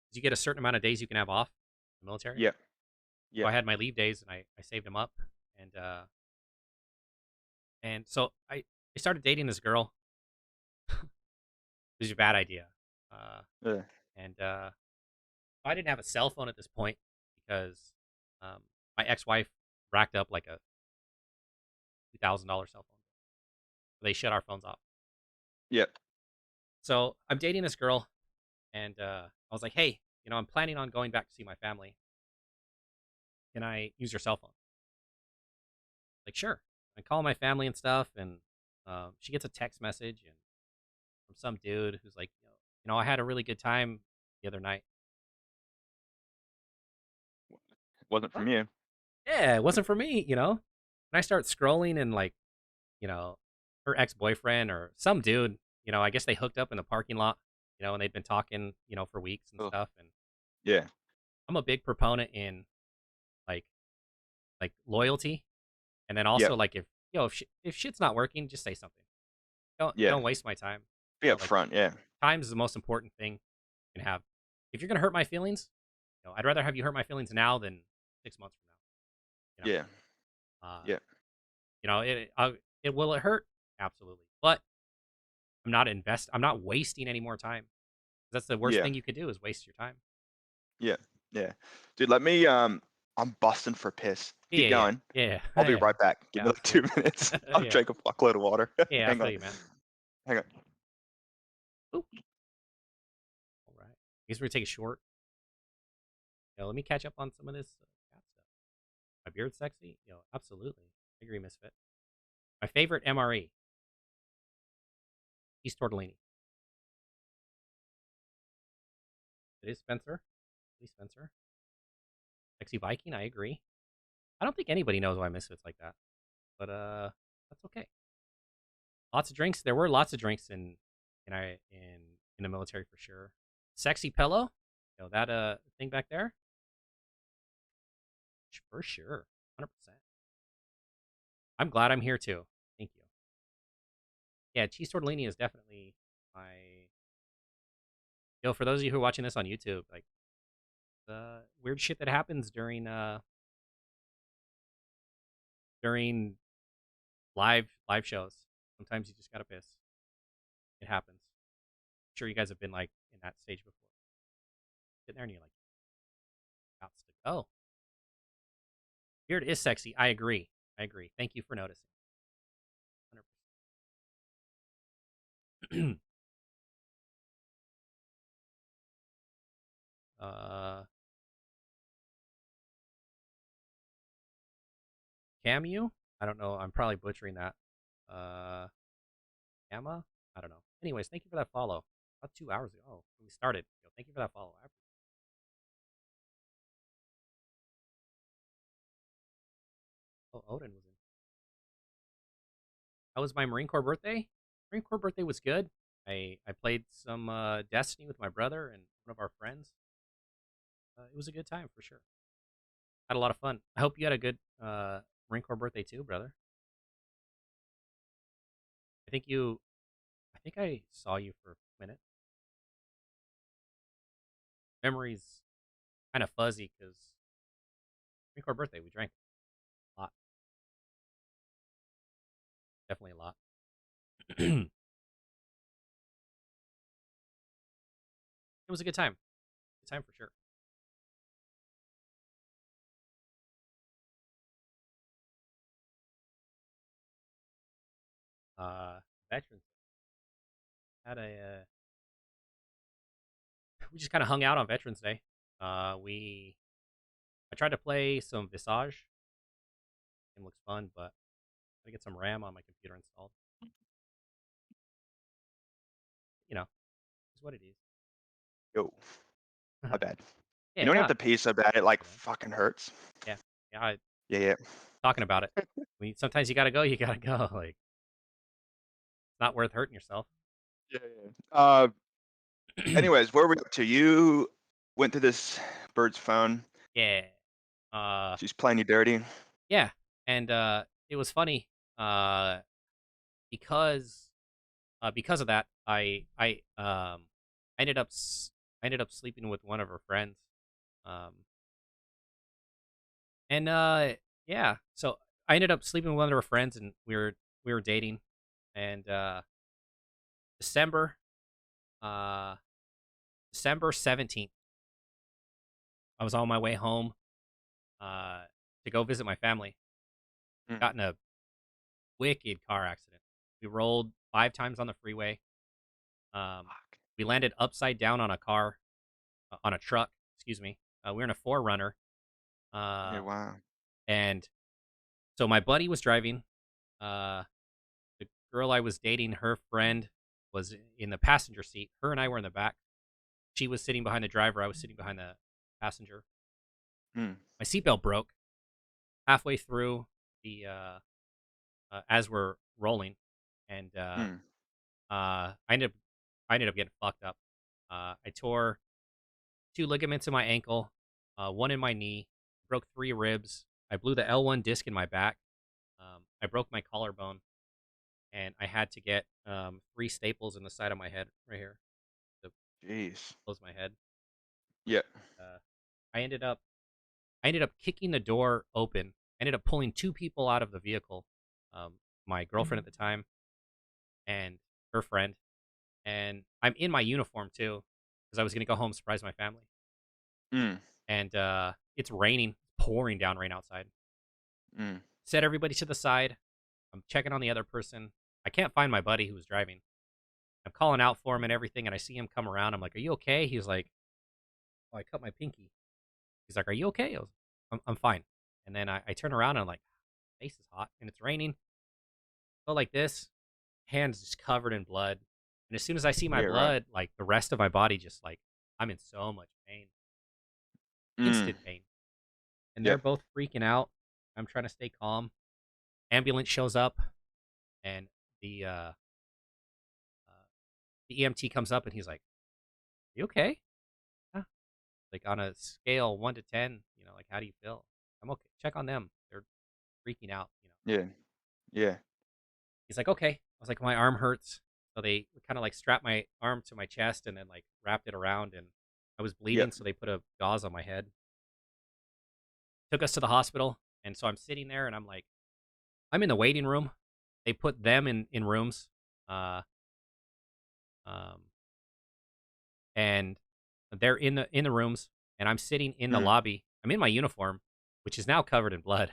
'Cause you get a certain amount of days you can have off in the military. Yeah. So Yeah. I had my leave days, and I saved them up, and so I started dating this girl. It was a bad idea, uh, Yeah. and I didn't have a cell phone at this point because um, my ex-wife racked up like a $2,000 cell phone. They shut our phones off. Yeah. So I'm dating this girl, and I was like, "Hey, I'm planning on going back to see my family. Can I use your cell phone?" Like, sure. I call my family and stuff, and she gets a text message and from some dude who's like, I had a really good time the other night. Wasn't What? from you. Yeah, it wasn't for me. And I start scrolling, and like, you know, her ex boyfriend or some dude, I guess they hooked up in the parking lot, and they'd been talking, for weeks and Oh. stuff. And Yeah. I'm a big proponent in like loyalty, and then also Yep. like if shit's not working, just say something. Yeah. Don't waste my time. Be Like, upfront. Yeah. time is the most important thing you can have. If you're gonna hurt my feelings, I'd rather have you hurt my feelings now than 6 months from now. Yeah. Uh, Yeah. it will it hurt absolutely, but I'm not wasting any more time. That's the worst Yeah. thing you could do is waste your time. Yeah. Yeah. Dude, let me. I'm busting for piss. Yeah, Keep yeah, going. yeah, I'll be yeah, right back. Give yeah, me like 2 absolutely. minutes. I'll Yeah, drink a fuckload of water. yeah, I Hang feel on. you, man. Hang on. Oop. All right, I guess we're gonna take a short. Let me catch up on some of this cat stuff. My beard's sexy. Absolutely. I agree, Misfit. My favorite MRE, East Tortellini. It is Spencer. Please, Spencer. Sexy Viking. I agree. I don't think anybody knows why Misfit's like that, but that's okay. Lots of drinks. There were lots of drinks in the military for sure. Sexy pillow. That thing back there for sure. 100%. I'm glad I'm here too. Thank you. Yeah, cheese tortellini is definitely my. For those of you who are watching this on YouTube, like the weird shit that happens during live shows. Sometimes you just gotta piss. It happens. I'm sure you guys have been like in that stage before. Sitting there and you're like, got to go. Beard is sexy. I agree. I agree. Thank you for noticing. 100%. uh, Camu? I don't know. I'm probably butchering that. Uh, Emma? I don't know. Anyways, thank you for that follow. About 2 hours ago. Oh, when we started. Thank you for that follow. Oh, Odin was in. How was my Marine Corps birthday? Marine Corps birthday was good. I played some Destiny with my brother and one of our friends. It was a good time for sure. Had a lot of fun. I hope you had a good Marine Corps birthday too, brother. I think you. I think I saw you for a minute. Memories kind of fuzzy because Marine Corps birthday we drank a lot, definitely a lot. It was a good time for sure. Veterans had a we just kind of hung out on Veterans Day. We I tried to play some Visage. It looks fun, but I gotta get some RAM on my computer installed. You know, it's what it is. Yo, my bad. You Yeah, don't have no, to pee so bad it like you know, fucking hurts. yeah, yeah. Yeah, yeah. Talking about it. Sometimes you gotta go. You gotta go. Like it's not worth hurting yourself. Yeah, yeah. Anyways, where are we up to? You went to this bird's phone. Yeah. Uh, She's playing you dirty. yeah. And it was funny. Uh, because of that, I ended up I ended up sleeping with one of her friends. Um, and yeah, so I ended up sleeping with one of her friends, and we were dating. And December uh December 17th, I was on my way home uh to go visit my family. Mm, Got in a wicked car accident. We rolled 5 times on the freeway. Um, fuck. we landed upside down on a car, on a truck. Excuse me. We were in a Forerunner, Okay, uh, wow. and so my buddy was driving. Uh, the girl I was dating, her friend was in the passenger seat. Her and I were in the back. She was sitting behind the driver. I was sitting behind the passenger. Mm, My seatbelt broke halfway through the as we're rolling, and mm. I ended up getting fucked up. I tore 2 ligaments in my ankle, one in my knee, broke 3 ribs. I blew the L1 disc in my back. I broke my collarbone, and I had to get 3 staples in the side of my head right here to Jeez. close my head. Yeah. Uh, I ended up I ended up kicking the door open. I ended up pulling 2 people out of the vehicle. Um, my girlfriend at the time and her friend, and I'm in my uniform too because I was gonna go home surprise my family. Mm, And it's raining, pouring down rain outside. mm. Set everybody to the side. I'm checking on the other person. I can't find my buddy who was driving. I'm calling out for him and everything, and I see him come around. I'm like, "Are you okay?" He's like, "Oh, I cut my pinky." He's like, "Are you okay?" I'm fine. And then I turn around and I'm like, "Face is hot and it's raining." Go like this, hands just covered in blood. And as soon as I see my Yeah, right. blood, like the rest of my body just like I'm in so much pain, Mm. instant pain. And they're Yep. both freaking out. I'm trying to stay calm. Ambulance shows up, and the uh, the EMT comes up and he's like, "You okay?" Yeah. Like on a scale 1 to 10, like how do you feel? I'm okay. Check on them. They're freaking out. Yeah. Yeah. He's like, "Okay." I was like, "My arm hurts." So they kind of like strapped my arm to my chest and then like wrapped it around, and I was bleeding, Yep. so they put a gauze on my head. Took us to the hospital, and so I'm sitting there and I'm in the waiting room. They put them in rooms. Uh, um, and they're in the rooms, and I'm sitting in the Mm. lobby. I'm in my uniform, which is now covered in blood,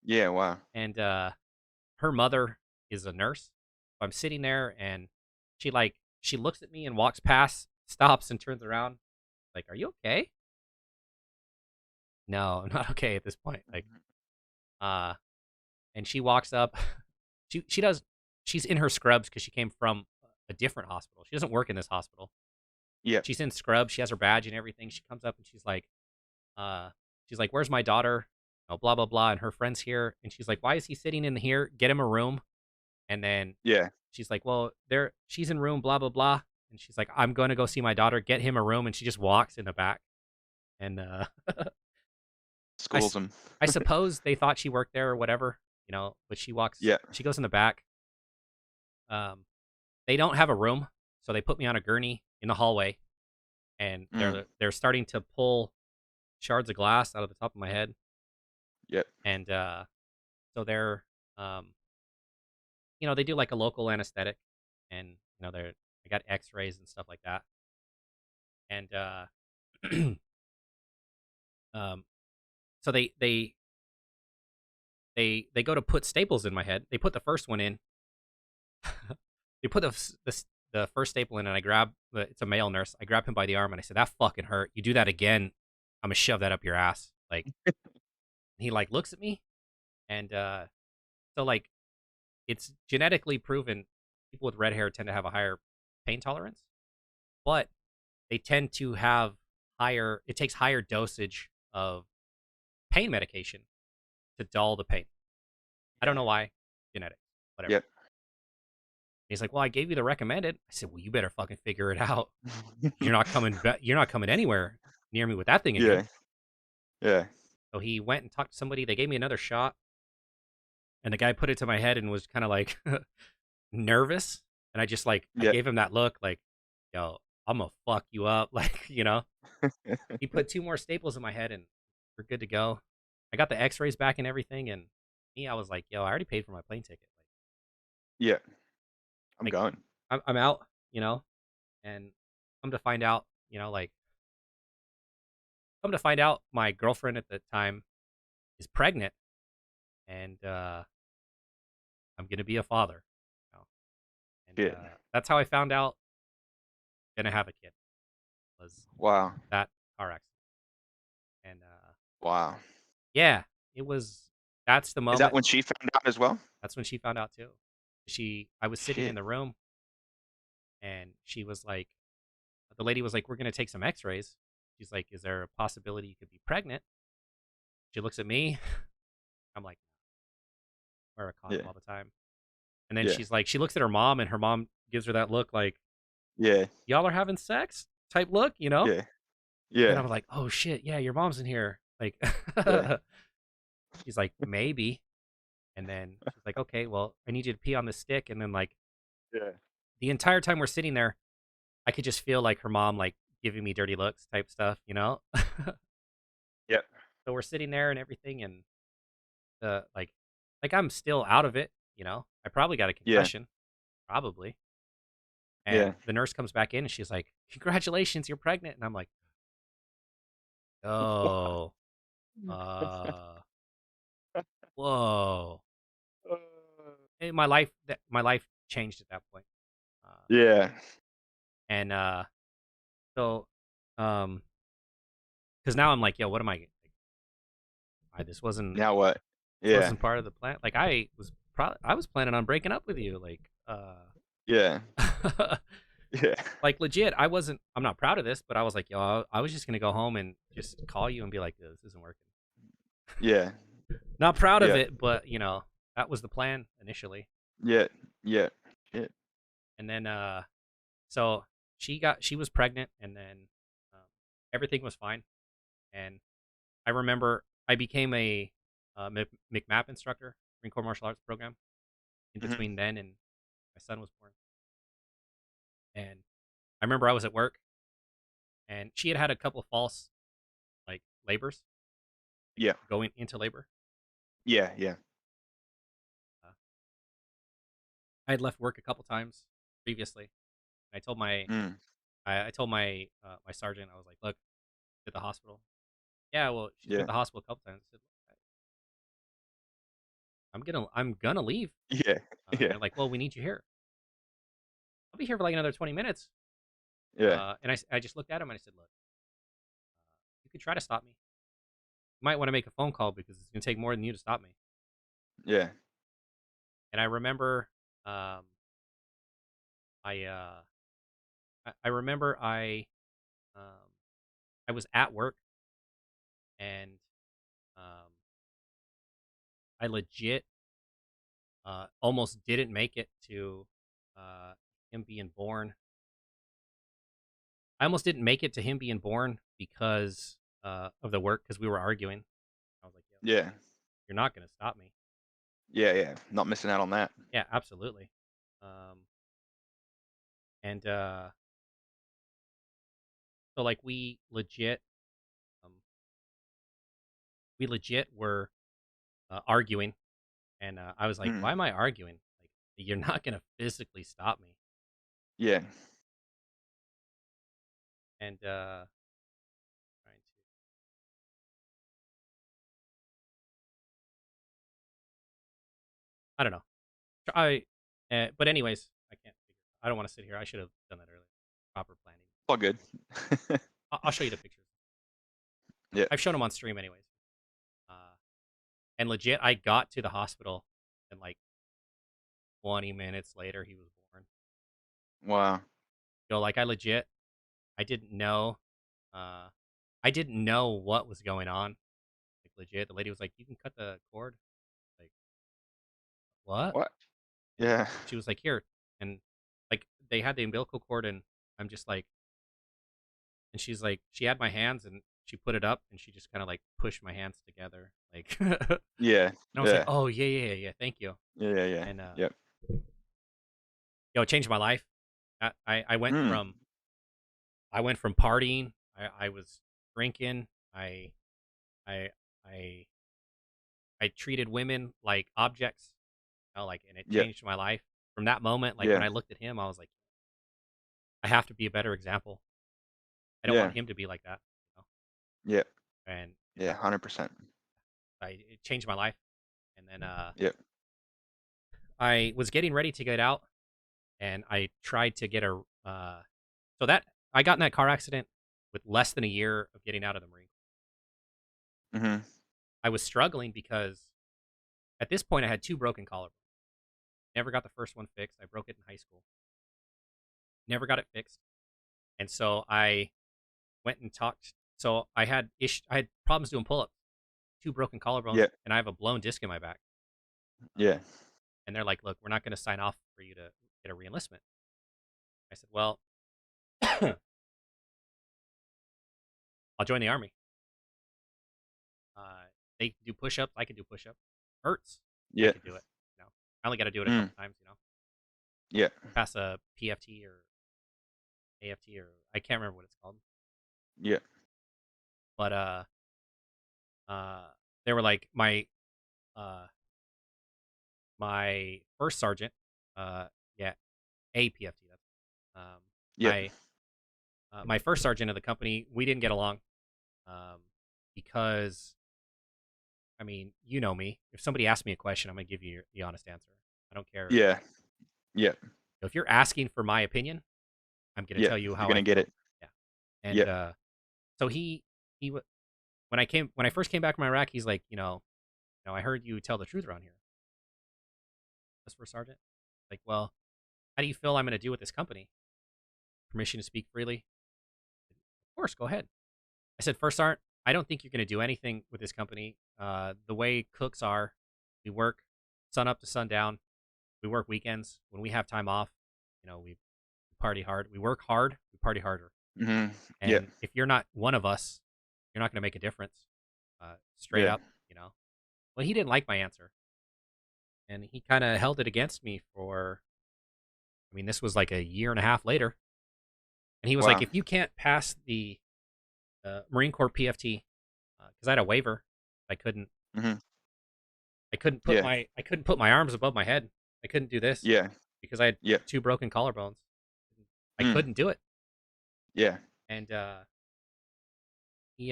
Yeah, wow. and her mother is a nurse. So I'm sitting there, and she looks at me and walks past, stops, and turns around, like, "Are you okay?" No, I'm not okay at this point. Like, uh, and she walks up. She does. She's in her scrubs because she came from a different hospital. She doesn't work in this hospital. Yeah. She's in scrubs. She has her badge and everything. She comes up and uh, she's like, "Where's my daughter?" Oh, blah blah blah. And her friend's here, and she's like, "Why is he sitting in here? Get him a room." And then Yeah. she's like, "Well, there, she's in room, blah blah blah." And she's like, "I'm going to go see my daughter. Get him a room." And she just walks in the back. And I, Schools them. I suppose they thought she worked there or whatever, But she walks, Yeah. she goes in the back. Um, they don't have a room, so they put me on a gurney in the hallway, and Mm. they're starting to pull shards of glass out of the top of my head, Yep. and so they're, um, they do like a local anesthetic, and they got X-rays and stuff like that, and um, so they go to put staples in my head. They put the first one in. They put the first staple in, and I grab it's a male nurse. I grab him by the arm and I said, "That fucking hurt. You do that again, I'm gonna shove that up your ass." Like, and he like looks at me, and so like it's genetically proven people with red hair tend to have a higher pain tolerance, but they tend to have higher. It takes higher dosage of pain medication to dull the pain. I don't know why. Genetics, whatever. Yep. He's like, "Well, I gave you the recommended." I said, "Well, you better fucking figure it out. You're not coming. You're not coming anywhere near me with that thing in you." Yeah. Yeah. So he went and talked to somebody. They gave me another shot, and the guy put it to my head and was kind of like nervous. And I just I Yeah. gave him that look, like, "Yo, I'm gonna fuck you up," He put two more staples in my head, and we're good to go. I got the X-rays back and everything, and I was like, "Yo, I already paid for my plane ticket. Yeah. I'm Like, going. I'm out," and come to find out, my girlfriend at the time is pregnant, and I'm gonna be a father. You know? And Shit. that's how I found out I'm gonna have a kid, was Wow. that car accident. And Wow. yeah, it was. That's the Is that moment. when she found out as well? That's when she found out too. I was sitting in Shit. the room, and she was like, the lady was like, "We're gonna take some X-rays." She's like, "Is there a possibility you could be pregnant?" She looks at me. I'm like, "Wear a condom Yeah. all the time." And then Yeah. she's like, she looks at her mom, and her mom gives her that look like, Yeah. "Y'all are having sex?" type look. Yeah. And I Yeah. was like, "Oh shit, yeah, your mom's in here." Like, Yeah. she's like, "Maybe." And then she's like, "Okay, well, I need you to pee on the stick." And then like Yeah. the entire time we're sitting there, I could just feel like her mom like giving me dirty looks type stuff. Yep. So we're sitting there and everything, and like I'm still out of it. I probably got a Yeah. concussion, probably. Yeah. And the nurse comes back in and she's like, "Congratulations, you're pregnant." And I'm like, "Oh, uh, whoa." And my life changed at that point. Uh, Yeah. and so, um, because now I'm like, "Yo, what am I? Like, this wasn't Now what? this Yeah. wasn't part of the plan." Like I was planning on breaking up with you. Like, Yeah. Yeah. like legit. I'm not proud of this, but I was like, "Yo, I was just gonna go home and just call you and be like, this isn't working." Yeah. Not proud of Yeah. it, but that was the plan initially. Yeah. Yeah. Shit. And then so she was pregnant, and then um, everything was fine. And I remember I became a McMap instructor, Marine Corps Martial Arts program, in Mhm. between then and my son was born. And I remember I was at work, and she had had a couple false like labors, Yeah. going into labor. Yeah. Yeah. Uh, I had left work a couple times previously. I told my Mm. I told my sergeant, I was like, "Look, at the hospital." "Yeah, well, she's been Yeah. at the hospital a couple times." I said, "I'm gonna leave." Yeah. And Yeah. they're like, "Well, we need you here." "I'll be here for like another 20 minutes." Yeah. And I just looked at him and I said, "Look, you could try to stop me. You might want to make a phone call because it's gonna take more than you to stop me." Yeah. And I remember, um, I uh, I remember um, I was at work and um, I legit almost didn't make it to uh, him being born. I almost didn't make it to him being born because of the work because we were arguing. I was like, "Yo, Yeah. you're not gonna stop me." Yeah. Yeah. Not missing out on that. Yeah, absolutely. Um, and so like um, we legit were arguing, and I was like, "Why Mm. am I arguing? Like, you're not gonna physically stop me." Yeah. And trying to, I don't know. But anyways, I can't figure. I don't want to sit here. I should have done that earlier. Proper planning. All good. I'll show you the pictures. Yeah. I've shown them on stream, anyways. Uh, and legit, I got to the hospital, and like 20 minutes later, he was born. Wow. Like I didn't know. Uh, I didn't know what was going on. Like legit, the lady was like, "You can cut the cord." Like what? What? Yeah. She was like, "Here," and like they had the umbilical cord, and I'm just like, and she's like, she had my hands, and she put it up, and she just kind of like pushed my hands together, like, and Yeah. I was like, Yeah. "Oh yeah, yeah, yeah, yeah, thank you." Yeah. Yeah. Yeah. And Yep. it changed my life. I Mm. I went from partying. I was drinking. I I I treated women like objects. Like, and it Yeah. changed my life from that moment. Like when Yeah. I looked at him, I was like, I have to be a better example. I don't Yeah. want him to be like that. You know? Yeah. And Yeah. 100%. it changed my life. And then Yep. I was getting ready to get out, and I tried to get a. So that I got in that car accident with less than a year of getting out of the Marine Corps. Mhm. I was struggling because at this point I had two broken collarbones. Never got the first one fixed. I broke it in high school. Never got it fixed, and so I went and talked. So I had problems doing pull-ups, two broken collarbones, Yeah. and I have a blown disc in my back. Yeah. And they're like, "Look, we're not going to sign off for you to get a reenlistment." I said, "Well, I'll join the army. They can do push-ups. I can do push-ups. Hurts. I Yeah. could do it. I only got to do it a Mm. couple times. Yeah. Pass a PFT or AFT, or I can't remember what it's called. Yeah. But uh, they were like uh my first sergeant, yeah, a PFT. That's Yeah. my my first sergeant of the company. We didn't get along um, because I mean, you know me. If somebody asks me a question, I'm gonna give you the honest answer. I don't care. Yeah. Yeah. If you're asking for my opinion, I'm gonna Yeah. tell you You're how I gonna get feel. it. Yeah, and Yeah. so he when I first came back from Iraq, he's like, I heard you tell the truth around here. That's for sergeant. Like, well, how do you feel I'm gonna do with this company? Permission to speak freely? Of course, go ahead. I said, first sergeant, I don't think you're gonna do anything with this company. The way cooks are, we work sun up to sundown. We work weekends. When we have time off, we party hard. We work hard. We party harder. Mhm. Yeah. And if you're not one of us, you're not going to make a difference. Straight Yeah. up. Well, he didn't like my answer, and he kind of held it against me for. I mean, this was like a year and a half later, and he was like, Wow. "If you can't pass the Marine Corps PFT, because I had a waiver, I couldn't. Mhm. Yeah. I couldn't put my arms above my head. I couldn't do this Yeah. because I had Yeah. two broken collarbones. I Mm. couldn't do it, Yeah. and he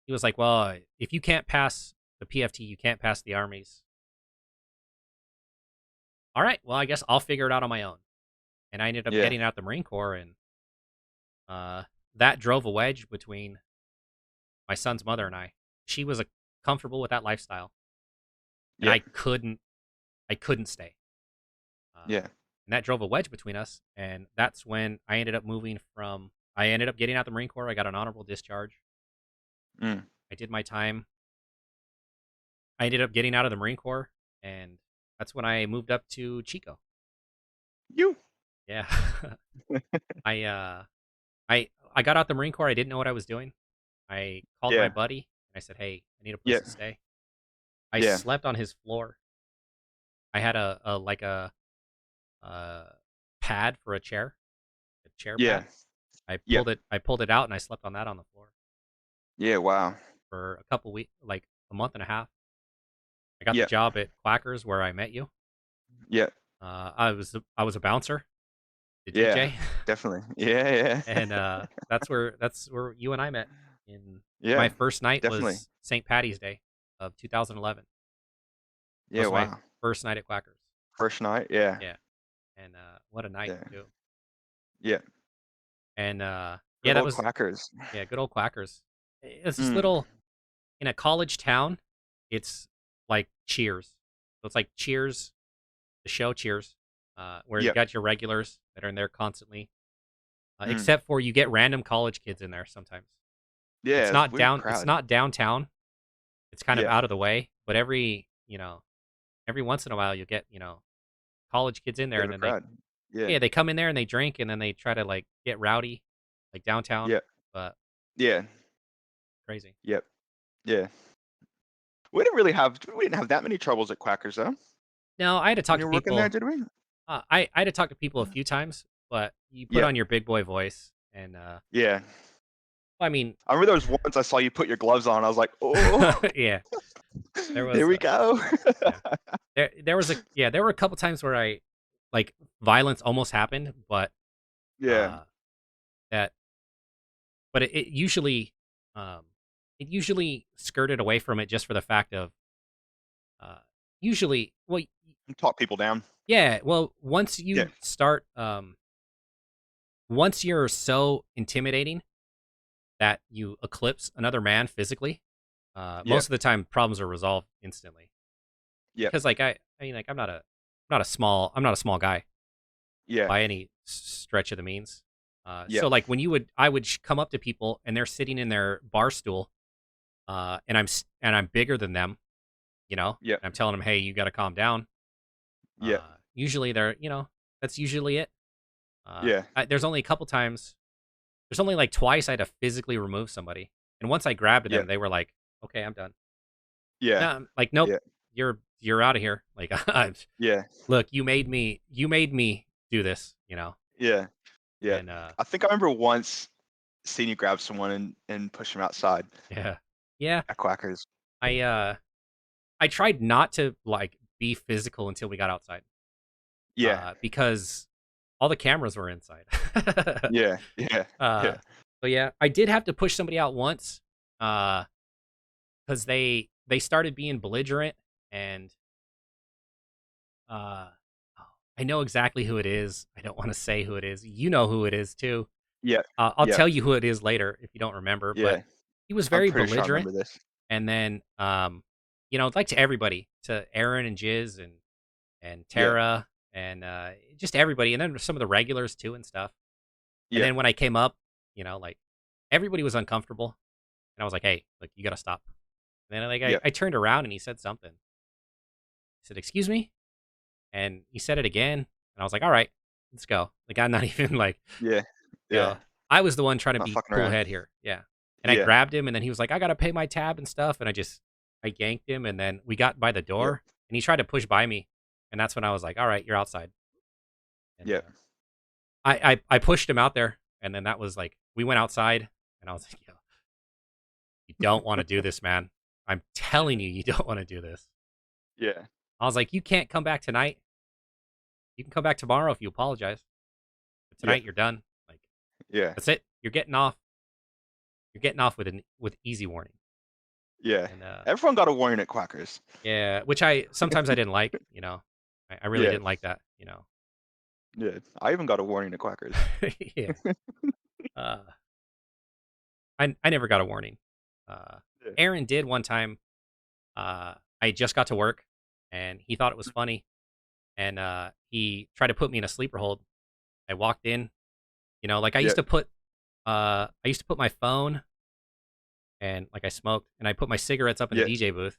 he was like, "Well, if you can't pass the PFT, you can't pass the armies." All right, well, I guess I'll figure it out on my own. And I ended up Yeah. getting out the Marine Corps, and uh, that drove a wedge between my son's mother and I. She was comfortable with that lifestyle, and Yeah. I couldn't stay. Yeah. And that drove a wedge between us. And that's when I ended up moving from. I ended up getting out of the Marine Corps. I got an honorable discharge. Mm. I did my time. I ended up getting out of the Marine Corps, and that's when I moved up to Chico. You. Yeah, I I got out the Marine Corps. I didn't know what I was doing. I called my Yeah. buddy and I said, "Hey, I need a place Yeah. to stay." I Yeah. slept on his floor. I had a like a pad for a chair Yeah. pad. I Yeah. pulled it out and I slept on that on the floor Yeah. Wow. for a couple weeks, like a month and a half. I got the Yeah. job at Quackers where I met you. Yeah. I was a bouncer, the Yeah. DJ, Definitely. Yeah. Yeah. and that's where you and I met. In my Yeah. first night Definitely. was St. Patty's Day of 2011. That Yeah. was my Wow. first night at Quackers. First night. Yeah. Yeah, and what a night Yeah. too. Yeah. And yeah, Good that old was Quackers. yeah, good old Quackers. It's this Mm. little in a college town. It's like Cheers. So it's like Cheers, the show Cheers, where you Yeah. got your regulars that are in there constantly. Mm. Except for you get random college kids in there sometimes. Yeah. It's a weird It's crowd. not downtown. It's kind of Yeah. out of the way, but every once in a while you get, college kids in there Bit and of a then they crowd. Yeah. yeah, they come in there and they drink and then they try to like get rowdy like downtown, Yeah. but Yeah. crazy. Yep. Yeah. We didn't have that many troubles at Quackers though. No, I had to When talk you to were working there, people. did we? I had to talk to people a few times, but you put Yeah. on your big boy voice and Yeah. I mean, I remember there was once I saw you put your gloves on. I was like, oh, yeah, there here was we go. yeah. There were a couple times where I like violence almost happened, but Yeah. uh that but um it usually skirted away from it just for the fact of uh usually well Talk people down. yeah, well Yeah. once you're so intimidating that you eclipse another man physically, Yeah. most of the time problems are resolved instantly. Yeah. Because like I mean like I'm not a small guy Yeah. by any stretch of the means. Yeah. So like when I would come up to people and they're sitting in their bar stool, and I'm bigger than them, Yeah. and I'm telling them, hey, you got to calm down. Yeah. Usually that's usually it. Yeah. There's only a couple times. There's only like twice I had to physically remove somebody, and once I grabbed Yeah. them, they were like, okay, I'm done. Yeah. No, I'm like, nope, Yeah. you're out of here. Like, Yeah. look, you made me do this, Yeah. Yeah. and I think I remember once seeing you grab someone and push them outside yeah, yeah. at Quackers. I uh I tried not to like be physical until we got outside, Yeah. because all the cameras were inside. Yeah. Yeah. uh, Yeah. but yeah, I did have to push somebody out once, because they started being belligerent, and uh, oh, I know exactly who it is. I don't want to say who it is. You know who it is too. Yeah. I'll Yeah. tell you who it is later if you don't remember. But Yeah. he was I'm very pretty sure I belligerent, remember this. and then like to everybody, to Aaron and Jiz and Yeah. Tara and just everybody, and then some of the regulars too and stuff. And Yeah. then when I came up, like everybody was uncomfortable, and I was like, "Hey, like you got to stop." And then like Yeah. I turned around and he said something. He said, "Excuse me," and he said it again, and I was like, "All right, let's go." Like I'm not even like, Yeah. you Yeah. know, I was the one trying to Not be fucking cool around. head here, yeah. And I Yeah. grabbed him, and then he was like, "I got to pay my tab and stuff," and I yanked him, and then we got by the Yeah. door, and he tried to push by me, and that's when I was like, "All right, you're outside." And Yeah. I pushed him out there, and then that was like we went outside, and I was like, "Yo, you don't want to do this, man. I'm telling you, you don't want to do this." Yeah. I was like, "You can't come back tonight. You can come back tomorrow if you apologize. But Yeah. tonight you're done. Like Yeah. that's it. You're getting off. You're getting off with easy warning." Yeah. And Everyone got a warning at Quackers. yeah, which I sometimes I didn't like. I really Yeah. didn't like that. Yeah. I even got a warning at Quackers. Yeah. Uh, I never got a warning. Uh, Yeah. Aaron did one time. I just got to work, and he thought it was funny, and he tried to put me in a sleeper hold. I walked in, like Yeah. I used to put my phone and like I smoked, and I put my cigarettes up in the Yeah. DJ booth,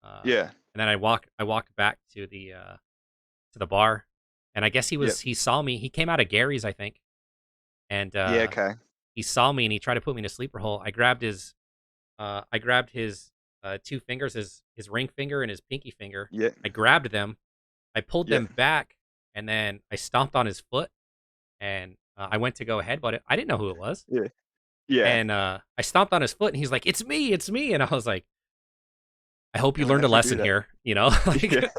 uh, Yeah. and then I walked back to the bar, and I guess Yeah. he saw me. He came out of Gary's, I think, and Yeah. Okay. he saw me and he tried to put me in a sleeper hole. I grabbed his two fingers, his ring finger and his pinky finger. Yeah. I grabbed them, I pulled Yeah. them back, and then I stomped on his foot, and I went to go headbutt it. I didn't know who it was, Yeah. Yeah. and I stomped on his foot, and he's like, it's me," and I was like, "I hope you Don't learned a ever do lesson that. here." Like, Yeah.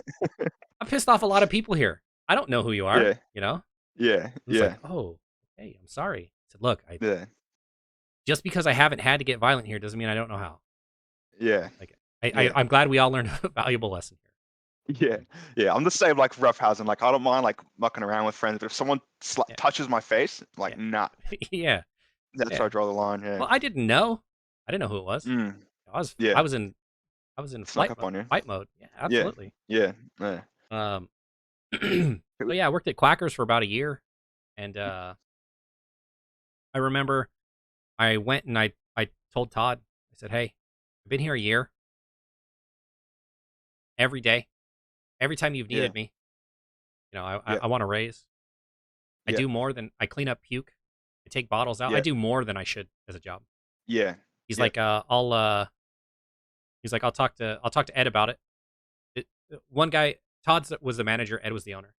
I pissed off a lot of people here. I don't know who you are. Yeah. Yeah. He was like, Yeah. "Oh, hey, I'm sorry." I said, "Look, I Yeah. just because I haven't had to get violent here doesn't mean I don't know how." Yeah. Like, Yeah. I'm glad we all learned a valuable lesson Yeah. Yeah. I'm the same like roughhousing. Like I don't mind like mucking around with friends, but if someone here. touches my face, Yeah, like nah, yeah, yeah, that's yeah. where I draw the line. Yeah. Well, I didn't know. I didn't know who it was. Mm. I was I Yeah. was in I was in Snuck up on you. fight mode. Yeah, Yeah. absolutely. Yeah. Yeah. Um, so yeah, I worked at Quackers for about a year, and I remember I went and I told Todd, I said, "Hey, I've been here a year. Every day, every time you've Yeah. needed me, Yeah. I want to raise. I Yeah. do more than I clean up puke. I take bottles out. I Yeah. do more than I should as a job." Yeah. He's Yeah. like, I'll talk to Ed about it." One guy, Todd was the manager, Ed was the owner.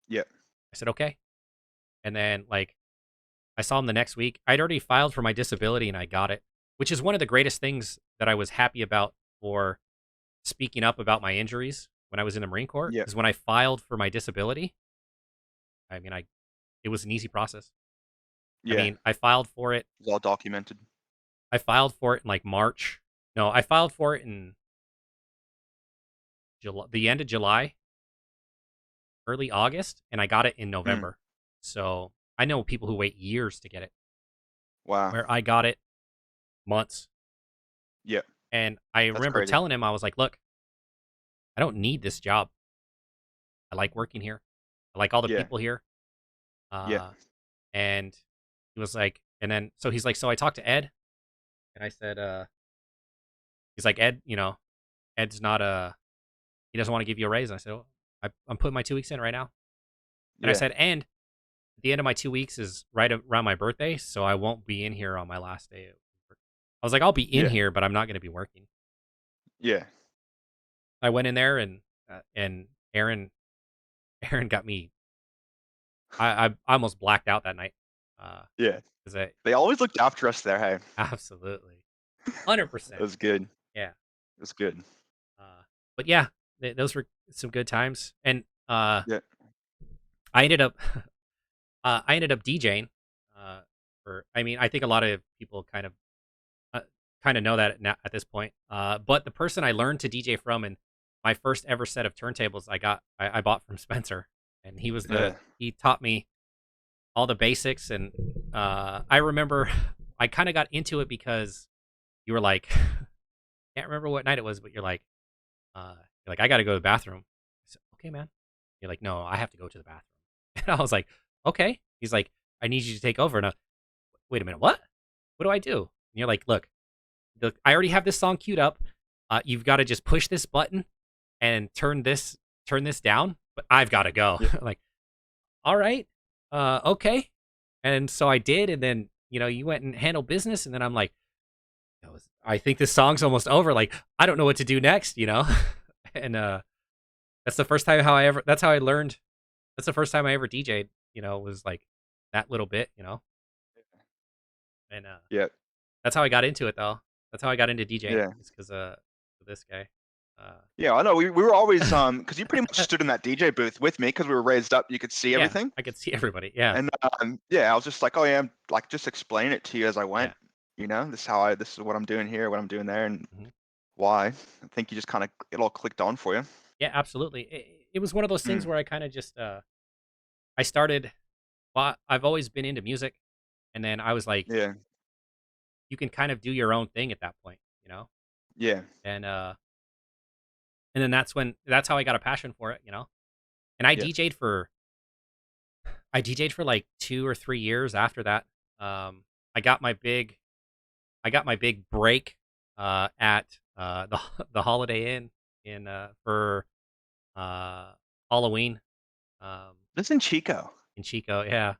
Yeah. I said, "Okay." And then, like, I saw him the next week. I'd already filed for my disability and I got it, which is one of the greatest things that I was happy about for speaking up about my injuries when I was in the Marine Corps. Yeah. Is when I filed for my disability. I mean, it was an easy process. I Yeah. mean, I filed for it. It's all documented. I filed for it in like March. No, I filed for it in July, the end of July, early August, and I got it in Mm. November. So I know people who wait years to get it, Wow. where I got it months. Yeah. And I That's remember crazy. telling him, I was like, "Look, I don't need this job. I like working here. I like all the Yeah. people here." Yeah. Uh, and he was like, and then so he's like, "So I talked to Ed," and I said, he's like, "Ed, Ed's not he doesn't want to give you a raise." And I said, "Oh, I'm putting my 2 weeks in right now." And I Yeah. said, "And the end of my 2 weeks is right around my birthday, so I won't be in here on my last day." I was like, "I'll be in Yeah. here, but I'm not going to be working." Yeah. I went in there and Aaron got me. I almost blacked out that night. Yeah. Because I They always looked after us there. Hey, absolutely 100%. it was good. It Yeah. was good. But yeah, those were some good times, and Yeah. I ended up I ended up DJing. For I mean, I think a lot of people uh, kind of know that at this point. But the person I learned to DJ from and my first ever set of turntables I bought from Spencer, and Yeah. he taught me all the basics, and I remember I kind of got into it because you were like, can't remember what night it was, but you're like, "I got to go to the bathroom." I said, "Okay, man." You're like, "No, I have to go to the bathroom." And I was like, "Okay." He's like, "I need you to take over." And wait a minute, what? What do I do? And you're like, "Look, I already have this song queued up. You've got to just push this button and turn this down, but I've got to go." Yeah. Like, all right, okay. And so I did, and then you went and handled business, and then I'm like, I think this song's almost over. Like, I don't know what to do next, and that's the first time that's how I learned. That's the first time I ever DJ'd. Was like that little bit, and Yeah. that's how I got into it, though. That's how I got into DJing. Yeah. It's because of this guy. Uh, Yeah. I know. We were always because you pretty much stood in that DJ booth with me because we were raised up. You could see yeah, everything. I could see everybody. Yeah, And yeah, I was just like, oh yeah, like just explain it to you as I yeah, went. This is what I'm doing here, what I'm doing there, and hmm why. I think you just kind of it all clicked on for you. yeah, absolutely. It was one of those things Mm. where I kind of just I started. Well, I've always been into music, and then I was like, Yeah. you can kind of do your own thing at that point, Yeah. and and then that's how I got a passion for it, you know. And Yeah. I DJ'd for like 2 or 3 years after that. I got my big break at the Holiday Inn in for uh, Halloween um, That's in Chico. in Chico. Yeah,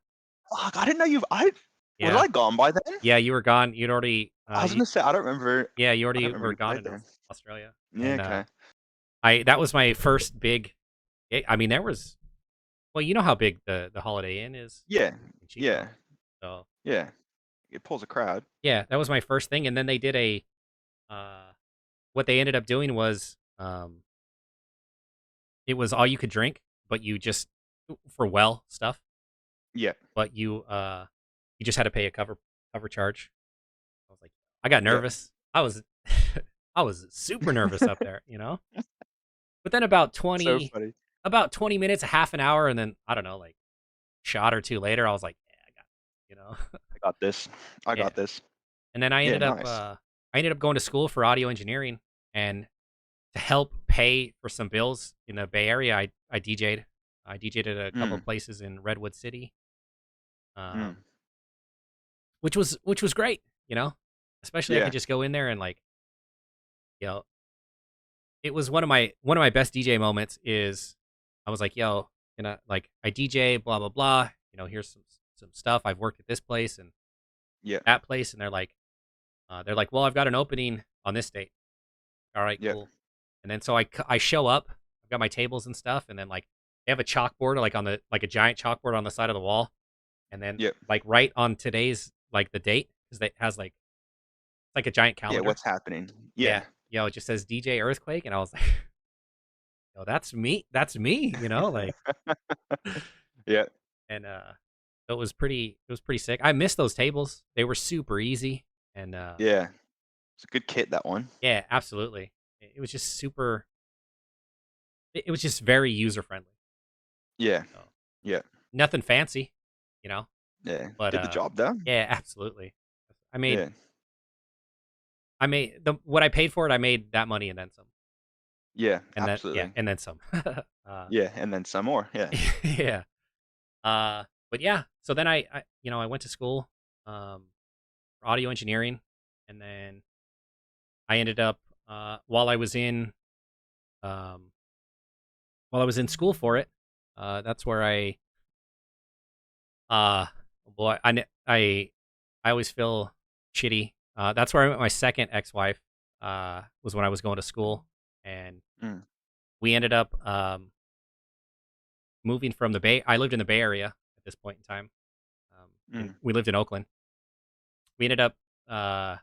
Fuck, I didn't know I was yeah, I gone by then? yeah. You were gone. You'd already I was gonna say, yeah, you I already don't remember were you gone played in there. Australia, Yeah, and okay. I that was my first big. I mean, there was well, you know how big the Holiday Inn is Yeah. in Yeah. Chico, so Yeah. It pulls a crowd. yeah, that was my first thing, and then they did a what they ended up doing was it was all you could drink, but you just for well stuff, Yeah. but you just had to pay a cover charge. I was like, I got Yeah. nervous. I was I was super nervous up there, you know. But then So funny. about 20 minutes, a half an hour, and then I don't know, like shot or two later, I was like, yeah, I got it, you know. I got this. I Yeah. got this. And then Yeah, nice. I ended up going to school for audio engineering, and to help pay for some bills in the Bay Area, I DJ'd. I DJ'd at a couple of Mm. places in Redwood City, Mm. um, which was great, you know. Especially I Yeah. could just go in there and like, you know, it was one of my best DJ moments. Is I was like, yo, like I DJ, blah blah blah. You know, here's some stuff. I've worked at this place and Yeah. that place, and they're like, well, I've got an opening on this date. All right, Yeah. cool. And then so I show up. I've got my tables and stuff, and then like they have a chalkboard like on the like a giant chalkboard on the side of the wall, and then Yeah. like right on today's like the date because it has like it's like a giant Yeah, calendar. what's happening? Yeah. Yeah, it just says DJ Earthquake, and I was like, yo, that's me, you know, like, Yeah. and it was pretty sick. I missed those tables. They were super easy, and Yeah. It's a good kit, that one. yeah, absolutely. It was just super. It was just very user friendly. Yeah. So Yeah. nothing fancy, you know, Yeah. but Get the job done. yeah, absolutely. I made Yeah. what I paid for it. I made that money and then some, Yeah, and then yeah, absolutely. and then some. uh, Yeah, and then some more. Yeah. yeah. But yeah. So then I went to school, for audio engineering, and then I ended up um, while I was in school for it. That's where uh, boy, I always feel shitty. That's where I met my second ex-wife. Was when I was going to school, and Mm. we ended up moving from the Bay. I lived in the Bay Area at this point in time, and Mm. we lived in Oakland. We ended up uh,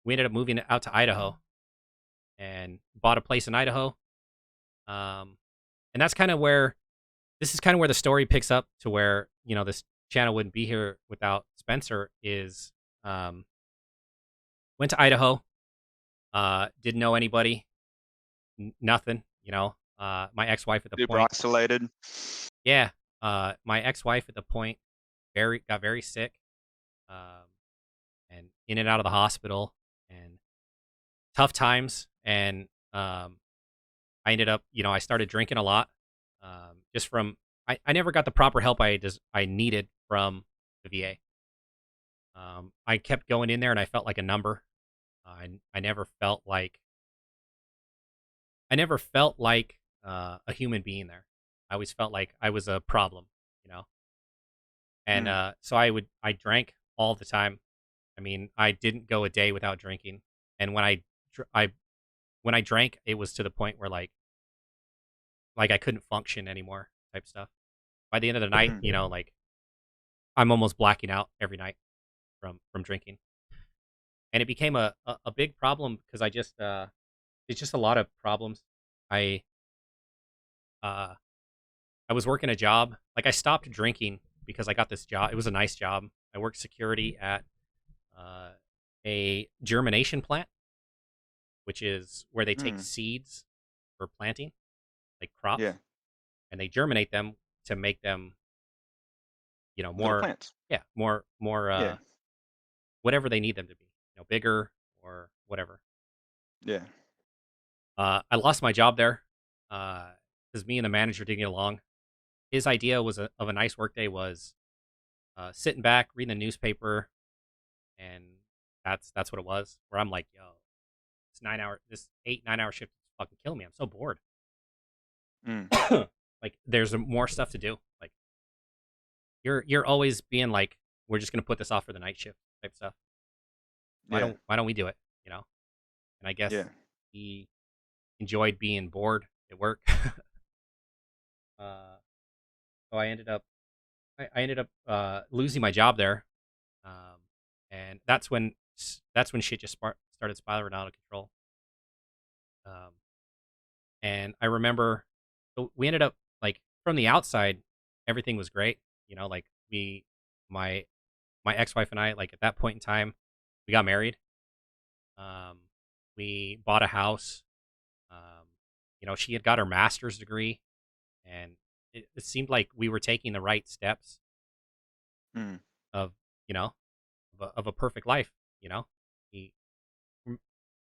we ended up moving out to Idaho and bought a place in Idaho. Um, and that's kind of where this is kind of where the story picks up to where this channel wouldn't be here without Spencer. Is um, went to Idaho, didn't know anybody, nothing. My ex-wife at the Super point, isolated. yeah, my ex-wife at the point got very sick, um, and in and out of the hospital, and tough times, and I ended up, I started drinking a lot, just from I never got the proper help I needed from the VA. I kept going in there, and I felt like a number. I never felt like a human being there. I always felt like I was a problem, you know. And Mm. so I drank all the time. I mean, I didn't go a day without drinking. And when I drank, it was to the point where like I couldn't function anymore, type stuff. By the end of the night, Mm. like I'm almost blacking out every night from drinking, and it became a big problem because it's just a lot of problems. I uh I was working a job. Like I stopped drinking because I got this job. It was a nice job. I worked security at uh, a germination plant, which is where they take Mm. seeds for planting, like Yeah. crops, and they germinate them to make them, Little more, plants. yeah, more Yeah. whatever they need them to be, bigger or whatever. Yeah. I lost my job there because me and the manager didn't get along. His idea of a nice workday was sitting back, reading the newspaper, and that's what it was. Where I'm like, yo, this 8 9 hour shift is fucking killing me. I'm so bored. Mm. Like, there's more stuff to do. Like, you're always being like, we're just gonna put this off for the night shift type stuff. Yeah. Why don't we do it? You know? And I guess Yeah. he enjoyed being bored at work. uh, so I ended up losing my job there, um, and that's when shit just started spiraling out of control. Um, and I remember, so we ended up, like, from the outside, everything was great. You know, like, my my ex wife and I, like, at that point in time, we got married. Um, we bought a house. Um, you know, she had got her master's degree, and it seemed like we were taking the right steps Mm. of, you know, of a perfect life. You know, we,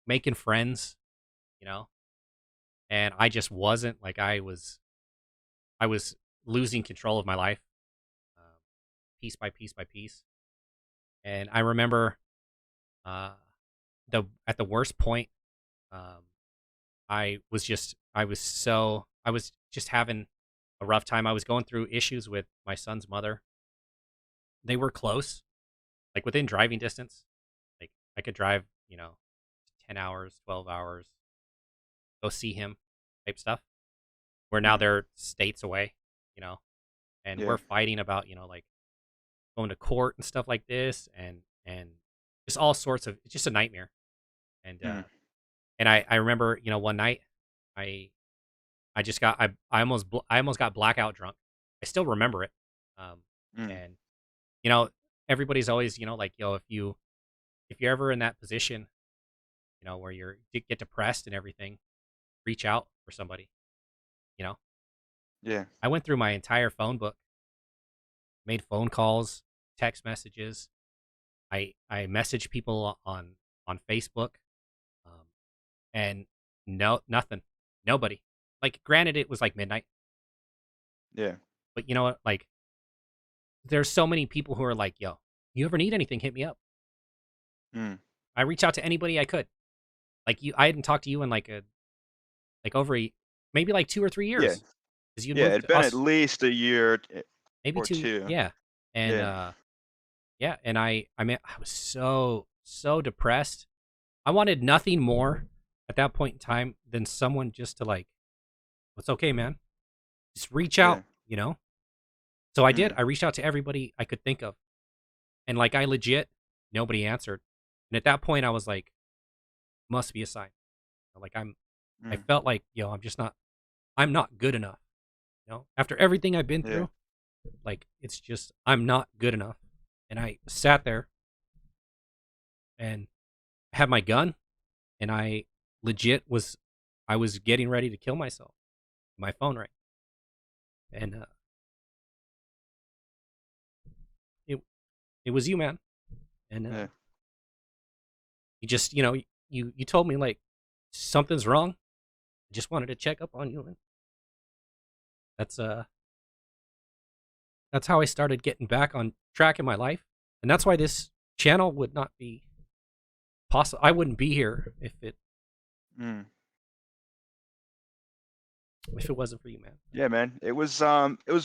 making friends. You know, and I just wasn't, like, I was losing control of my life, um, piece by piece by piece. And I remember uh, the at the worst point, um, I was just having a rough time. I was going through issues with my son's mother. They were close, like within driving distance. Like, I could drive, 10 hours, 12 hours, go see him, type stuff. Where now Mm. they're states away, you know, and we're Yeah. fighting about, like, going to court and stuff like this, and just all sorts of, it's just a nightmare. And Mm. I remember, one night, I I almost got blackout drunk. I still remember it. Um, Mm. and you know, everybody's always, like, yo, if you're ever in that position, where you get depressed and everything, reach out for somebody. You know, Yeah. I went through my entire phone book, made phone calls, text messages. I messaged people on Facebook, um, and no, nothing, nobody. Like, granted, it was like midnight, Yeah. but you know what? Like, there's so many people who are like, "Yo, you ever need anything? Hit me up." Mm. I reach out to anybody I could. Like, I hadn't talked to you in like over maybe like 2 or 3 years, Yeah. because you'd Yeah. moved It'd to been at us, least a year maybe or two, two. yeah, and Yeah. yeah, and I mean, I was so depressed. I wanted nothing more at that point in time than someone just to, like, "It's okay, man. Just reach Yeah. out." You know. So I did. Mm. I reached out to everybody I could think of, and, like, I legit, nobody answered. And at that point, I was like, "Must be a sign." Like, I Mm. felt like, yo, I'm not good enough. After everything I've been Yeah. through, like, it's just, I'm not good enough. And I sat there and had my gun, and I was getting ready to kill myself. My phone rang, and it it was you, man. And Yeah. you just, you told me, like, something's wrong. I just wanted to check up on you, and that's uh that's how I started getting back on track in my life. And that's why this channel would not be possible. I wouldn't be here Mm. if it wasn't for you, man. Yeah, man. It was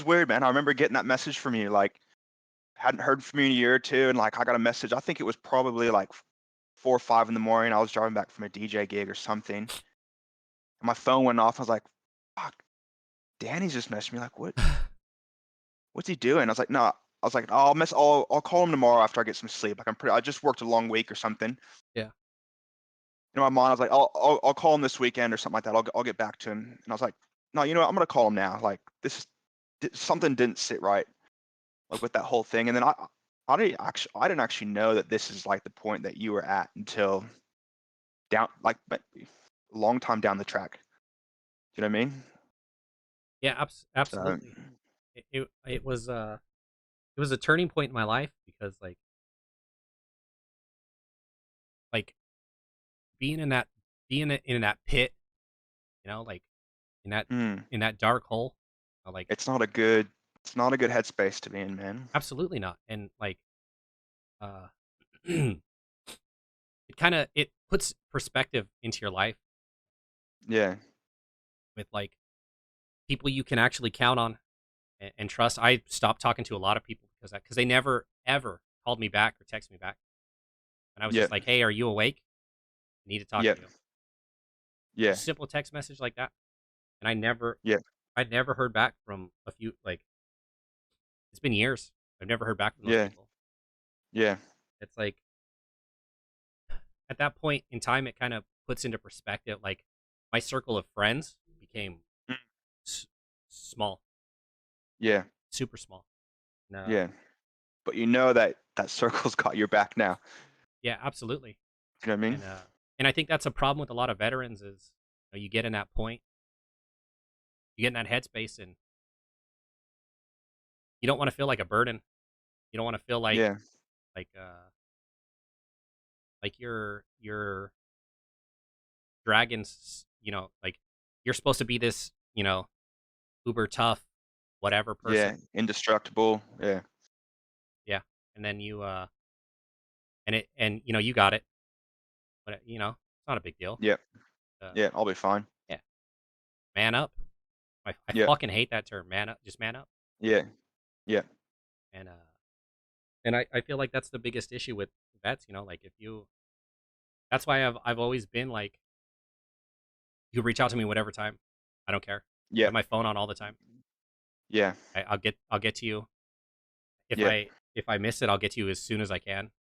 weird, man. I remember getting that message from you, like, hadn't heard from you in a year or two, and like I got a message. I think it was probably like 4 or 5 in the morning. I was driving back from a DJ gig or something. And my phone went off. I was like, fuck, Danny's just messaged me. Like, what's he doing? I was like, no. I was like, I'll call him tomorrow after I get some sleep. Like, I just worked a long week or something. Yeah. In my mind, I was like, I'll call him this weekend or something like that. I'll get back to him. And I was like, no, you know what? I'm gonna call him now. Like, something didn't sit right, like, with that whole thing. And then I didn't actually know that this is like the point that you were at until down, like, a long time down the track. You know what I mean? Yeah, So absolutely. It was a turning point in my life, because, like being in that pit, like in that Mm. in that dark hole. Like It's not a good it's not a good headspace to be in, man. absolutely not. And like uh it it puts perspective into your life Yeah. with like people you can actually count on and trust. I stopped talking to a lot of people because they never ever called me back or texted me back, and I was Yeah. just like, "Hey, are you awake? I need to talk Yeah. to you." Yeah. Just a simple text message like that, and Yeah. I'd never heard back from a few. Like it's been years. I've never heard back from those Yeah. people. Yeah. It's like at that point in time, it kind of puts into perspective. Like my circle of friends became Mm. s- small, Yeah. super small. And, Yeah. But you know that that circle's got your back now. yeah, absolutely. You know what I mean? And I think that's a problem with a lot of veterans is you get in that point, you get in that headspace, and you don't want to feel like a burden. You don't want to feel Yeah. like uh like you're dragons. Like you're supposed to be this uber tough whatever Yeah. person. Indestructible. Yeah. Yeah, and then you got it, but it's not a big deal. Yeah. Uh, Yeah. I'll be fine. yeah, man up. I Yeah. fucking hate that term, man up. Just man up. Yeah. Yeah. And I feel like that's the biggest issue with vets. Like if you that's why I've always been like, you reach out to me whatever time. I don't care. I Yeah. have my phone on all the time. Yeah. I'll get to you. If Yeah. I miss it, I'll get to you as soon as I can.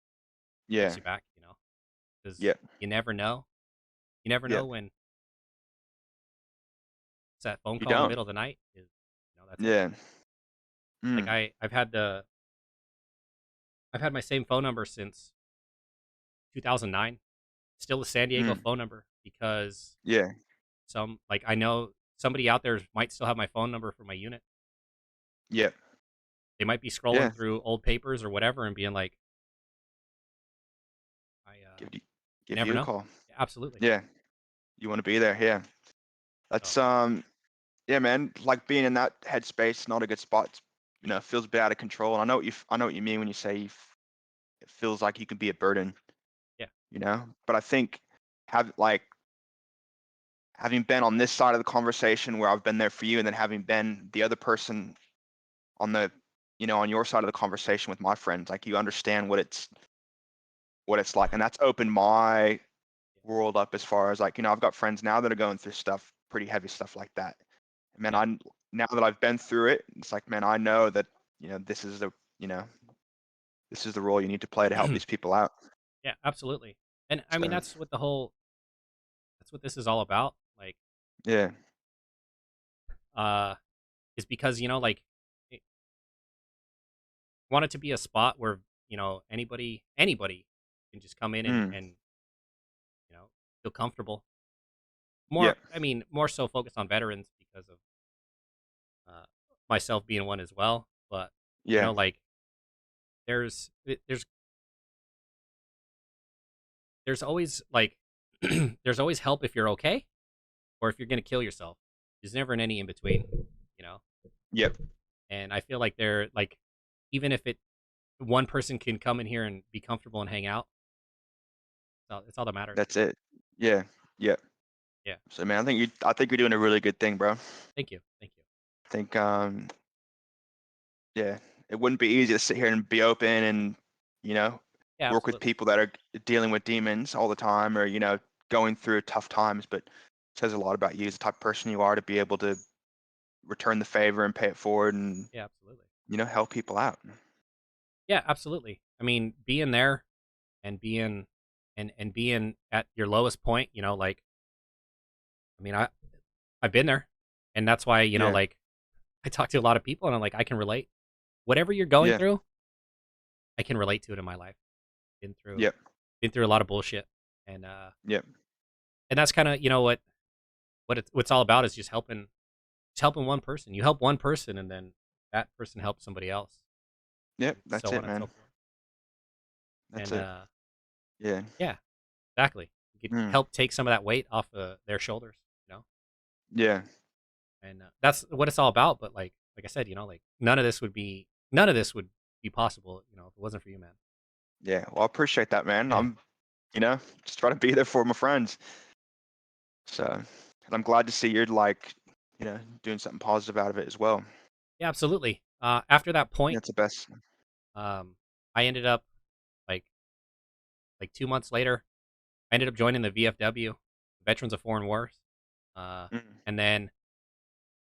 Yeah. Text you back. Because Yeah. you never know. You never Yeah. know when it's that phone You call in the don't. middle of the night. That's it. Yeah. Like Mm. I've had my same phone number since 2009. Still a San Diego Mm. phone number because Yeah. I know somebody out there might still have my phone number for my unit. Yeah. They might be Yeah. scrolling through old papers or whatever and being like, Give you you give never you a know. call. Yeah, absolutely. Yeah. You want to be there. Yeah. So That's yeah, man. Like being in that headspace, not a good spot. Feels a bit out of control. And I know what you mean when you say it feels like you can be a burden. yeah, But I think have like having been on this side of the conversation where I've been there for you, and then having been the other person on the on your side of the conversation with my friends, like you understand what it's like, and that's opened my world up as far as like I've got friends now that are going through stuff, pretty heavy stuff like that. Man, yeah, now that I've been through it, it's like, man, I know that this is you know the role you need to play to help yeah, these people out. yeah, absolutely. And I mean So that's what this is all about. Like, yeah. uh, is because I want it to be a spot where anybody can just come in Mm. and you know feel comfortable. Yeah. More so focused on veterans because of uh, myself being one as well. But Yeah. like there's it- there's always like there's always help if you're okay or if you're gonna kill yourself. There's never any in between, you know. Yep. And I feel like they're like, even if one person can come in here and be comfortable and hang out, it's all that matters. That's it. Yeah. Yep. Yeah. So man, I think you're doing a really good thing, bro. Thank you. Thank you. I think yeah, it wouldn't be easy to sit here and be open and you know Yeah, work with absolutely. people that are dealing with demons all the time, or going through tough times. But it says a lot about you as the type of person you are to be able to return the favor and pay it forward, and Yeah, absolutely. help people out. Yeah, absolutely. I mean, being there and being at your lowest point, like I mean, I've been there, and that's why Yeah. like I talk to a lot of people, and I'm like, I can relate. Whatever you're going Yeah. through, I can relate to it in my life. Been through Yep. been through a lot of bullshit, and Yep. that's kind of what's all about is just helping one person. You help one person, and then that person helps somebody else, Yep. and That's so it, on and so man. forth. That's And it. Yeah. yeah, exactly. You could Mm. help take some of that weight off of their shoulders. You know. Yeah. and that's what it's all about. But like I said, like none of this would be possible, if it wasn't for you, man. Yeah. Well, I appreciate that, man. Yeah, Just trying to be there for my friends. So, and I'm glad to see you're like, doing something positive out of it as well. yeah, absolutely. After that point, That's the best. um, I ended up like 2 months later, I ended up joining the VFW, Veterans of Foreign Wars, Mm, and then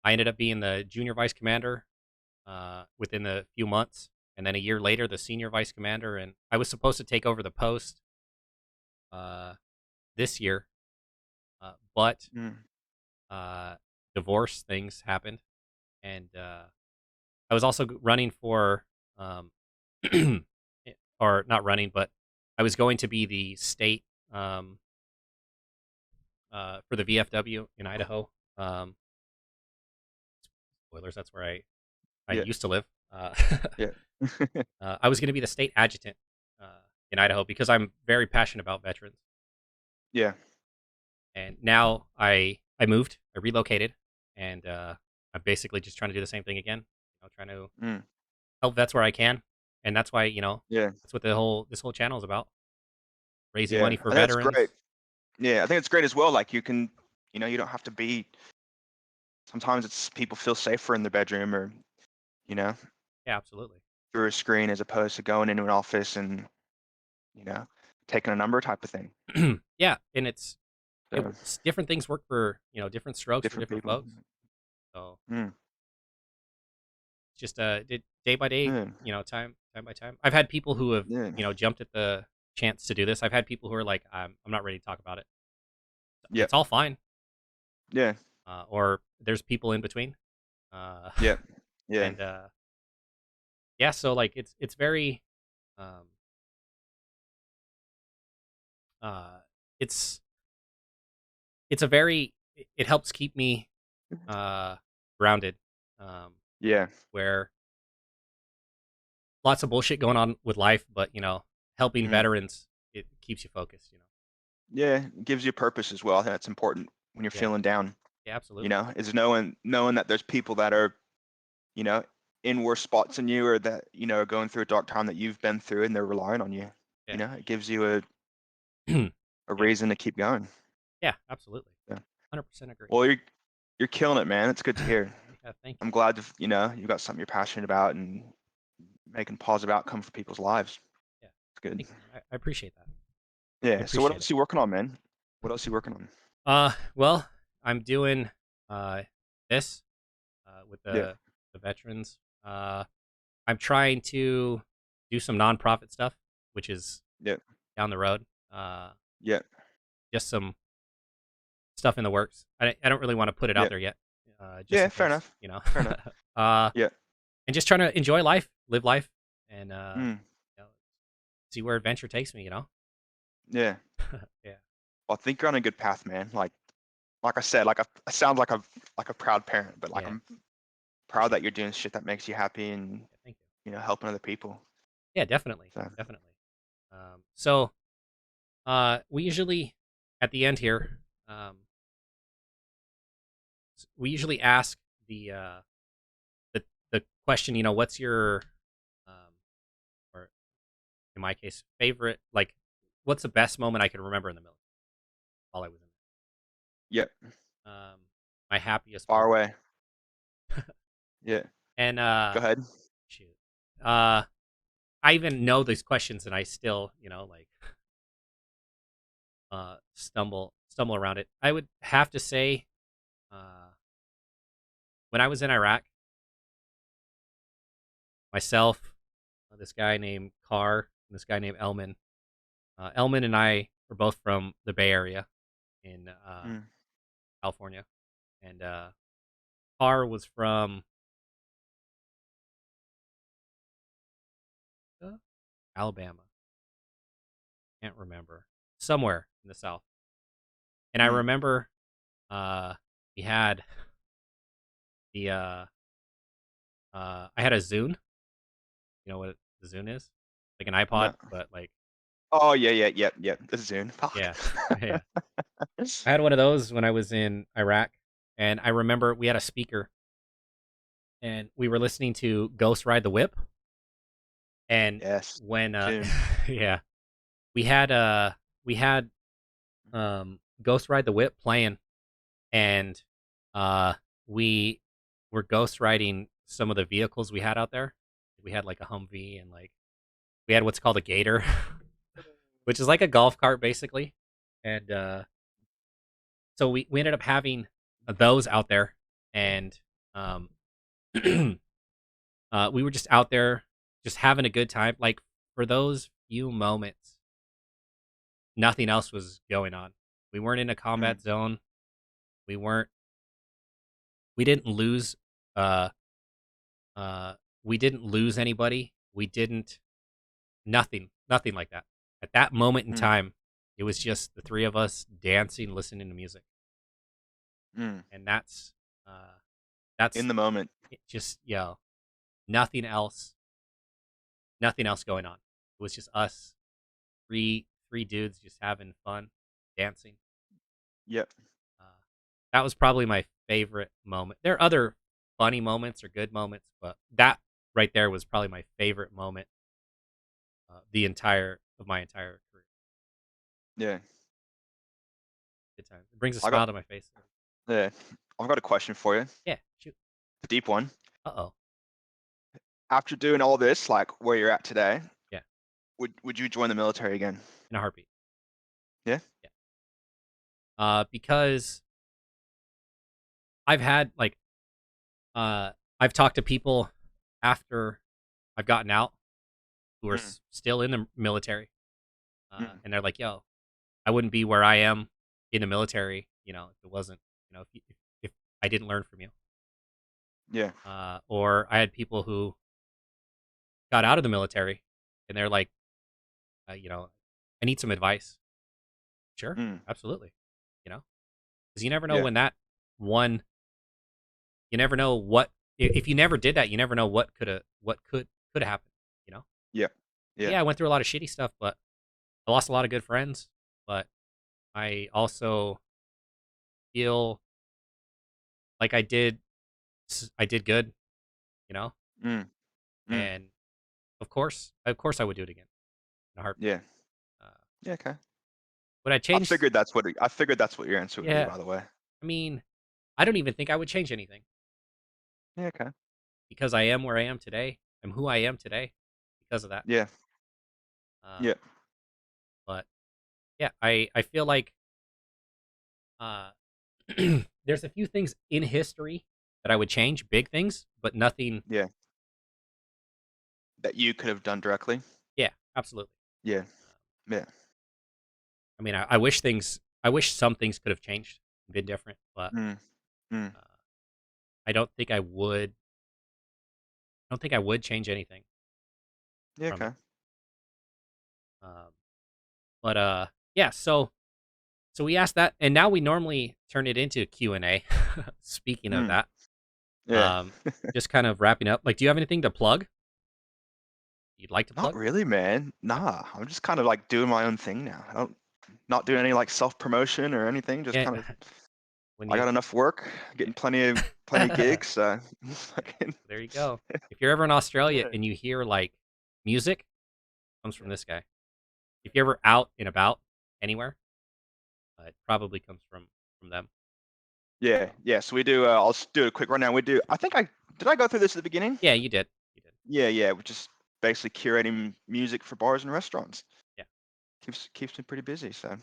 I ended up being the junior vice commander within a few months, and then a year later, the senior vice commander. And I was supposed to take over the post uh, this year, but mm, uh, divorce things happened, and I was also running for, um, or not running, but I was going to be the state um, for the VFW in Idaho. Um, Spoilers, that's where I yeah. used to live. Yeah. I was going to be the state adjutant uh, in Idaho because I'm very passionate about veterans. Yeah. And now I moved, I relocated, and I'm basically just trying to do the same thing again. Trying to Mm, help vets where I can, and that's why yeah. that's what this whole channel is about: raising Yeah. money for I think that's great. veterans. Yeah. I think it's great as well. Like you can, you don't have to be, sometimes it's people feel safer in their bedroom or, you know, Yeah, absolutely. through a screen as opposed to going into an office and, you know, taking a number type of thing. Yeah, and So different things work for different strokes for different different people. folks. So Mm, just day by day, yeah. time by time. I've had people who have Yeah. jumped at the chance to do this. I've had people who are like, I'm not ready to talk about it. Yeah. It's all fine. Yeah. Or there's people in between. Uh, Yeah. Yeah. and yeah, so like it's very um, uh, it's it's a very it helps keep me uh, grounded. Um, Yeah. where lots of bullshit going on with life, but helping Mm. veterans, it keeps you focused. Yeah. It gives you purpose as well. I think that's important when you're Yeah, feeling down, yeah, absolutely. is knowing that there's people that are, you know, in worse spots than you or that, are going through a dark time that you've been through and they're relying on you. Yeah, It gives you a yeah, reason to keep going. yeah, absolutely. Yeah. 100% agree. Well, you're killing it, man. It's good to hear. Yeah, thank I'm you. glad to, you've got something you're passionate about and making positive outcome for people's lives. Yeah, It's good. thank you. I appreciate that. I Yeah. So what appreciate it. else are you working on, man? What else are you working on? Well, I'm doing uh this with Yeah. the veterans. I'm trying to do some nonprofit stuff, which is Yeah. down the road. Uh, Yeah. just some stuff in the works. I don't really want to put it out Yeah. there yet, just Yeah. in Fair case, enough. Fair enough. uh, Yeah. and just trying to enjoy life, live life, and Mm. see where adventure takes me. Yeah. Yeah, Well, I think you're on a good path, man. Like I said, I sound like a proud parent, but like yeah, I'm proud appreciate that that. you're doing shit that makes you happy and Yeah, thank you. helping other people. Yeah, definitely, So definitely. So we usually at the end here, we usually ask the uh, the question. What's your um, or in my case, favorite, like, what's the best moment I can remember in the military while I was in yeah, there? My happiest far moment. away. Yeah. And Go ahead. shoot. Uh I even know these questions and I still, like stumble around it. I would have to say uh when I was in Iraq, myself, this guy named Carr, and this guy named Elman. Elman and I were both from the Bay Area in Mm, California, and Carr was from uh, Alabama. Can't remember. Somewhere in the South. And I mm, remember we had the I had a Zune. You know what the Zune is? Like an no. iPod, but like Oh yeah, yeah, yeah, yeah. The Zune. Fuck. yeah. Yeah. I had one of those when I was in Iraq. and I remember we had a speaker, and we were listening to Ghost Ride the Whip, and Yes. when Tune. yeah, we had Ghost Ride the Whip playing, and we were ghost riding some of the vehicles we had out there. We had like a Humvee, and like we had what's called a Gator, which is like a golf cart basically. And so we ended up having those out there, and um, we were just out there just having a good time. Like for those few moments, nothing else was going on. We weren't in a Mm, combat zone. We weren't. We didn't lose. Uh, we didn't lose anybody. We didn't. Nothing like that. At that moment in mm, time, it was just the three of us dancing, listening to music, mm. and that's In the moment. it. Just nothing else, nothing else going on. It was just us, three dudes, just having fun, dancing. Yep. Uh, that was probably my favorite moment. There are other funny moments or good moments, but that right there was probably my favorite moment of my entire career. Yeah. Good time. It brings a I got smile to my face. yeah. I've got a question for you. Yeah, shoot. A deep one. Uh-oh. After doing all this, like where you're at today, Yeah, would you join the military again? in a heartbeat. Yeah. Yeah. Because I've had like I've talked to people after I've gotten out who are Mm, still in the military, mm. and they're like, "Yo, I wouldn't be where I am in the military, if it wasn't, if I didn't learn from you." Yeah. Or I had people who got out of the military, and they're like, I need some advice. Sure, Mm, absolutely. Because you never know yeah. when that one, you never know what if you never did that, you never know what could have happened. You know, Yeah. Yeah. yeah, I went through a lot of shitty stuff, but I lost a lot of good friends. But I also feel like I did good. You know, Mm, mm. and of course, I would do it again in a heartbeat. Yeah. Uh, Yeah. Okay. would I change? I figured that's what your answer would be, Yeah, by the way. I mean, I don't even think I would change anything Yeah. Okay. because I am where I am today. I'm who I am today because of that. Yeah. Um, Yeah. but yeah, I feel like uh, there's a few things in history that I would change, big things, but nothing. Yeah. That you could have done directly. Yeah, absolutely. Yeah. Uh, Yeah. I mean, I wish some things could have changed, been different, but Mm, mm. uh, I don't think I would. I don't think I would change anything Yeah. from it. Okay. Um, but yeah. So we asked that, and now we normally turn it into Q&A. Speaking of Mm, that, yeah. um, just kind of wrapping up. Like, do you have anything to plug? You'd like to Not plug? really, man. Okay. Nah. I'm just kind of like doing my own thing now. I don't not doing any like self promotion or anything. Just Yeah. kind of When I you got enough work, getting plenty of there gigs. So fucking you go. If you're ever in Australia yeah. and you hear like music, it comes from this guy. If you're ever out and about anywhere, it probably comes from them. Yeah, So yeah. So we do. I'll just do a quick rundown. We do. I think I did. I go through this at the beginning. yeah, you did. You did. Yeah, yeah. We're just basically curating music for bars and restaurants. Yeah. Keeps me pretty busy. So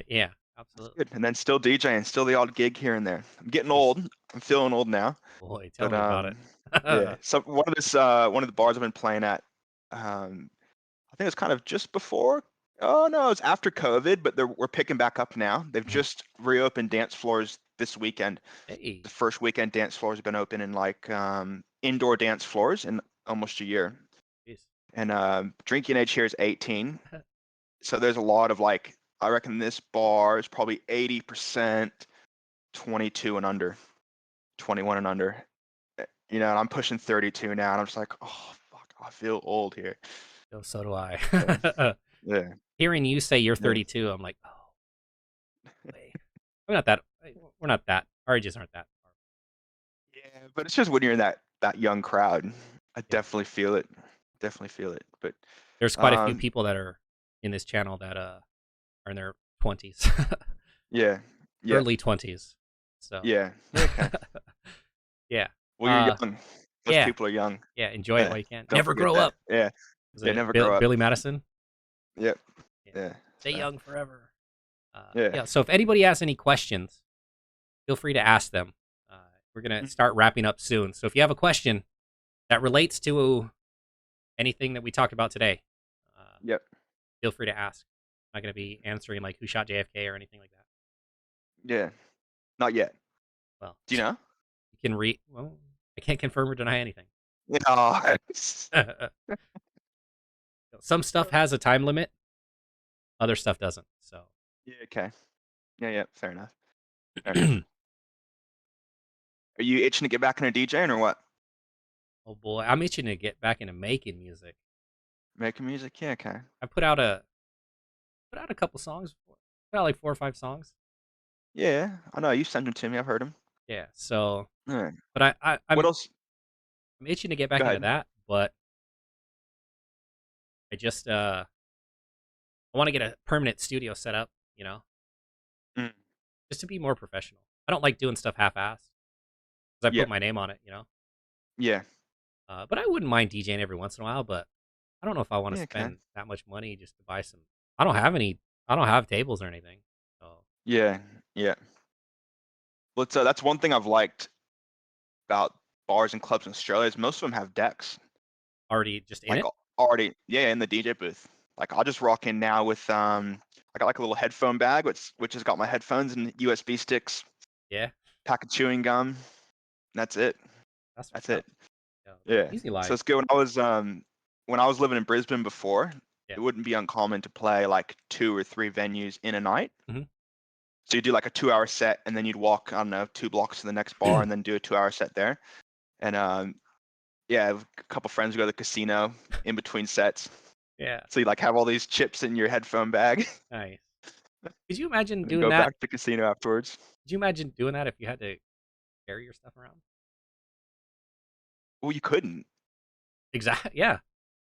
Yeah, that's absolutely. good. And then still DJing, still the odd gig here and there. I'm getting Nice. old. I'm feeling old now. Boy, tell But me about yeah. it. So one of the bars I've been playing at, I think it's kind of just before. Oh no, it's after COVID, but we're picking back up now. They've Mhm. just reopened dance floors this weekend. Hey, The first weekend dance floors have been open in like indoor dance floors in almost a year. jeez. And drinking age here is 18. So there's a lot of like, I reckon this bar is probably 80% 22 and under, 21 and under. And I'm pushing 32 now, and I'm just like, oh fuck, I feel old here. Oh, so do I. So, yeah, Hearing you say you're yeah. 32, I'm like, oh, wait. We're not that. our ages aren't that far. Yeah, but it's just when you're in that young crowd, I Yeah. definitely feel it. Definitely feel it. But There's quite a few um, people that are in this channel that are in their 20s, yeah, yeah, early 20s. So, yeah, yeah. Okay. yeah. Well, you're Uh, young. Most yeah, people are young. yeah. Enjoy it while you can. Don't Never forget grow that. up. Yeah, Was yeah. it Never grow up. Billy Madison? Yep. Yeah. Yeah. Stay So young forever. yeah. Yeah. So if anybody has any questions, feel free to ask them. Uh, we're gonna Mm. start wrapping up soon. So if you have a question that relates to anything that we talked about today, uh, Yep. feel free to ask. I'm not gonna be answering like who shot JFK or anything like that. Yeah. Not yet. Well, Do you know? you can read. Well, I can't confirm or deny anything. Yeah. Some stuff has a time limit. Other stuff doesn't. So, Yeah. Okay. Yeah. Yeah. Fair enough. Fair enough. Are you itching to get back into DJing or what? oh boy, I'm itching to get back into making music. Making music? Yeah. Okay. I put out a couple songs. Put out like 4 or 5 songs. Yeah. I know. You sent them to me. I've heard them. Yeah. So, Yeah. but What else? I'm itching to get Go back into ahead. that. But I just I want to get a permanent studio set up. You know, Mm. just to be more professional. I don't like doing stuff half-assed because I Yeah. put my name on it. You know. Yeah. But I wouldn't mind DJing every once in a while. But I don't know if I want to Yeah. Okay. spend that much money just to buy some. I don't have any. I don't have tables or anything. So Yeah. Yeah. Well, that's one thing I've liked about bars and clubs in Australia is most of them have decks. already just in Like it. already, yeah, in the DJ booth. Like I'll just rock in now with I got like a little headphone bag which has got my headphones and USB sticks, Yeah, pack of chewing gum. And that's it. that's what's That's up. it. Yeah. Yeah. Easy So life. it's good. When I was living in Brisbane before, Yeah. it wouldn't be uncommon to play like 2 or 3 venues in a night. Mhm. So you do like a 2-hour set and then you'd walk, I don't know, 2 blocks to the next bar and then do a 2-hour set there. And yeah, a couple friends go to the casino in between sets. Yeah, So you like have all these chips in your headphone bag nice. Could you imagine and doing go that? back to the casino afterwards. Could you imagine doing that if you had to carry your stuff around? Well, you couldn't. Exactly. Yeah.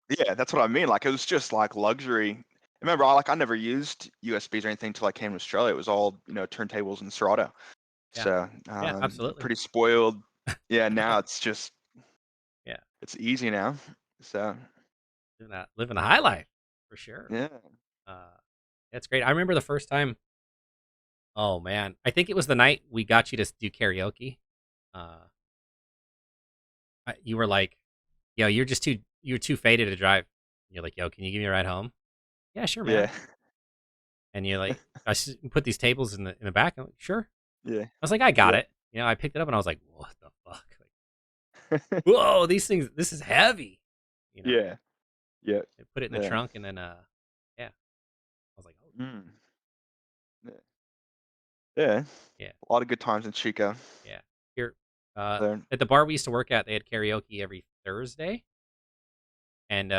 Yeah, that's what I mean. Like it was just like luxury. Remember, I never used USBs or anything until I came to Australia. It was all turntables and Serato. Yeah. So Yeah. Absolutely. pretty spoiled. Yeah, now it's just Yeah. it's easy now. So Living the high life for sure. yeah, Uh, that's great. I remember the first time. Oh man, I think it was the night we got you to do karaoke. Uh, you were like, "Yo, you're too faded to drive." You're like, "Yo, can you give me a ride home?" Yeah, sure, man. yeah, And you're like, put these tables in the back. I'm like, sure. yeah, I was like, I got yeah, it. I picked it up and I was like, what the fuck? Like, whoa, these things, this is heavy. You know, yeah, yeah, I put it in the yeah. trunk and then, yeah, I was like, oh, Mm. Yeah. Yeah. yeah, A lot of good times in Chico. yeah. Here, There. at the bar we used to work at, they had karaoke every Thursday, and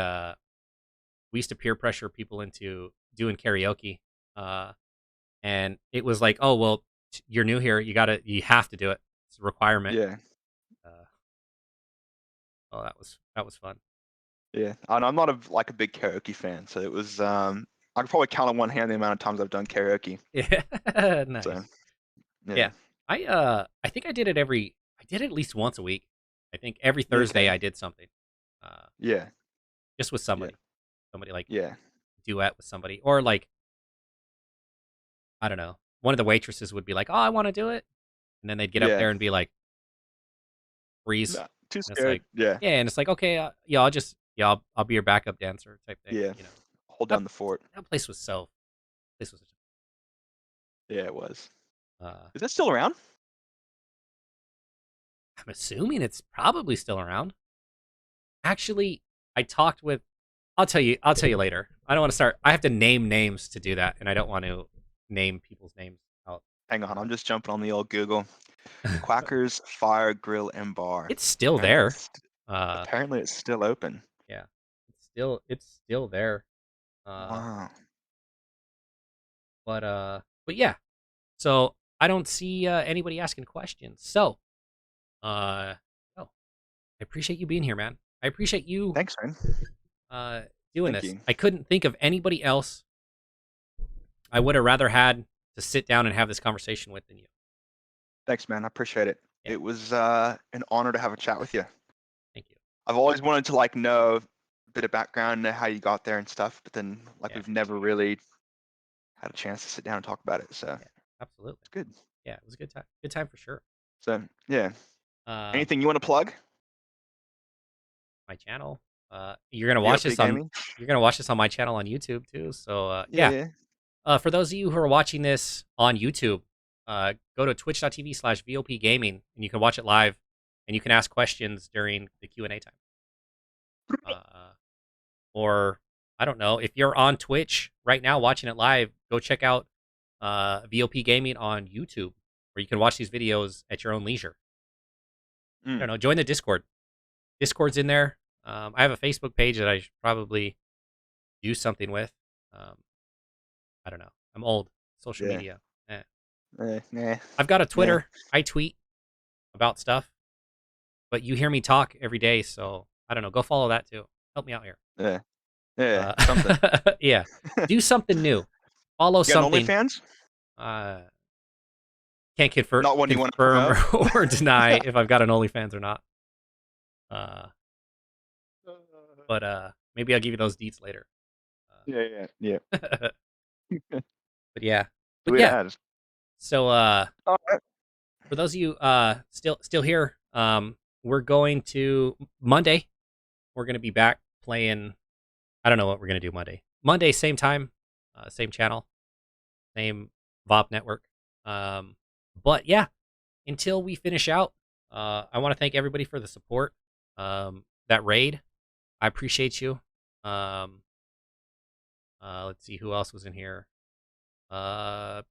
we used to peer pressure people into doing karaoke. Uh, and it was like, oh well, you're new here, you have to do it. It's a requirement. Yeah, Uh, oh, that was fun. yeah. And I'm not a big karaoke fan, so it was I could probably count on one hand the amount of times I've done karaoke. Yeah, So nice. yeah. Yeah. I think I did it at least once a week. I think every Yeah, Thursday okay. I did something. Uh Yeah, just with yeah, somebody. Somebody like yeah, duet with somebody. Or like, I don't know. One of the waitresses would be like, "Oh, I want to do it." And then they'd get up yeah. there and be like, "Freeze." Nah, too And it's scared. like, Yeah, yeah, and it's like, "Okay, I'll be your backup dancer type thing, yeah. you know." Hold That down the fort. that place was so this was Yeah, it was. uh Is that still around? I'm assuming it's probably still around. Actually, I talked with I'll tell you later. I don't want to start. I have to name names to do that, and I don't want to name people's names out. Hang on, I'm just jumping on the old Google. Quackers Fire Grill and Bar. It's still Apparently there. it's Uh, apparently it's still open. yeah, it's still there. Uh, Wow. but yeah. So I don't see anybody asking questions. So, uh, oh, I appreciate you being here, man. I appreciate you Thanks, man. uh, doing Thank this. you. I couldn't think of anybody else I would have rather had to sit down and have this conversation with than you. Thanks, man. I appreciate it. Yeah, It was an honor to have a chat with you. thank you. I've always wanted to like know a bit of background, know how you got there and stuff, but then like Yeah, we've never really had a chance to sit down and talk about it. So yeah, absolutely. it's good. Yeah, it was a good time. Good time for sure. So yeah. Um, Anything you want to plug? my channel. You're gonna watch VOP this on. Gaming? You're gonna watch this on my channel on YouTube too. So Yeah, yeah. yeah. For those of you who are watching this on YouTube, go to twitch.tv/VOPgaming and you can watch it live, and you can ask questions during the Q&A time. Or I don't know, if you're on Twitch right now watching it live, go check out VOP Gaming on YouTube, where you can watch these videos at your own leisure. I don't know, join the Discord. Discord's in there. I have a Facebook page that I should probably do something with. I don't know. I'm old. Social Yeah. media. Eh. Nah. I've got a Yeah. Twitter. I tweet about stuff, but you hear me talk every day, so I don't know. Go follow that too. Help me out here. Yeah. Yeah. Something. Yeah. Do something new. Follow You got an something. OnlyFans? Can't Not one you want to confirm promote? or deny if I've got an OnlyFans or not. But maybe I'll give you those deets later. Yeah. But yeah. But Sweet yeah. as. So All right. for those of you still here, we're going to Monday. We're gonna be back playing. I don't know what we're gonna do Monday. Monday, same time, same channel, same VOP network. But yeah, until we finish out, I want to thank everybody for the support. That raid, I appreciate you. Let's see who else was in here.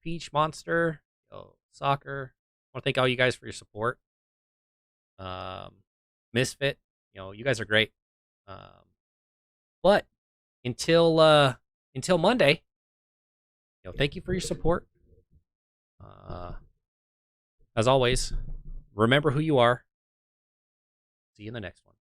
Peach Monster, Soccer. I want to thank all you guys for your support. Misfit, you guys are great. But until Monday, thank you for your support. As always, remember who you are. See you in the next one.